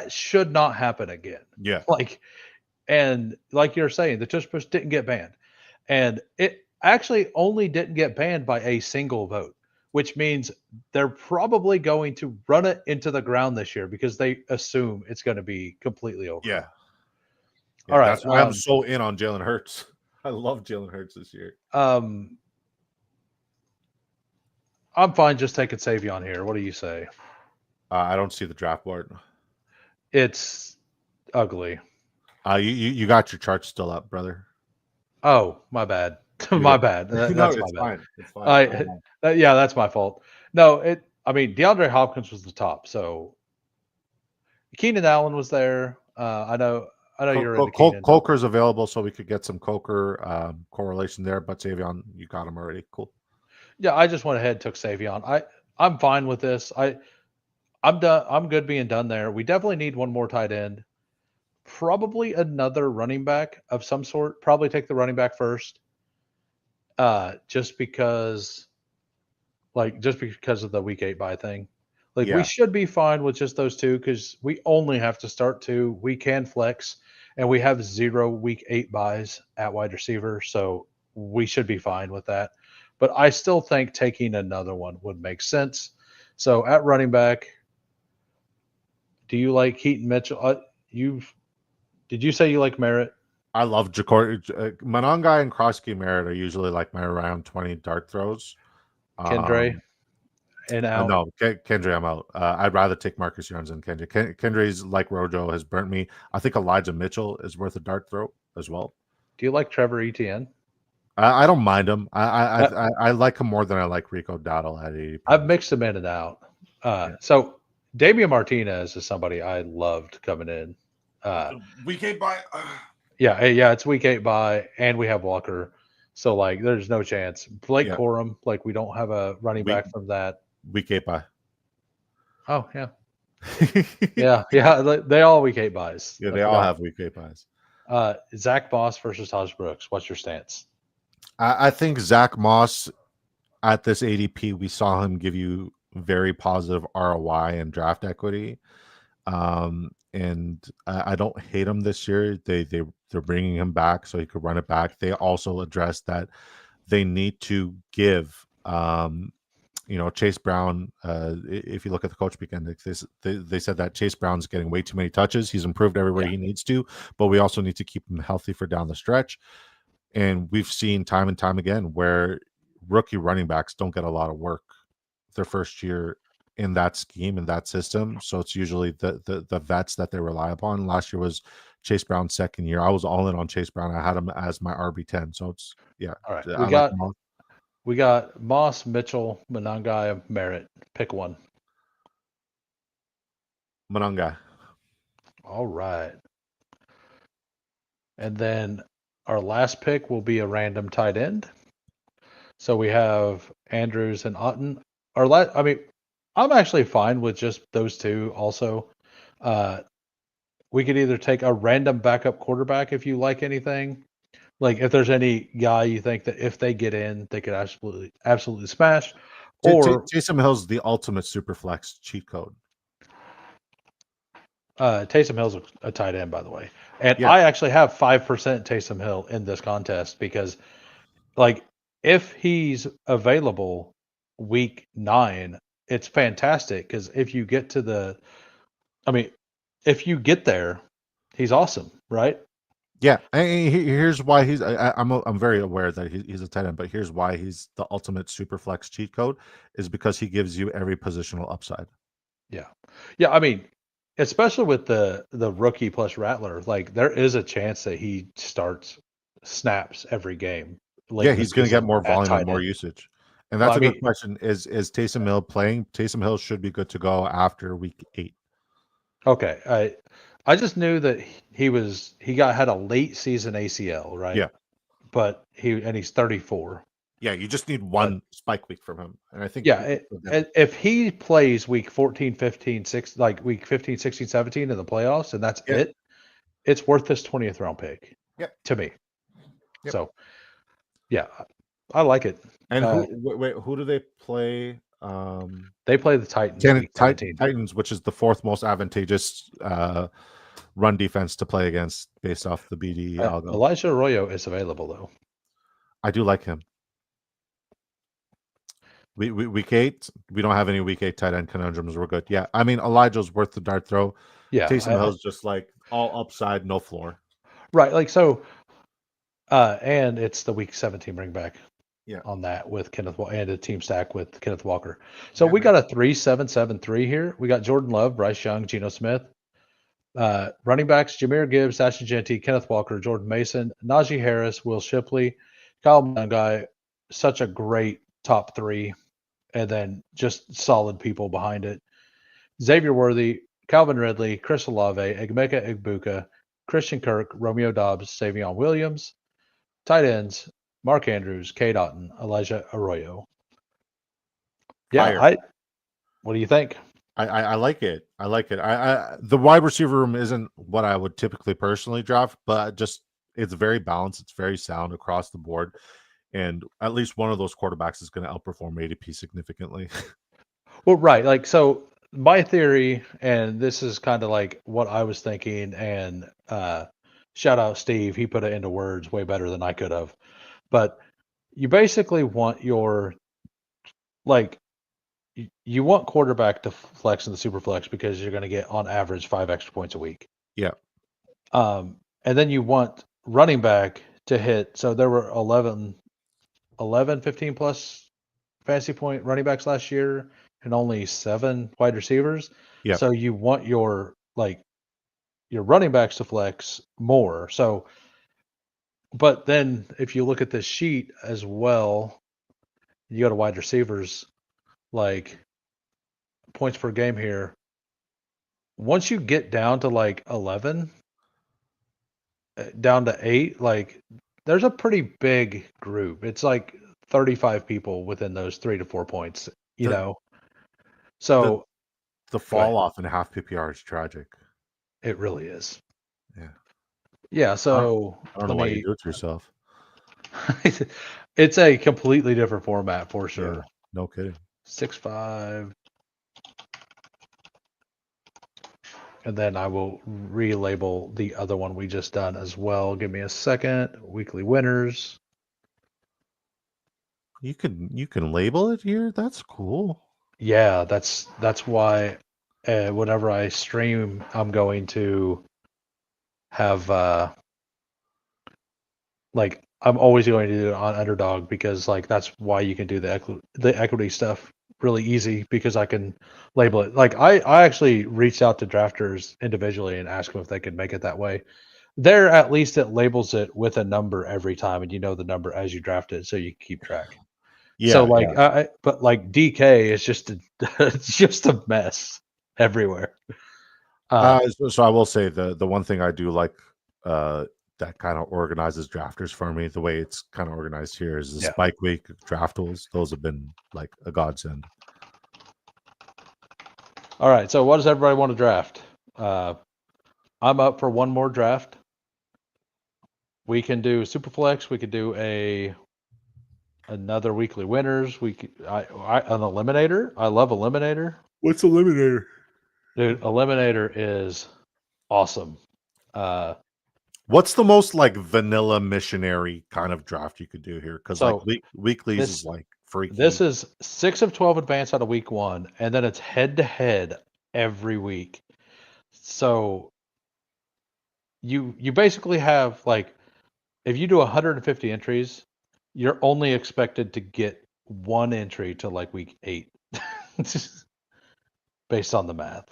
[SPEAKER 1] should not happen again.
[SPEAKER 2] yeah.
[SPEAKER 1] And like you're saying, the tush push didn't get banned, and it actually only didn't get banned by a single vote, which means they're probably going to run it into the ground this year because they assume it's going to be completely over.
[SPEAKER 2] Yeah.
[SPEAKER 1] All right.
[SPEAKER 2] That's why I'm so in on Jalen Hurts. I love Jalen Hurts this year.
[SPEAKER 1] I'm fine just taking Savion here. What do you say?
[SPEAKER 2] I don't see the draft board.
[SPEAKER 1] It's ugly.
[SPEAKER 2] You got your chart still up, brother.
[SPEAKER 1] Oh, my bad. My bad. That's
[SPEAKER 2] No,
[SPEAKER 1] my
[SPEAKER 2] it's
[SPEAKER 1] bad.
[SPEAKER 2] fine. It's fine.
[SPEAKER 1] Yeah, that's my fault. No, I mean, DeAndre Hopkins was the top. So Keenan Allen was there. I know you're into Keenan.
[SPEAKER 2] Coker's available, so we could get some Coker correlation there. But Savion, you got him already. Cool.
[SPEAKER 1] Yeah, I just went ahead and took Savion. I'm fine with this. I'm done. I'm good being done there. We definitely need one more tight end. Probably another running back of some sort. Probably take the running back first. Just because just because of the week 8 bye thing. Like we
[SPEAKER 2] Yeah,
[SPEAKER 1] should be fine with just those two because we only have to start two. We can flex, and we have 0 week 8 buys at wide receiver, so we should be fine with that. But I still think taking another one would make sense. So at running back, do you like Keaton Mitchell? You did you say you like Merritt?
[SPEAKER 2] I love Jacory. Monongai and Krosky Merritt are usually like my around 20 dart throws.
[SPEAKER 1] Kendre
[SPEAKER 2] Um,
[SPEAKER 1] and out.
[SPEAKER 2] no, Kendra, I'm out. I'd rather take Marcus Jones than Kendra. Kendra's like Rojo has burnt me. I think Elijah Mitchell is worth a dart throw as well.
[SPEAKER 1] Do you like Trevor Etienne?
[SPEAKER 2] I don't mind him.
[SPEAKER 1] Uh,
[SPEAKER 2] I like him more than I like Rico Dowdle at 80
[SPEAKER 1] I've
[SPEAKER 2] pounds.
[SPEAKER 1] mixed them in and out.
[SPEAKER 2] Yeah.
[SPEAKER 1] So Damian Martinez is somebody I loved coming in.
[SPEAKER 2] We came by.
[SPEAKER 1] Yeah, it's week 8 bye, and we have Walker. So like, there's no chance. Blake
[SPEAKER 2] Yeah.
[SPEAKER 1] Corum, like we don't have a running
[SPEAKER 2] Week
[SPEAKER 1] back from that.
[SPEAKER 2] week 8 by.
[SPEAKER 1] Oh yeah. They all week 8 buys.
[SPEAKER 2] Yeah,
[SPEAKER 1] I
[SPEAKER 2] they all
[SPEAKER 1] forgot.
[SPEAKER 2] have week 8 buys.
[SPEAKER 1] Zach Moss versus Taj Brooks. What's your stance?
[SPEAKER 2] I think Zach Moss at this ADP, we saw him give you very positive ROI and draft equity. And I don't hate him this year. They're bringing him back so he could run it back. They also addressed that they need to give Chase Brown. If you look at the coach weekend, they said that Chase Brown's getting way too many touches. He's improved everywhere
[SPEAKER 1] Yeah.
[SPEAKER 2] he needs to, but we also need to keep him healthy for down the stretch. And we've seen time and time again where rookie running backs don't get a lot of work their first year in that scheme, in that system. So it's usually the vets that they rely upon. Last year was Chase Brown's second year. I was all in on Chase Brown. I had him as my RB10. So it's
[SPEAKER 1] All right.
[SPEAKER 2] I like him all.
[SPEAKER 1] We got Moss, Mitchell, Monangai, Merritt. Pick one.
[SPEAKER 2] Mononga.
[SPEAKER 1] All right. And then our last pick will be a random tight end. So we have Andrews and Otten. I'm actually fine with just those two also. We could either take a random backup quarterback if you like anything. Like if there's any guy you think that if they get in, they could absolutely smash. Or
[SPEAKER 2] Taysom Hill's the ultimate super flex cheat code.
[SPEAKER 1] Taysom Hill's a tight end, by the way. And
[SPEAKER 2] Yeah.
[SPEAKER 1] I actually have 5% Taysom Hill in this contest because, like, if he's available week 9, it's fantastic because if you get if you get there, he's awesome, right?
[SPEAKER 2] Yeah, and here's why I'm very aware that he's a tight end, but here's why he's the ultimate super flex cheat code is because he gives you every positional upside.
[SPEAKER 1] Yeah. Yeah, especially with the rookie plus Rattler, like there is a chance that he starts snaps every game late
[SPEAKER 2] Yeah,
[SPEAKER 1] in the
[SPEAKER 2] he's going to get
[SPEAKER 1] season
[SPEAKER 2] more
[SPEAKER 1] at
[SPEAKER 2] volume and
[SPEAKER 1] tight
[SPEAKER 2] more
[SPEAKER 1] end.
[SPEAKER 2] usage. And
[SPEAKER 1] Well,
[SPEAKER 2] that's a good question. Is Taysom Hill playing? Taysom Hill should be good to go after week 8.
[SPEAKER 1] okay. I just knew that he had a late season ACL, right?
[SPEAKER 2] Yeah.
[SPEAKER 1] But he's 34.
[SPEAKER 2] Yeah, you just need
[SPEAKER 1] But
[SPEAKER 2] one spike week from him. And I think
[SPEAKER 1] yeah, if he plays week 14, 15, 6, like week 15, 16, 17 in the playoffs, and that's
[SPEAKER 2] yeah.
[SPEAKER 1] it's worth this 20th round pick to me.
[SPEAKER 2] Yep.
[SPEAKER 1] So, yeah, I like it.
[SPEAKER 2] And who do they play?
[SPEAKER 1] They play the Titans week 17.
[SPEAKER 2] Titans, which is the 4th most advantageous run defense to play against based off the BD algo.
[SPEAKER 1] Elijah Arroyo is available though.
[SPEAKER 2] I do like him. Week 8, we don't have any week 8 tight end conundrums. We're good. Yeah, Elijah's worth the dart throw.
[SPEAKER 1] Yeah,
[SPEAKER 2] Taysom Hill's just like all upside, no floor.
[SPEAKER 1] Right, like so. And it's the week 17 bring back.
[SPEAKER 2] Yeah.
[SPEAKER 1] On that with Kenneth and a team stack with Kenneth Walker. So we got a 3-7-7-3 here. We got Jordan Love, Bryce Young, Geno Smith. Running backs, Jahmyr Gibbs, Ashton Jeanty, Kenneth Walker, Jordan Mason, Najee Harris, Will Shipley, Kyle Mungai. Such a great top 3. And then just solid people behind it. Xavier Worthy, Calvin Ridley, Chris Olave, Egmeka Egbuka, Christian Kirk, Romeo Dobbs, Savion Williams. Tight ends, Mark Andrews, Cade Otton, Elijah Arroyo. Yeah, what do you think?
[SPEAKER 2] I like it. I like it. The wide receiver room isn't what I would typically personally draft, but just it's very balanced. It's very sound across the board, and at least one of those quarterbacks is going to outperform ADP significantly.
[SPEAKER 1] Well, right. Like, so my theory, and this is kind of like what I was thinking, and shout out Steve, he put it into words way better than I could have. But you basically want your, like, you want quarterback to flex in the super flex because you're going to get on average 5 extra points a week.
[SPEAKER 2] Yeah.
[SPEAKER 1] And then you want running back to hit. So there were 11, 15 plus fantasy point running backs last year and only 7 wide receivers.
[SPEAKER 2] Yeah.
[SPEAKER 1] So you want your running backs to flex more. So, but then if you look at this sheet as well, you go to wide receivers, like points per game here. Once you get down to like 11, down to 8, like there's a pretty big group. It's like 35 people within those 3 to 4 points, you
[SPEAKER 2] The
[SPEAKER 1] know.
[SPEAKER 2] the
[SPEAKER 1] So
[SPEAKER 2] the
[SPEAKER 1] go ahead.
[SPEAKER 2] fall off in half PPR is tragic.
[SPEAKER 1] It really is.
[SPEAKER 2] Yeah.
[SPEAKER 1] Yeah,
[SPEAKER 2] I don't,
[SPEAKER 1] so
[SPEAKER 2] I don't know
[SPEAKER 1] let
[SPEAKER 2] why you
[SPEAKER 1] me
[SPEAKER 2] do it to yourself.
[SPEAKER 1] it's a completely different format for
[SPEAKER 2] Yeah.
[SPEAKER 1] sure.
[SPEAKER 2] No kidding.
[SPEAKER 1] 6-5. And then I will relabel the other one we just done as well. Give me a second. Weekly winners.
[SPEAKER 2] You can label it here. That's cool.
[SPEAKER 1] Yeah, that's why whenever I stream, I'm going to have like I'm always going to do it on Underdog because like that's why you can do the equity stuff really easy because I can label it. Like I actually reached out to drafters individually and asked them if they could make it that way. There, at least it labels it with a number every time, and you know the number as you draft it, so you keep track. So
[SPEAKER 2] Yeah,
[SPEAKER 1] like,
[SPEAKER 2] yeah.
[SPEAKER 1] but like DK is just it's just a mess everywhere.
[SPEAKER 2] So I will say the one thing I do like that kind of organizes drafters for me, the way it's kind of organized here is the
[SPEAKER 1] Yeah.
[SPEAKER 2] spike week draft tools. Those have been like a godsend.
[SPEAKER 1] All right. So what does everybody want to draft? I'm up for one more draft. We can do Superflex. We could do another weekly winners. We could an eliminator. I love eliminator.
[SPEAKER 2] What's eliminator?
[SPEAKER 1] Dude, eliminator is awesome.
[SPEAKER 2] What's the most like vanilla missionary kind of draft you could do here? Because like
[SPEAKER 1] So
[SPEAKER 2] weeklies is
[SPEAKER 1] this
[SPEAKER 2] like freaky.
[SPEAKER 1] this is 6 of 12 advanced out of week 1, and then it's head to head every week. So you basically have like if you do 150 entries, you're only expected to get one entry to like week 8 based on the math.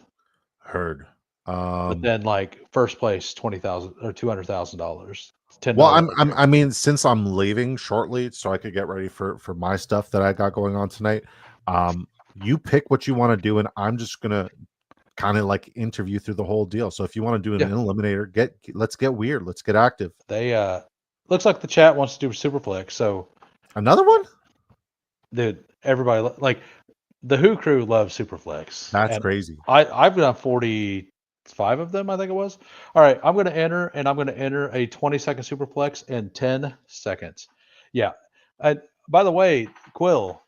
[SPEAKER 2] Heard.
[SPEAKER 1] But then like first place 20,000 or $200,000.
[SPEAKER 2] Well,
[SPEAKER 1] $10 entry.
[SPEAKER 2] I mean, since I'm leaving shortly, so I could get ready for my stuff that I got going on tonight. You pick what you want to do, and I'm just gonna kind of like interview through the whole deal. So if you want to do an
[SPEAKER 1] Yeah.
[SPEAKER 2] eliminator, let's get weird, let's get active.
[SPEAKER 1] They looks like the chat wants to do Superflex. So
[SPEAKER 2] Another one?
[SPEAKER 1] dude, everybody like the Who crew loves Superflex.
[SPEAKER 2] That's
[SPEAKER 1] And
[SPEAKER 2] crazy.
[SPEAKER 1] I've done 45 of them, I think it was. All right, I'm gonna enter and I'm gonna enter a 20-second Superflex in 10 seconds. Yeah. By the way, Quill,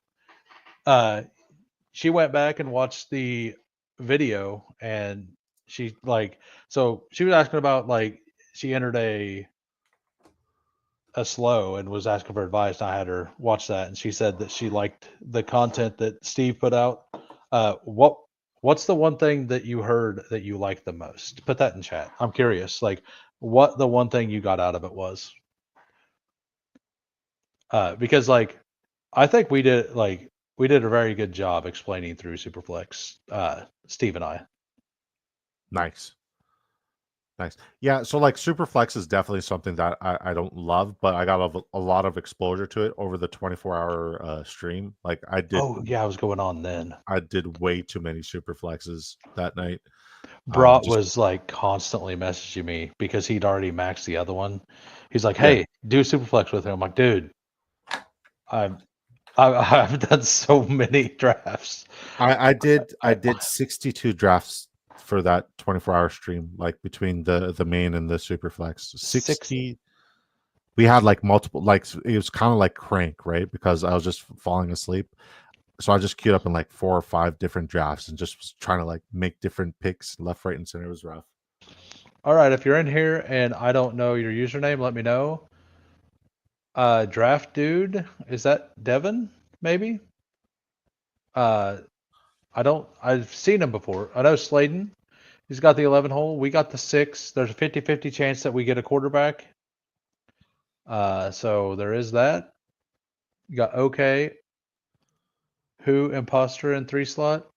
[SPEAKER 1] she went back and watched the video and she like so she was asking about like she entered a slow and was asking for advice. And I had her watch that, and she said that she liked the content that Steve put out. What's the one thing that you heard that you liked the most? Put that in chat. I'm curious, like what the one thing you got out of it was. Because like I think we did a very good job explaining through Superflex, Steve and I.
[SPEAKER 2] Nice. Yeah, so like Superflex is definitely something that I don't love, but I got a lot of exposure to it over the 24-hour stream. Like
[SPEAKER 1] Oh yeah, I was going on then.
[SPEAKER 2] I did way too many Superflexes that night.
[SPEAKER 1] Brought
[SPEAKER 2] Just
[SPEAKER 1] was like constantly messaging me because he'd already maxed the other one. He's like,
[SPEAKER 2] yeah,
[SPEAKER 1] "Hey, do Superflex with him." I'm like, "Dude, I'm I've done so many drafts.
[SPEAKER 2] I did 62 drafts for that 24-hour stream, like between the main and the superflex.
[SPEAKER 1] Six.
[SPEAKER 2] 60. We had like multiple, like it was kind of like crank, right? Because I was just falling asleep. So I just queued up in like 4 or 5 different drafts and just was trying to like make different picks left, right, and center. It was rough.
[SPEAKER 1] All right, if you're in here and I don't know your username, let me know. Draft dude, is that Devin? Maybe. Uh, I've seen him before. I know Sladen. He's got the 11 hole. We got the 6. There's a 50-50 chance that we get a quarterback. So there is that. You got OK. Who imposter in 3 slot?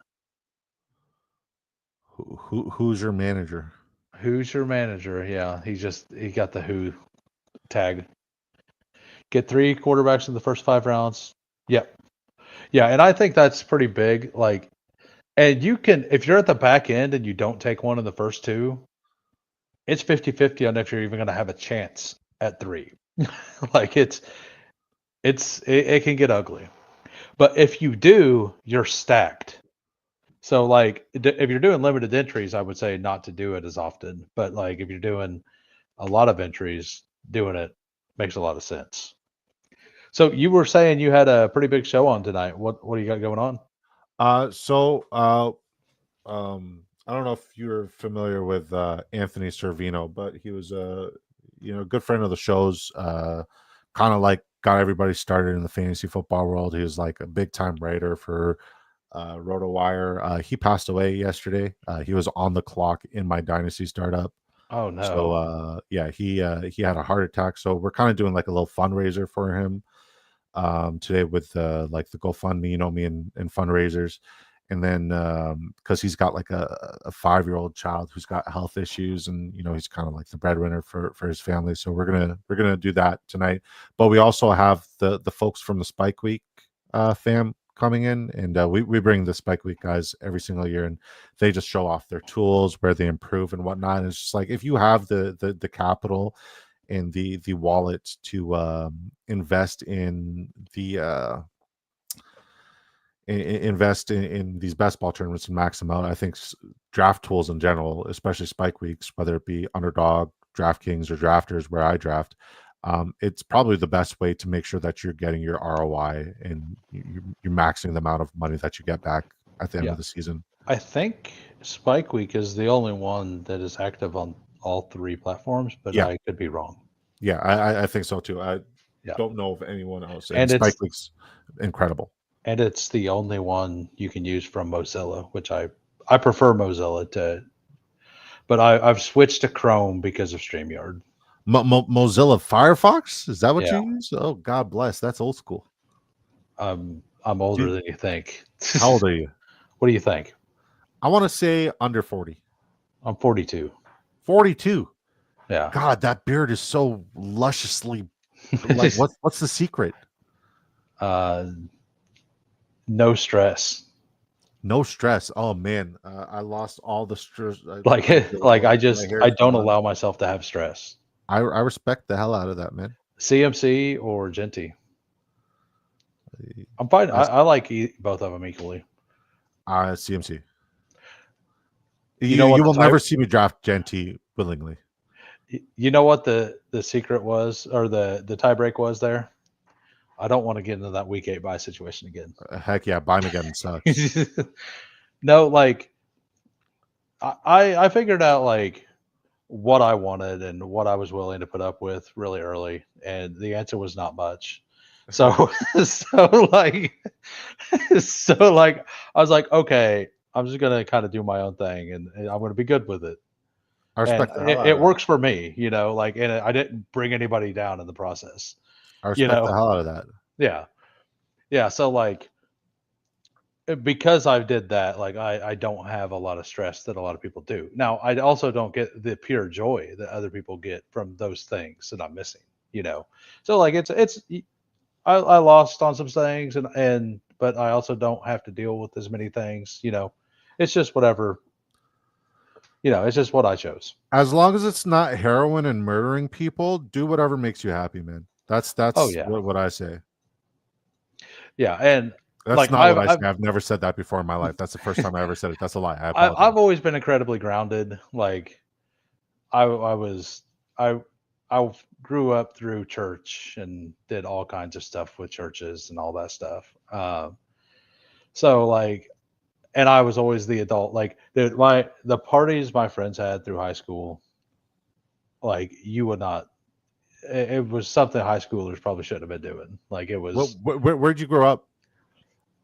[SPEAKER 2] Who's your manager?
[SPEAKER 1] Who's your manager? Yeah, he got the who tag. Get 3 quarterbacks in the first 5 rounds. Yep. Yeah, and I think that's pretty big. Like, and you can, if you're at the back end and you don't take one in the first 2, it's 50-50 on if you're even going to have a chance at 3. Like it can get ugly. But if you do, you're stacked. So like if you're doing limited entries, I would say not to do it as often. But like if you're doing a lot of entries, doing it makes a lot of sense. So you were saying you had a pretty big show on tonight. What do you got going on?
[SPEAKER 2] I don't know if you're familiar with Anthony Servino, but he was a good friend of the show's. Kind of like got everybody started in the fantasy football world. He was like a big time writer for RotoWire. He passed away yesterday. He was on the clock in my dynasty startup.
[SPEAKER 1] Oh no.
[SPEAKER 2] So yeah, he had a heart attack. So we're kind of doing like a little fundraiser for him today with like the GoFundMe, me and fundraisers. And then because he's got like a 5-year-old child who's got health issues, and he's kind of like the breadwinner for his family. So we're gonna do that tonight. But we also have the folks from the Spike Week fam coming in, and we bring the Spike Week guys every single year, and they just show off their tools, where they improve and whatnot. And it's just like, if you have the capital and the wallet to invest in the invest in these best ball tournaments and max them out. I think draft tools in general, especially Spike Weeks, whether it be Underdog, DraftKings, or Drafters, where I draft, it's probably the best way to make sure that you're getting your ROI and you're maxing the amount of money that you get back at the end of the season.
[SPEAKER 1] I think Spike Week is the only one that is active on all 3 platforms, but I could be wrong.
[SPEAKER 2] Yeah, I think so too. I don't know of anyone else. And Spike Week's incredible.
[SPEAKER 1] And it's the only one you can use from Mozilla, which I prefer Mozilla to, but I've switched to Chrome because of StreamYard.
[SPEAKER 2] Mozilla Firefox? Is that what you use? Oh, God bless. That's old school.
[SPEAKER 1] I'm older than you think.
[SPEAKER 2] How old are you?
[SPEAKER 1] What do you think?
[SPEAKER 2] I want to say under 40.
[SPEAKER 1] I'm 42.
[SPEAKER 2] 42.
[SPEAKER 1] Yeah.
[SPEAKER 2] God, that beard is so lusciously. Like, what's the secret?
[SPEAKER 1] No stress.
[SPEAKER 2] No stress. Oh man, I lost all the stress.
[SPEAKER 1] I don't allow myself to have stress.
[SPEAKER 2] I respect the hell out of that, man.
[SPEAKER 1] CMC or Genty? I'm fine. I like both of them equally.
[SPEAKER 2] CMC. You will never see me draft Genty willingly.
[SPEAKER 1] You know what the secret was, or the tiebreak was there? I don't want to get into that week 8 buy situation again.
[SPEAKER 2] Heck yeah, buy him again sucks.
[SPEAKER 1] No, like I figured out like what I wanted and what I was willing to put up with really early, and the answer was not much. So like I was like, okay, I'm just gonna kind of do my own thing, and I'm gonna be good with it.
[SPEAKER 2] I respect that.
[SPEAKER 1] It works for me, like, and I didn't bring anybody down in the process.
[SPEAKER 2] I respect the hell out of that.
[SPEAKER 1] Yeah. So like, because I did that, like I don't have a lot of stress that a lot of people do. Now, I also don't get the pure joy that other people get from those things that I'm missing, So like I lost on some things but I also don't have to deal with as many things, It's just whatever, it's just what I chose.
[SPEAKER 2] As long as it's not heroin and murdering people, do whatever makes you happy, man. That's what I say.
[SPEAKER 1] Yeah, and
[SPEAKER 2] That's
[SPEAKER 1] like
[SPEAKER 2] not what I say. I've never said that before in my life. That's the first time I ever said it. That's a lie. I apologize.
[SPEAKER 1] I've always been incredibly grounded. Like I was I I grew up through church and did all kinds of stuff with churches and all that stuff. So like, and I was always the adult. Like the parties my friends had through high school, like you would not. It was something high schoolers probably shouldn't have been doing. Like it was.
[SPEAKER 2] Where'd you grow up?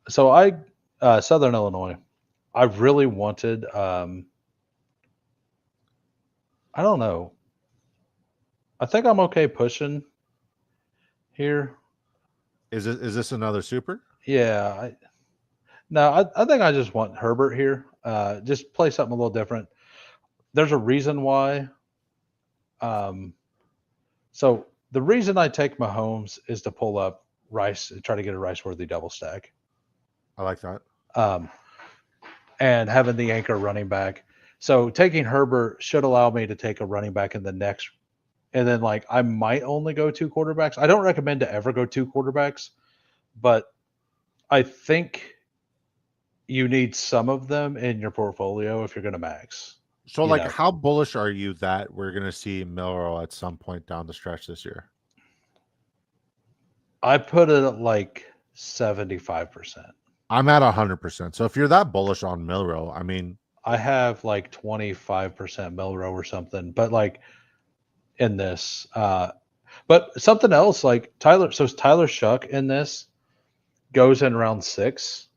[SPEAKER 1] So I, Southern Illinois. I really wanted. I don't know. I think I'm okay pushing here.
[SPEAKER 2] Is this another super?
[SPEAKER 1] Yeah. No, I think I just want Herbert here. Just play something a little different. There's a reason why. Um, so the reason I take Mahomes is to pull up Rice and try to get a Rice worthy double stack.
[SPEAKER 2] I like that.
[SPEAKER 1] Um, and having the anchor running back. So taking Herbert should allow me to take a running back in the next. And then, like, I might only go two quarterbacks. I don't recommend to ever go two quarterbacks, but I think you need some of them in your portfolio if you're going to max.
[SPEAKER 2] So,
[SPEAKER 1] You
[SPEAKER 2] like,
[SPEAKER 1] know,
[SPEAKER 2] how bullish are you that we're going to see Milrow at some point down the stretch this year?
[SPEAKER 1] I put it at like 75%.
[SPEAKER 2] I'm at 100%. So, if you're that bullish on Milrow, I mean,
[SPEAKER 1] I have like 25% Milrow or something, but like in this, but something else like Tyler. So Tyler Shuck in this goes in round 6,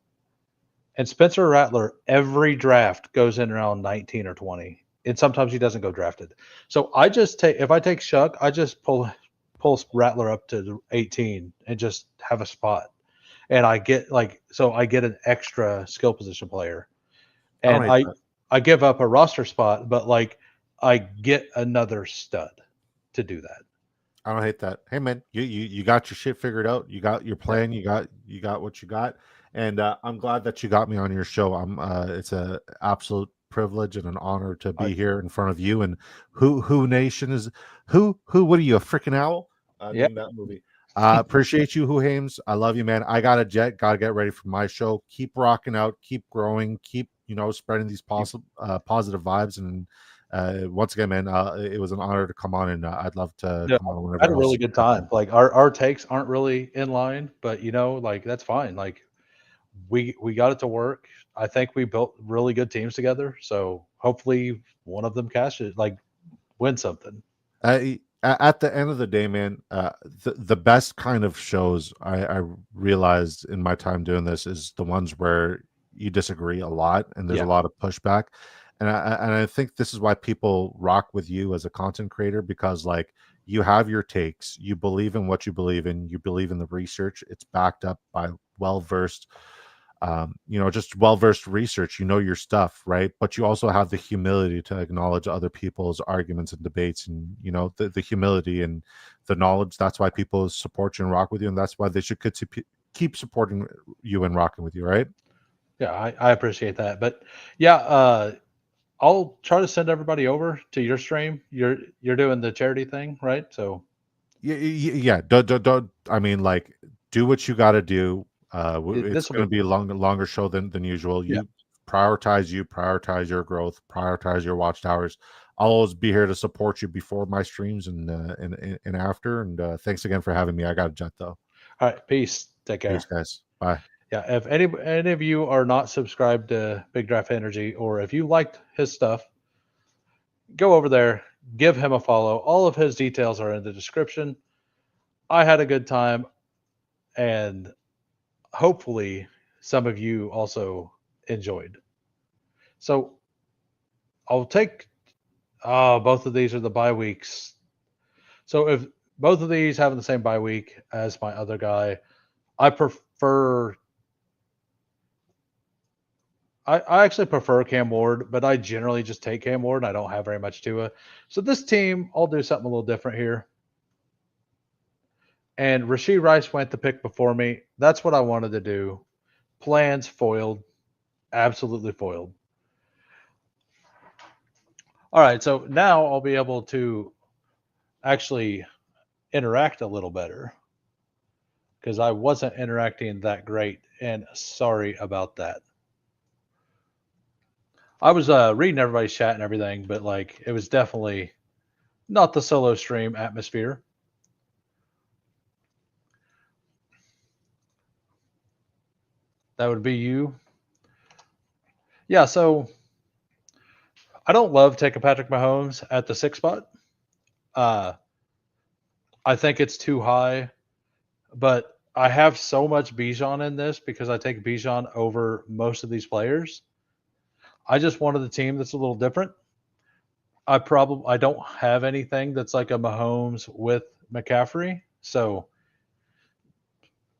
[SPEAKER 1] and Spencer Rattler every draft goes in around 19 or 20, and sometimes he doesn't go drafted. So I just take if I take Shuck, I just pull Rattler up to 18 and just have a spot, and I get I get an extra skill position player,
[SPEAKER 2] I don't
[SPEAKER 1] and
[SPEAKER 2] hate that.
[SPEAKER 1] I give up a roster spot, but like I get another stud to do that.
[SPEAKER 2] I don't hate that. Hey man, you got your shit figured out. You got your plan. You got what you got, and I'm glad that you got me on your show. It's a absolute privilege and an honor to
[SPEAKER 1] I,
[SPEAKER 2] be here in front of you. And who nation is who? What are you, a freaking owl?
[SPEAKER 1] yeah,
[SPEAKER 2] Name that movie. Appreciate you, Who Hames. I love you, man. I got a jet. Got to get ready for my show. Keep rocking out. Keep growing. Keep spreading these positive vibes. And once again, man, it was an honor to come on, and I'd love to
[SPEAKER 1] no,
[SPEAKER 2] come on
[SPEAKER 1] I had
[SPEAKER 2] whenever
[SPEAKER 1] a
[SPEAKER 2] else.
[SPEAKER 1] really good time. Like our takes aren't really in line, but like that's fine. Like we got it to work. I think we built really good teams together. So hopefully one of them cashes, like win something.
[SPEAKER 2] At the end of the day, man, the best kind of shows I realized in my time doing this is the ones where you disagree a lot and there's a
[SPEAKER 1] Yeah.
[SPEAKER 2] lot of pushback. And I think this is why people rock with you as a content creator, because like you have your takes, you believe in what you believe in, you believe in the research, it's backed up by well versed just well-versed research, your stuff, right? But you also have the humility to acknowledge other people's arguments and debates, and the humility and the knowledge. That's why people support you and rock with you, and that's why they should keep supporting you and rocking with you, right?
[SPEAKER 1] Yeah, I appreciate that. But yeah, I'll try to send everybody over to your stream. You're doing the charity thing, right? So
[SPEAKER 2] Yeah. Don't, I mean, like, do what you got to do. It's
[SPEAKER 1] this will
[SPEAKER 2] going
[SPEAKER 1] be
[SPEAKER 2] to be a longer show than usual.
[SPEAKER 1] yeah.
[SPEAKER 2] You prioritize your growth, prioritize your watchtowers. I'll always be here to support you before my streams and after. And thanks again for having me. I got a jet though.
[SPEAKER 1] All right, peace. Take
[SPEAKER 2] Peace,
[SPEAKER 1] care.
[SPEAKER 2] guys. Bye.
[SPEAKER 1] Yeah, if any of you are not subscribed to Big Draft Energy, or if you liked his stuff, go over there, give him a follow. All of his details are in the description. I had a good time, and hopefully some of you also enjoyed. So I'll take both of these are the bye weeks. So if both of these having the same bye week as my other guy, I prefer I actually prefer Cam Ward, but I generally just take Cam Ward and I don't have very much to it. So this team, I'll do something a little different here. And Rashee Rice went the pick before me. That's what I wanted to do. Plans foiled. Absolutely foiled. All right, so now I'll be able to actually interact a little better. because I wasn't interacting that great, and sorry about that. I was reading everybody's chat and everything, but like it was definitely not the solo stream atmosphere. That would be you. Yeah, so I don't love taking Patrick Mahomes at the 6 spot. Uh, I think it's too high, but I have so much Bijan in this because I take Bijan over most of these players. I just wanted a team that's a little different. I don't have anything that's like a Mahomes with McCaffrey. So,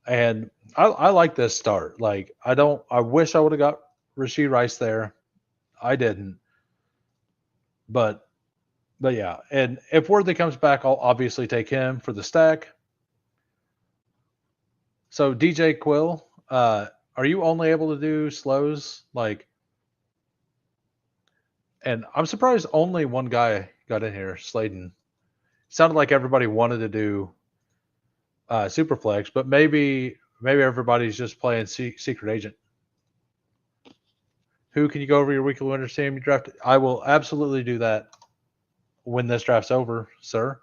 [SPEAKER 1] and I like this start. Like I wish I would have got Rashid Rice there. I didn't. But yeah, and if Worthy comes back, I'll obviously take him for the stack. So DJ Quill, are you only able to do slows? Like, and I'm surprised only one guy got in here, Sladen. Sounded like everybody wanted to do Superflex, but maybe everybody's just playing Secret Agent. Who can you go over your weekly winners team you drafted? I will absolutely do that when this draft's over, sir.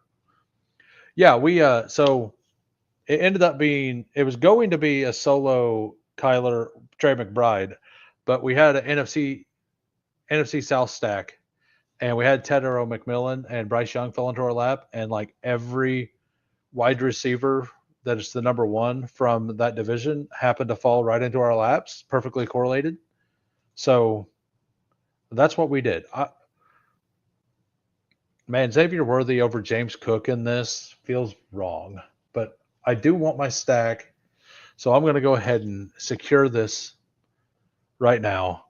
[SPEAKER 1] Yeah, we so it ended up being it was going to be a solo Kyler Trey McBride, but we had an NFC South stack, and we had Tedero McMillan and Bryce Young fell into our lap, and like every wide receiver that is the number one from that division happened to fall right into our laps, perfectly correlated. So that's what we did. Man, Xavier Worthy over James Cook in this feels wrong, but I do want my stack, so I'm going to go ahead and secure this right now.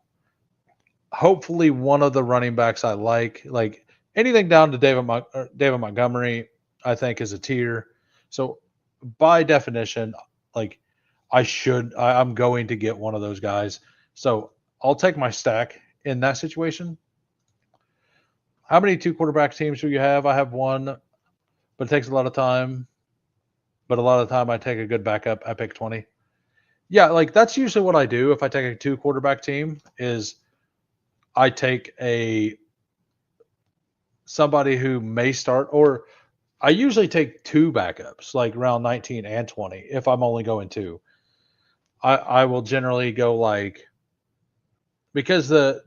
[SPEAKER 1] Hopefully, one of the running backs I like anything down to David Montgomery, I think is a tier. So by definition, like I'm going to get one of those guys. So I'll take my stack in that situation. How many 2 quarterback teams do you have? I have one, but it takes a lot of time. But a lot of the time I take a good backup. I pick 20. Yeah, like that's usually what I do if I take a 2 quarterback team is I take somebody who may start, or I usually take 2 backups, like round 19 and 20, if I'm only going 2. I will generally go like because the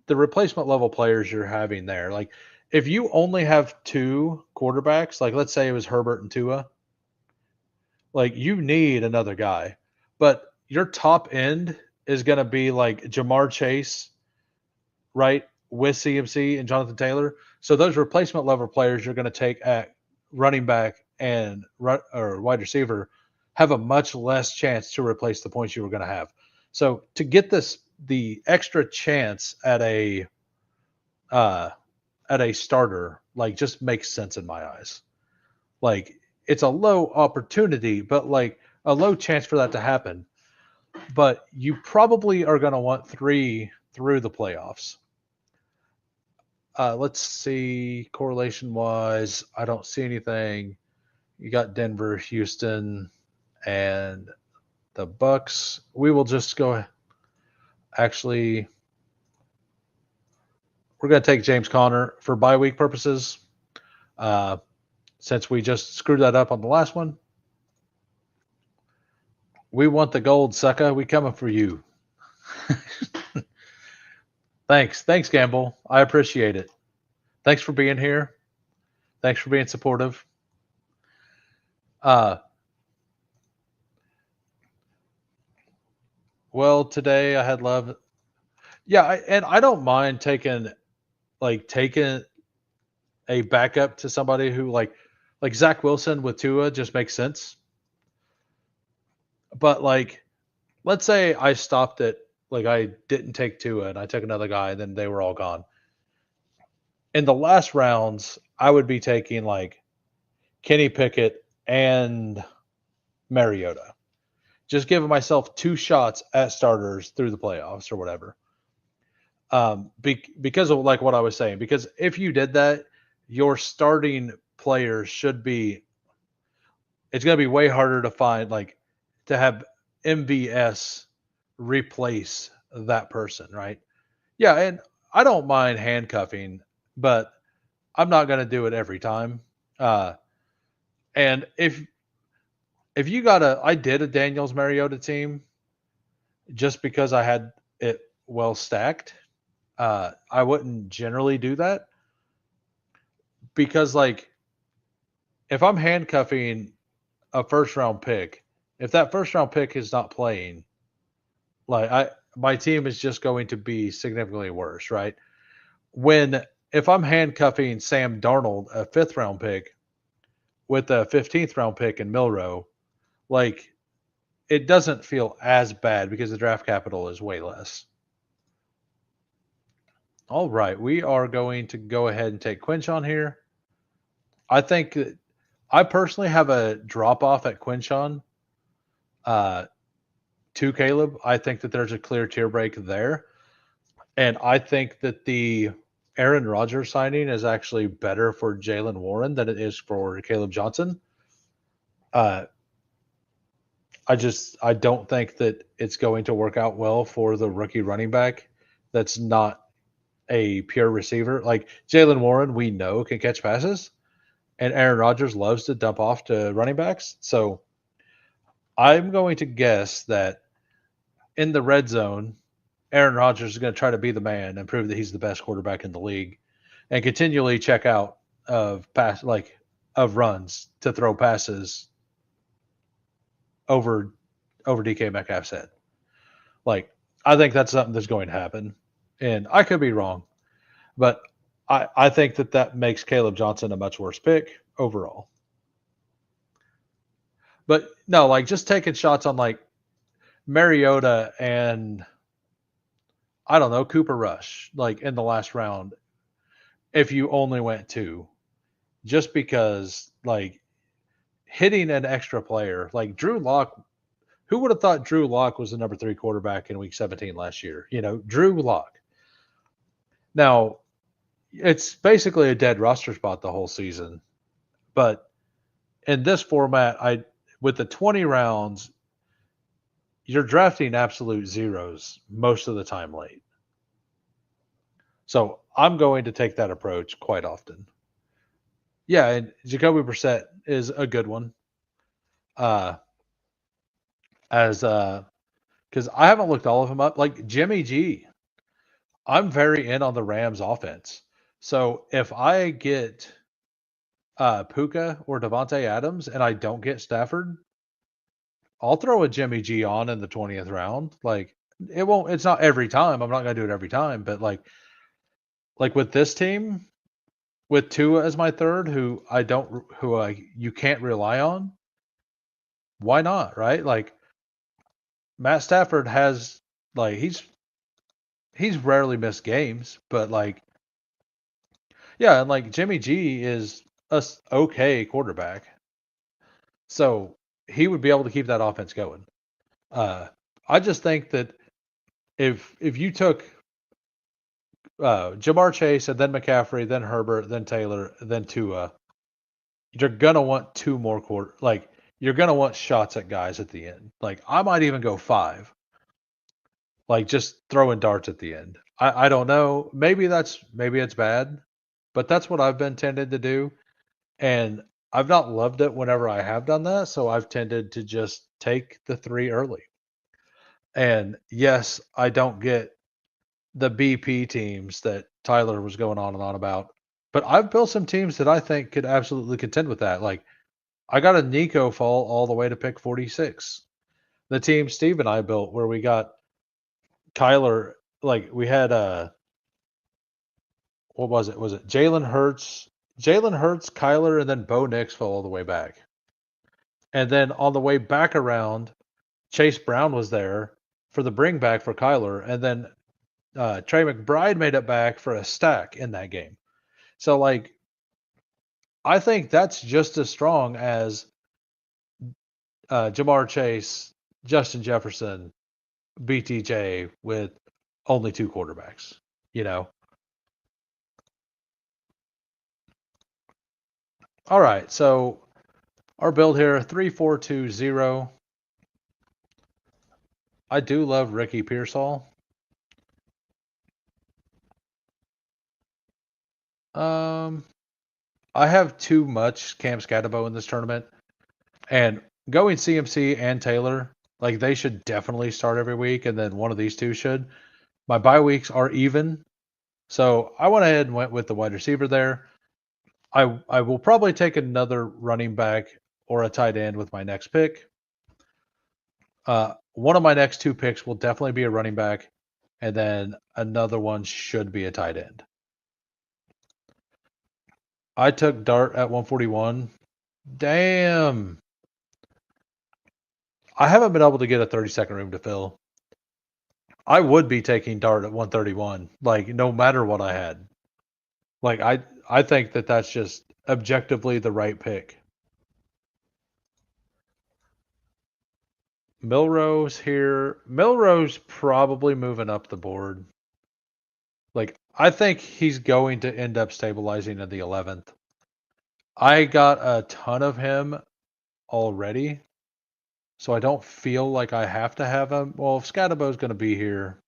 [SPEAKER 1] replacement level players you're having there, like if you only have 2 quarterbacks, like let's say it was Herbert and Tua, like you need another guy. But your top end is going to be like Jamar Chase, right, with CMC and Jonathan Taylor. So those replacement level players you're going to take at running back and or wide receiver have a much less chance to replace the points you were going to have. So to get the extra chance at a starter, like just makes sense in my eyes. Like it's a low opportunity, but like a low chance for that to happen. But you probably are going to want 3 through the playoffs. Let's see, correlation wise, I don't see anything. You got Denver, Houston, and the Bucks. We will just go. Actually, we're going to take James Conner for bye week purposes, since we just screwed that up on the last one. We want the gold, sucker. We coming for you. Thanks, Gamble. I appreciate it. Thanks for being here. Thanks for being supportive. Well, today I had love. Yeah, and I don't mind taking a backup to somebody who like Zach Wilson with Tua just makes sense. But like, let's say I stopped it, like I didn't take Tua and I took another guy, and then they were all gone. In the last rounds, I would be taking like Kenny Pickett and Mariota. Just giving myself 2 shots at starters through the playoffs or whatever. Because of like what I was saying, because if you did that, your starting players should be it's going to be way harder to find, like, to have MVS replace that person, right? Yeah, and I don't mind handcuffing, but I'm not going to do it every time. Uh, and if you got I did a Daniels Mariota team just because I had it well stacked. I wouldn't generally do that because, like, if I'm handcuffing a first round pick, if that first round pick is not playing, like, my team is just going to be significantly worse, right? When if I'm handcuffing Sam Darnold, a fifth round pick, with a 15th round pick in Milrow, like, it doesn't feel as bad because the draft capital is way less. All right, we are going to go ahead and take Quinchon here. I think I personally have a drop off at Quinchon uh, to Caleb. I think that there's a clear tier break there. And I think that the Aaron Rodgers signing is actually better for Jalen Warren than it is for Caleb Johnson. Uh, I don't think that it's going to work out well for the rookie running back that's not a pure receiver. Like Jalen Warren, we know can catch passes, and Aaron Rodgers loves to dump off to running backs. So I'm going to guess that in the red zone, Aaron Rodgers is going to try to be the man and prove that he's the best quarterback in the league, and continually check out of runs to throw passes over DK Metcalf's head. Like, I think that's something that's going to happen, and I could be wrong, but I think that makes Caleb Johnson a much worse pick overall. But no, like, just taking shots on, like, Mariota and, I don't know, Cooper Rush, like, in the last round, if you only went two, just because, like, hitting an extra player like Drew Lock. Who would have thought Drew Lock was the number 3 quarterback in Week 17 last year? Drew Lock. Now, it's basically a dead roster spot the whole season, but in this format, with the 20 rounds, you're drafting absolute zeros most of the time late. So I'm going to take that approach quite often. Yeah, and Jacoby Brissett is a good one. Because I haven't looked all of them up. Like Jimmy G, I'm very in on the Rams offense. So if I get Puka or Devontae Adams and I don't get Stafford, I'll throw a Jimmy G on in the 20th round. Like, it's not every time. I'm not going to do it every time, but like with this team, with Tua as my third, who you can't rely on, why not, right? Like, Matt Stafford has, like, he's rarely missed games, but, like, yeah, and, like, Jimmy G is a okay quarterback, so he would be able to keep that offense going. I just think that if you took Jamar Chase and then McCaffrey, then Herbert, then Taylor, then Tua, you're gonna want two more like, you're gonna want shots at guys at the end. Like, I might even go 5, like, just throwing darts at the end. I don't know. Maybe it's bad, but that's what I've been tended to do, and I've not loved it whenever I have done that. So I've tended to just take the 3 early. And yes, I don't get the BP teams that Tyler was going on and on about, but I've built some teams that I think could absolutely contend with that. Like, I got a Nico fall all the way to pick 46. The team Steve and I built where we got Kyler, like, we had what was it? Was it Jalen Hurts, Kyler, and then Bo Nix fell all the way back. And then on the way back around, Chase Brown was there for the bring back for Kyler, and then Trey McBride made it back for a stack in that game. So, like, I think that's just as strong as Jamar Chase, Justin Jefferson, BTJ with only 2 quarterbacks, you know? All right. So Our build here, 3-4-2-0. I do love Ricky Pearsall. I have too much Cam Scatabo in this tournament. And going CMC and Taylor, like they should definitely start every week, and then one of these two should. My bye weeks are even. So I went ahead and went with the wide receiver there. I will probably take another running back or a tight end with my next pick. One of my next two picks will definitely be a running back, and then another one should be a tight end. I took Dart at 141. Damn. I haven't been able to get a 30-second room to fill. I would be taking Dart at 131, like no matter what I had. Like I think that that's just objectively the right pick. Milrose here. Milrose probably moving up the board. Like I think he's going to end up stabilizing in the 11th. I got a ton of him already, so I don't feel like I have to have him. Well, if Scatabo's going to be here,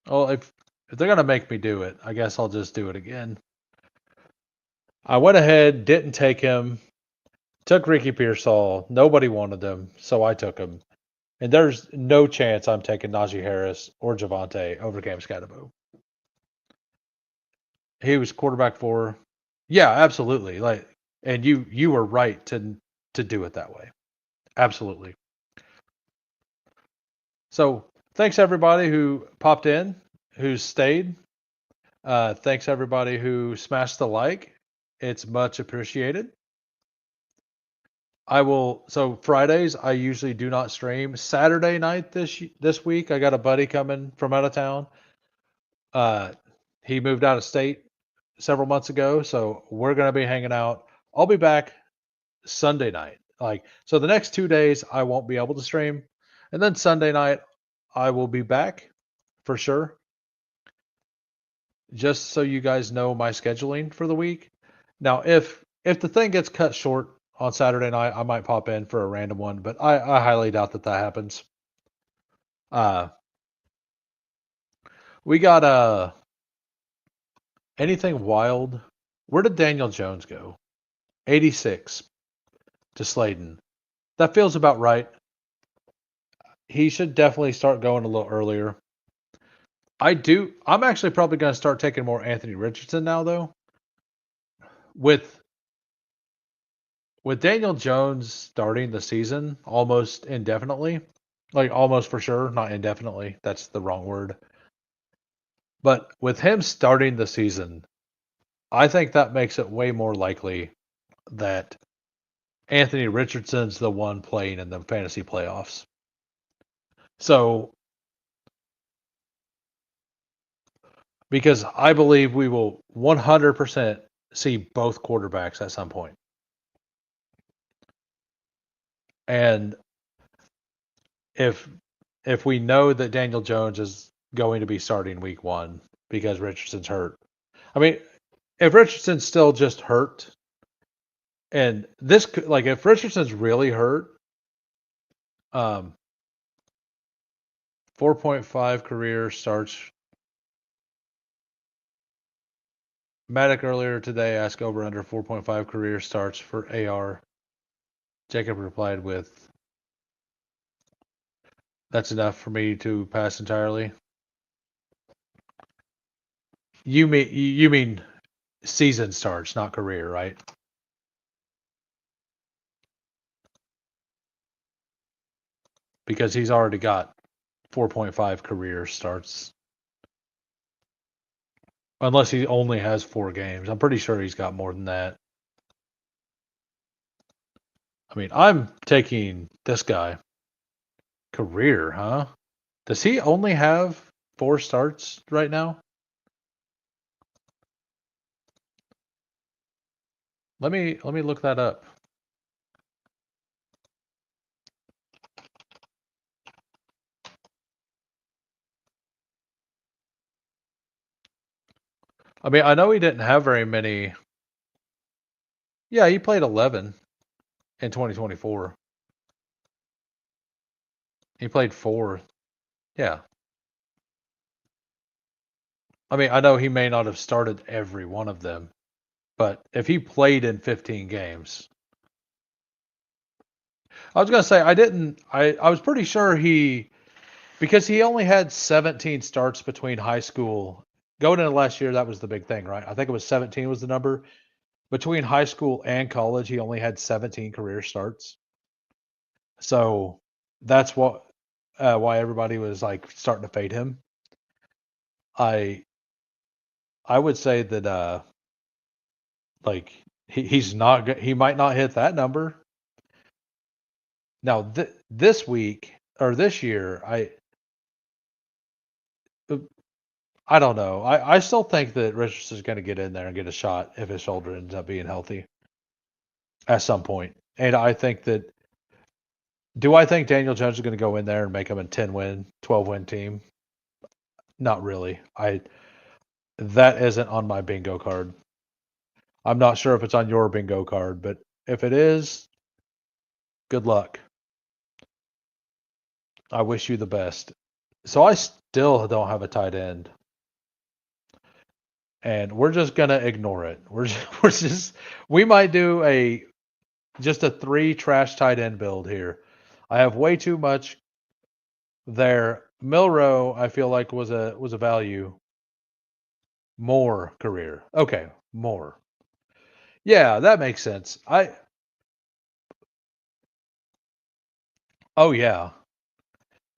[SPEAKER 1] well, if they're going to make me do it, I guess I'll just do it again. I went ahead, didn't take him, took Ricky Pearsall. Nobody wanted him, so I took him. And there's no chance I'm taking Najee Harris or Javante over Cam Scatabo. He was quarterback 4. Yeah, absolutely. Like, and you were right to do it that way. Absolutely. So thanks everybody who popped in, who stayed. Thanks everybody who smashed the like. It's much appreciated. So Fridays I usually do not stream. Saturday night this week I got a buddy coming from out of town. He moved out of state several months ago, so we're gonna be hanging out. I'll be back Sunday night. So the next 2 days I won't be able to stream. And then Sunday night I will be back for sure. Just so you guys know my scheduling for the week. Now if the thing gets cut short on Saturday night, I might pop in for a random one, but I highly doubt that happens. We got anything wild. Where did Daniel Jones go? 86 to Sladen. That feels about right. He should definitely start going a little earlier. I'm actually probably going to start taking more Anthony Richardson now, though. With Daniel Jones starting the season almost indefinitely, like almost for sure, not indefinitely. That's the wrong word. But with him starting the season, I think that makes it way more likely that Anthony Richardson's the one playing in the fantasy playoffs. So, because I believe we will 100% see both quarterbacks at some point. And if we know that Daniel Jones is going to be starting week 1 because Richardson's hurt. I mean, if Richardson's still just hurt, and this like if Richardson's really hurt, 4.5 career starts. Maddock earlier today asked over under 4.5 career starts for AR. Jacob replied with, "That's enough for me to pass entirely." You mean season starts, not career, right? Because he's already got 4.5 career starts. Unless he only has 4 games. I'm pretty sure he's got more than that. I mean, I'm taking this guy. Career, huh? Does he only have 4 starts right now? Let me look that up. I mean, I know he didn't have very many. Yeah, he played 11 in 2024. He played 4. Yeah. I mean, I know he may not have started every one of them, but if he played in 15 games, I was gonna say I didn't. I was pretty sure because he only had 17 starts between high school going into last year. That was the big thing, right? I think it was 17 was the number between high school and college. He only had 17 career starts, so that's why everybody was like starting to fade him. I I would say that like he's not he might not hit that number. Now this week or this year, I don't know. I still think that Richardson's going to get in there and get a shot if his shoulder ends up being healthy at some point. And I think that do I think Daniel Jones is going to go in there and make him a 10-win, 12-win team? Not really. That isn't on my bingo card. I'm not sure if it's on your bingo card, but if it is, good luck. I wish you the best. So I still don't have a tight end, and we're just gonna ignore it. We might do just a 3 trash tight end build here. I have way too much there. Milrow, I feel like was a value. More career. Okay, more. Yeah, that makes sense. Oh yeah,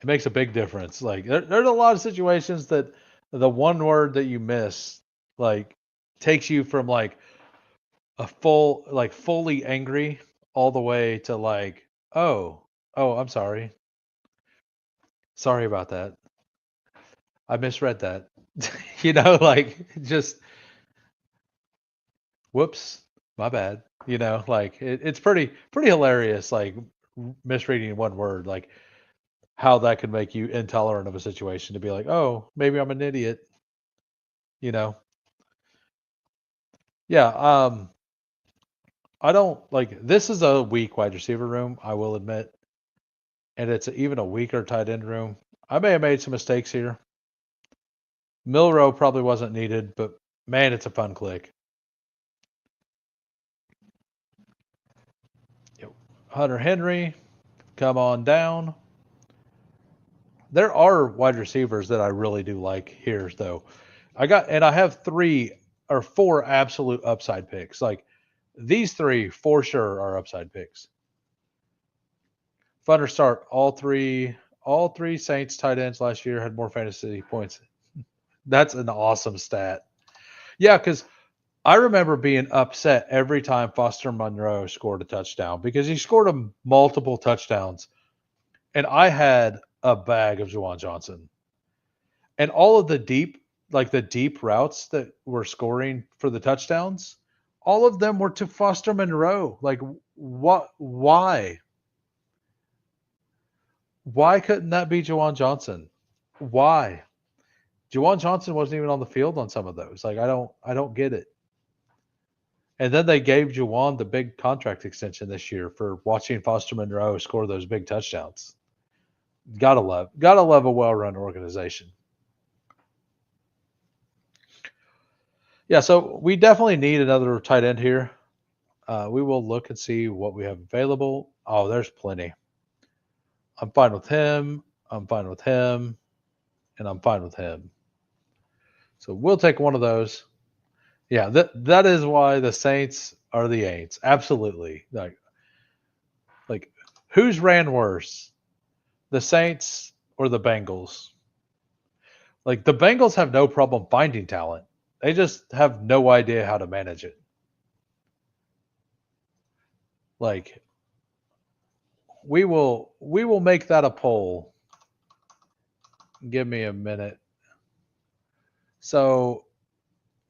[SPEAKER 1] it makes a big difference. Like there's a lot of situations that the one word that you miss like takes you from like fully angry all the way to like, oh, I'm sorry. Sorry about that. I misread that. Like just whoops, my bad. Like it's pretty hilarious, like misreading one word, like how that could make you intolerant of a situation to be like, oh, maybe I'm an idiot, you know? Yeah. I don't like this is a weak wide receiver room, I will admit. And it's even a weaker tight end room. I may have made some mistakes here. Milrow probably wasn't needed, but man, it's a fun click. Hunter Henry, come on down. There are wide receivers that I really do like here, though. I have 3 or 4 absolute upside picks. Like these 3 for sure are upside picks. Funner start all three Saints tight ends last year had more fantasy points. That's an awesome stat. Yeah, because I remember being upset every time Foster Monroe scored a touchdown because he scored multiple touchdowns, and I had a bag of Juwan Johnson, and all of the deep routes that were scoring for the touchdowns, all of them were to Foster Monroe. Like, what? Why? Why couldn't that be Juwan Johnson? Why? Juwan Johnson wasn't even on the field on some of those. Like, I don't get it. And then they gave Juwan the big contract extension this year for watching Foster Monroe score those big touchdowns. Gotta love a well-run organization. Yeah, so we definitely need another tight end here. We will look and see what we have available. Oh, there's plenty. I'm fine with him. I'm fine with him, and I'm fine with him. So we'll take one of those. Yeah, that is why the Saints are the Aints. Absolutely. Like who's ran worse, the Saints or the Bengals? Like the Bengals have no problem finding talent. They just have no idea how to manage it. Like we will make that a poll. Give me a minute. So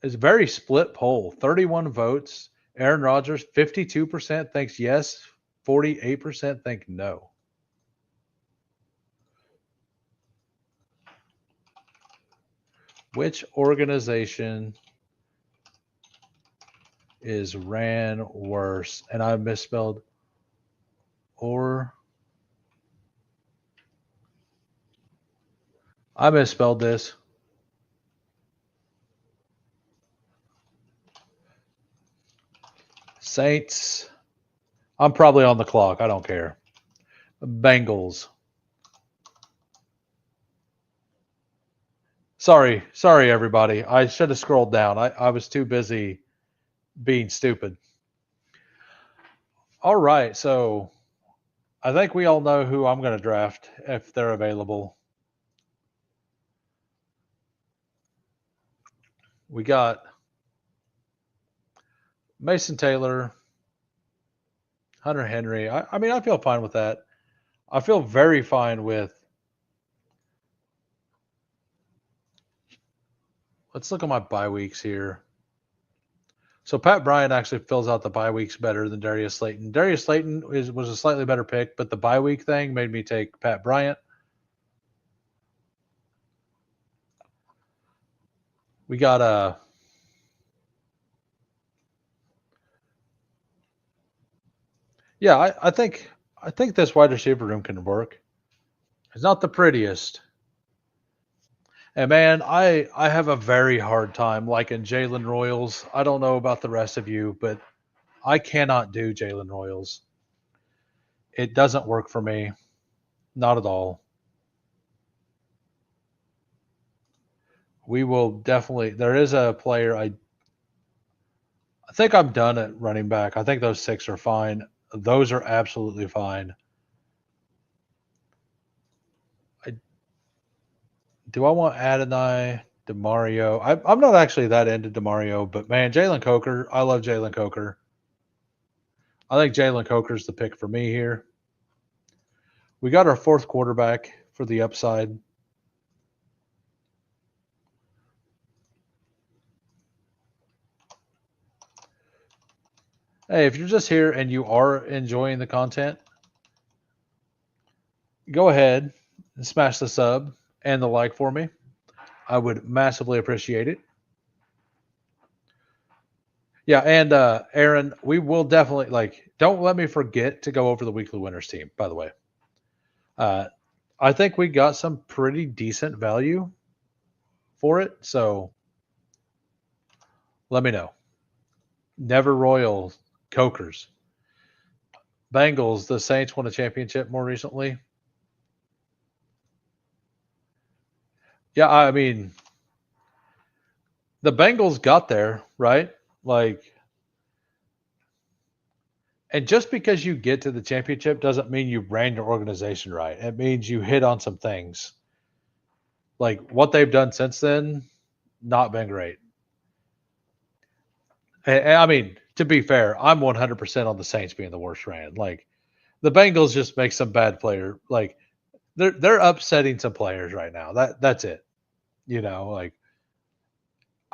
[SPEAKER 1] it's a very split poll. 31 votes. Aaron Rodgers, 52% thinks yes, 48% think no. Which organization is ran worse. And I misspelled or. I misspelled this. Saints. I'm probably on the clock. I don't care. Bengals. Sorry, everybody. I should have scrolled down. I was too busy being stupid. All right, so I think we all know who I'm going to draft if they're available. We got Mason Taylor, Hunter Henry. I mean, I feel fine with that. I feel very fine with. Let's look at my bye weeks here. So Pat Bryant actually fills out the bye weeks better than Darius Slayton. Darius Slayton was a slightly better pick, but the bye week thing made me take Pat Bryant. We got yeah, I think this wide receiver room can work. It's not the prettiest. And man, I have a very hard time liking Jalen Royals. I don't know about the rest of you, but I cannot do Jalen Royals. It doesn't work for me. Not at all. We will definitely. There is a player. I think I'm done at running back. I think those 6 are fine. Those are absolutely fine. Do I want Adonai, DeMario? I'm not actually that into DeMario, but man, Jalen Coker. I love Jalen Coker. I think Jalen Coker's the pick for me here. We got our 4th quarterback for the upside. Hey, if you're just here and you are enjoying the content, go ahead and smash the sub and the like for me. I would massively appreciate it. Yeah, and Aaron, we will definitely don't let me forget to go over the weekly winners team, by the way. I think we got some pretty decent value for it, so let me know. Never Royal Cokers. Bengals, the Saints won a championship more recently. Yeah, I mean, the Bengals got there, right? And just because you get to the championship doesn't mean you ran your organization right. It means you hit on some things. Like what they've done since then, not been great. And I mean, to be fair, I'm 100% on the Saints being the worst ran. Like the Bengals just make some bad player. Like they're upsetting some players right now. That's it. I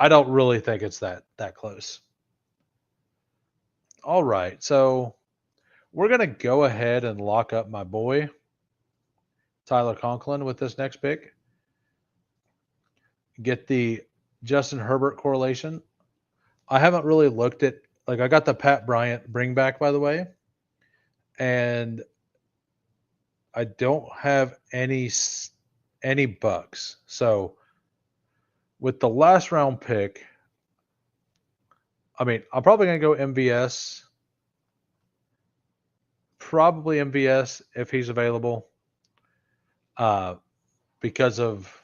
[SPEAKER 1] don't really think it's that close. All right, so we're gonna go ahead and lock up my boy Tyler Conklin with this next pick. Get the Justin Herbert correlation. I haven't really looked at I got the Pat Bryant bring back, by the way, and I don't have any bucks. So with the last round pick, I mean, I'm probably gonna go MVS. Probably MVS if he's available, because of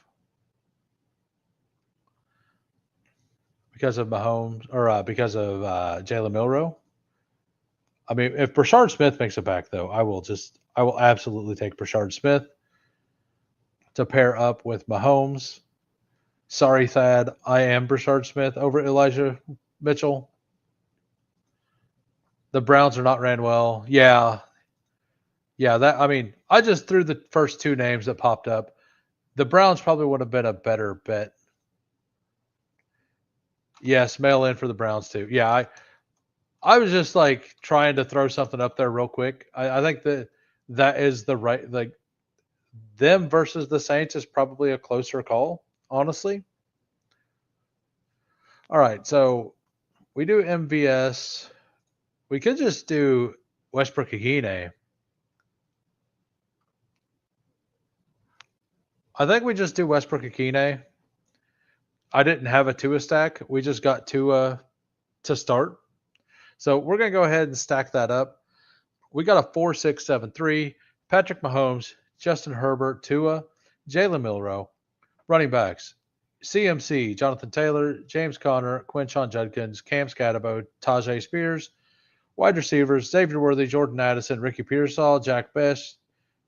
[SPEAKER 1] Mahomes or because of Jalen Milroe. I mean, if Brashard Smith makes it back, though, I will absolutely take Brashard Smith to pair up with Mahomes. Sorry, Thad, I am Brashard Smith over Elijah Mitchell. The Browns are not ran well. Yeah. I just threw the first 2 names that popped up. The Browns probably would have been a better bet. Yes, mail in for the Browns too. Yeah, I was just trying to throw something up there real quick. I think that is the right them versus the Saints is probably a closer call, honestly. All right, so we do MVS. We could just do Westbrook Akine. I think we just do Westbrook Akine. I didn't have a Tua stack. We just got Tua to start. So we're going to go ahead and stack that up. We got a 4-6-7-3. Patrick Mahomes, Justin Herbert, Tua, Jalen Milrow. Running backs, CMC, Jonathan Taylor, James Conner, Quinshon Judkins, Cam Scatterbo, Tajay Spears. Wide receivers, Xavier Worthy, Jordan Addison, Ricky Pearsall, Jack Best,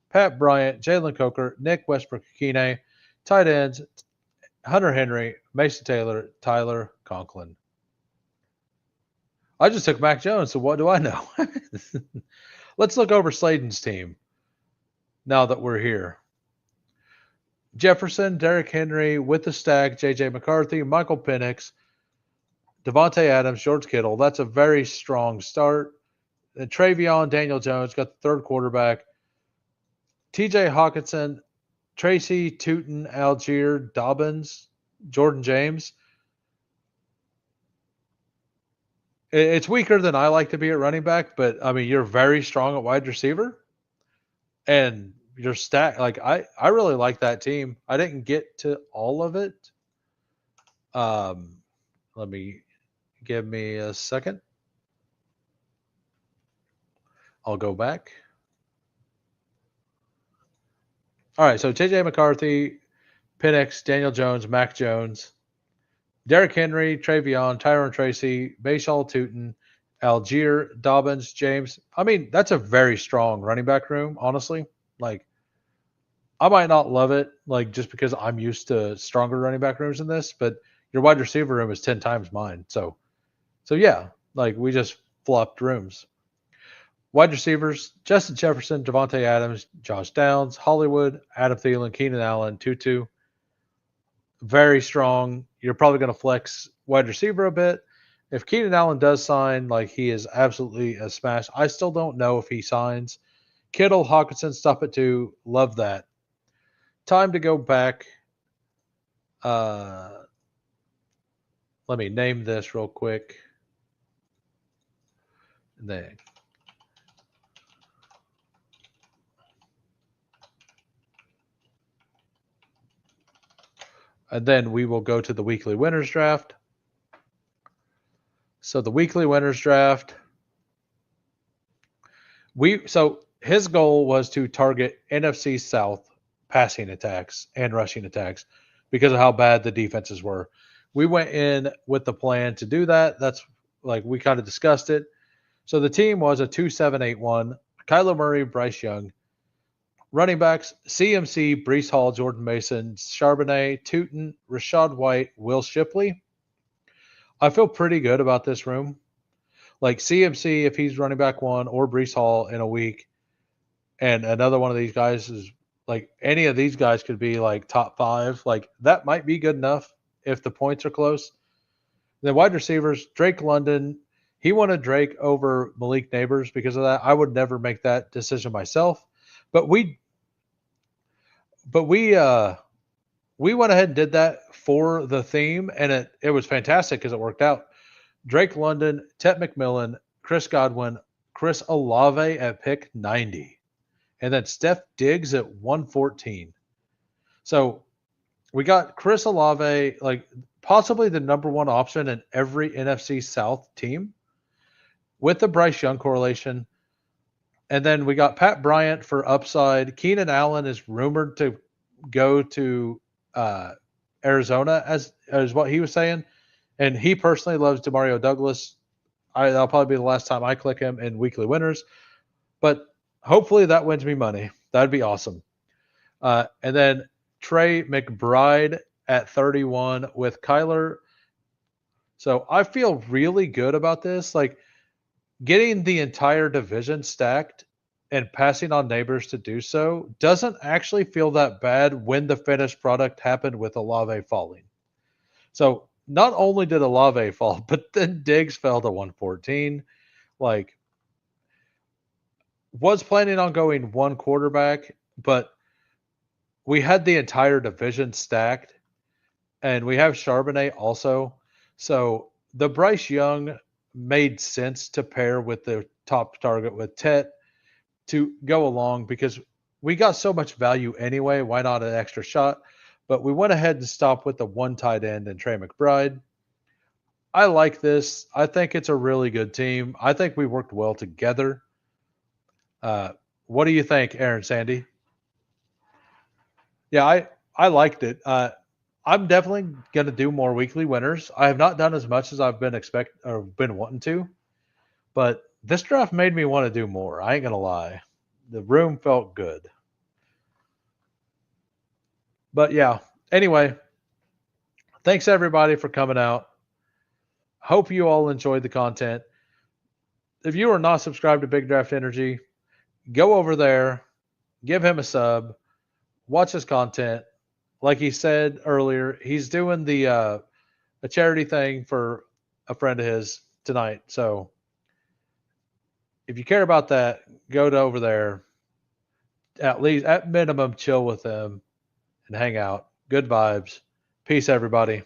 [SPEAKER 1] Pat Bryant, Jalen Coker, Nick Westbrook Akine. Tight ends, Hunter Henry, Mason Taylor, Tyler Conklin. I just took Mac Jones, so what do I know? Let's look over Sladen's team now that we're here. Jefferson, Derrick Henry with the stack, J.J. McCarthy, Michael Penix, Devontae Adams, George Kittle. That's a very strong start. And Travion, Daniel Jones got the third quarterback. T.J. Hawkinson, Tracy, Tootin, Algier, Dobbins, Jordan James. It's weaker than I like to be at running back, but I mean, you're very strong at wide receiver. And your stack, like I really like that team. I didn't get to all of it. Give me a second. I'll go back. All right, so JJ McCarthy, Penix, Daniel Jones, Mac Jones, Derrick Henry, Travion, Tyron Tracy, Bashal Tootin, Algier, Dobbins, James. I mean, that's a very strong running back room, honestly. Like, I might not love it, like just because I'm used to stronger running back rooms than this, but your wide receiver room is 10 times mine. So yeah, like we just flopped rooms. Wide receivers, Justin Jefferson, Devontae Adams, Josh Downs, Hollywood, Adam Thielen, Keenan Allen, Tutu. Very strong. You're probably going to flex wide receiver a bit. If Keenan Allen does sign, like he is absolutely a smash. I still don't know if he signs. Kittle, Hawkinson, stop it too. Love that. Time to go back. Let me name this real quick. And then we will go to the weekly winners draft. So the weekly winners draft. So his goal was to target NFC South passing attacks and rushing attacks because of how bad the defenses were. We went in with the plan to do that. That's like we kind of discussed it. So the team was a 2-7-8-1. Kyler Murray, Bryce Young. Running backs, CMC, Breece Hall, Jordan Mason, Charbonnet, Tootin, Rashad White, Will Shipley. I feel pretty good about this room. Like CMC, if he's running back one, or Breece Hall in a week, and another one of these guys is like any of these guys could be like top 5. Like that might be good enough if the points are close. The wide receivers, Drake London. He wanted Drake over Malik Neighbors because of that. I would never make that decision myself. But we went ahead and did that for the theme, and it was fantastic because it worked out. Drake London, Tet McMillan, Chris Godwin, Chris Olave at pick 90, and then Steph Diggs at 114. So we got Chris Olave, like possibly the number one option in every NFC South team with the Bryce Young correlation. And then we got Pat Bryant for upside. Keenan Allen is rumored to go to Arizona, as what he was saying. And he personally loves Demario Douglas. That'll probably be the last time I click him in weekly winners. But hopefully that wins me money. That'd be awesome. And then Trey McBride at 31 with Kyler. So I feel really good about this. Like getting the entire division stacked and passing on Neighbors to do so doesn't actually feel that bad when the finished product happened with Olave falling. So not only did Olave fall, but then Diggs fell to 114. Like, was planning on going one quarterback, but we had the entire division stacked, and we have Charbonnet also. So the Bryce Young made sense to pair with the top target with Tet to go along because we got so much value anyway. Why not an extra shot? But we went ahead and stopped with the one tight end and Trey McBride. I like this. I think it's a really good team. I think we worked well together. What do you think, Aaron Sandy? Yeah, I liked it. I'm definitely going to do more weekly winners. I have not done as much as I've been wanting to, but this draft made me want to do more. I ain't going to lie. The room felt good. But yeah, anyway, thanks everybody for coming out. Hope you all enjoyed the content. If you are not subscribed to Big Draft Energy, go over there, give him a sub, watch his content. Like he said earlier, he's doing the a charity thing for a friend of his tonight. So if you care about that, go to over there. At least, at minimum, chill with them and hang out. Good vibes. Peace, everybody.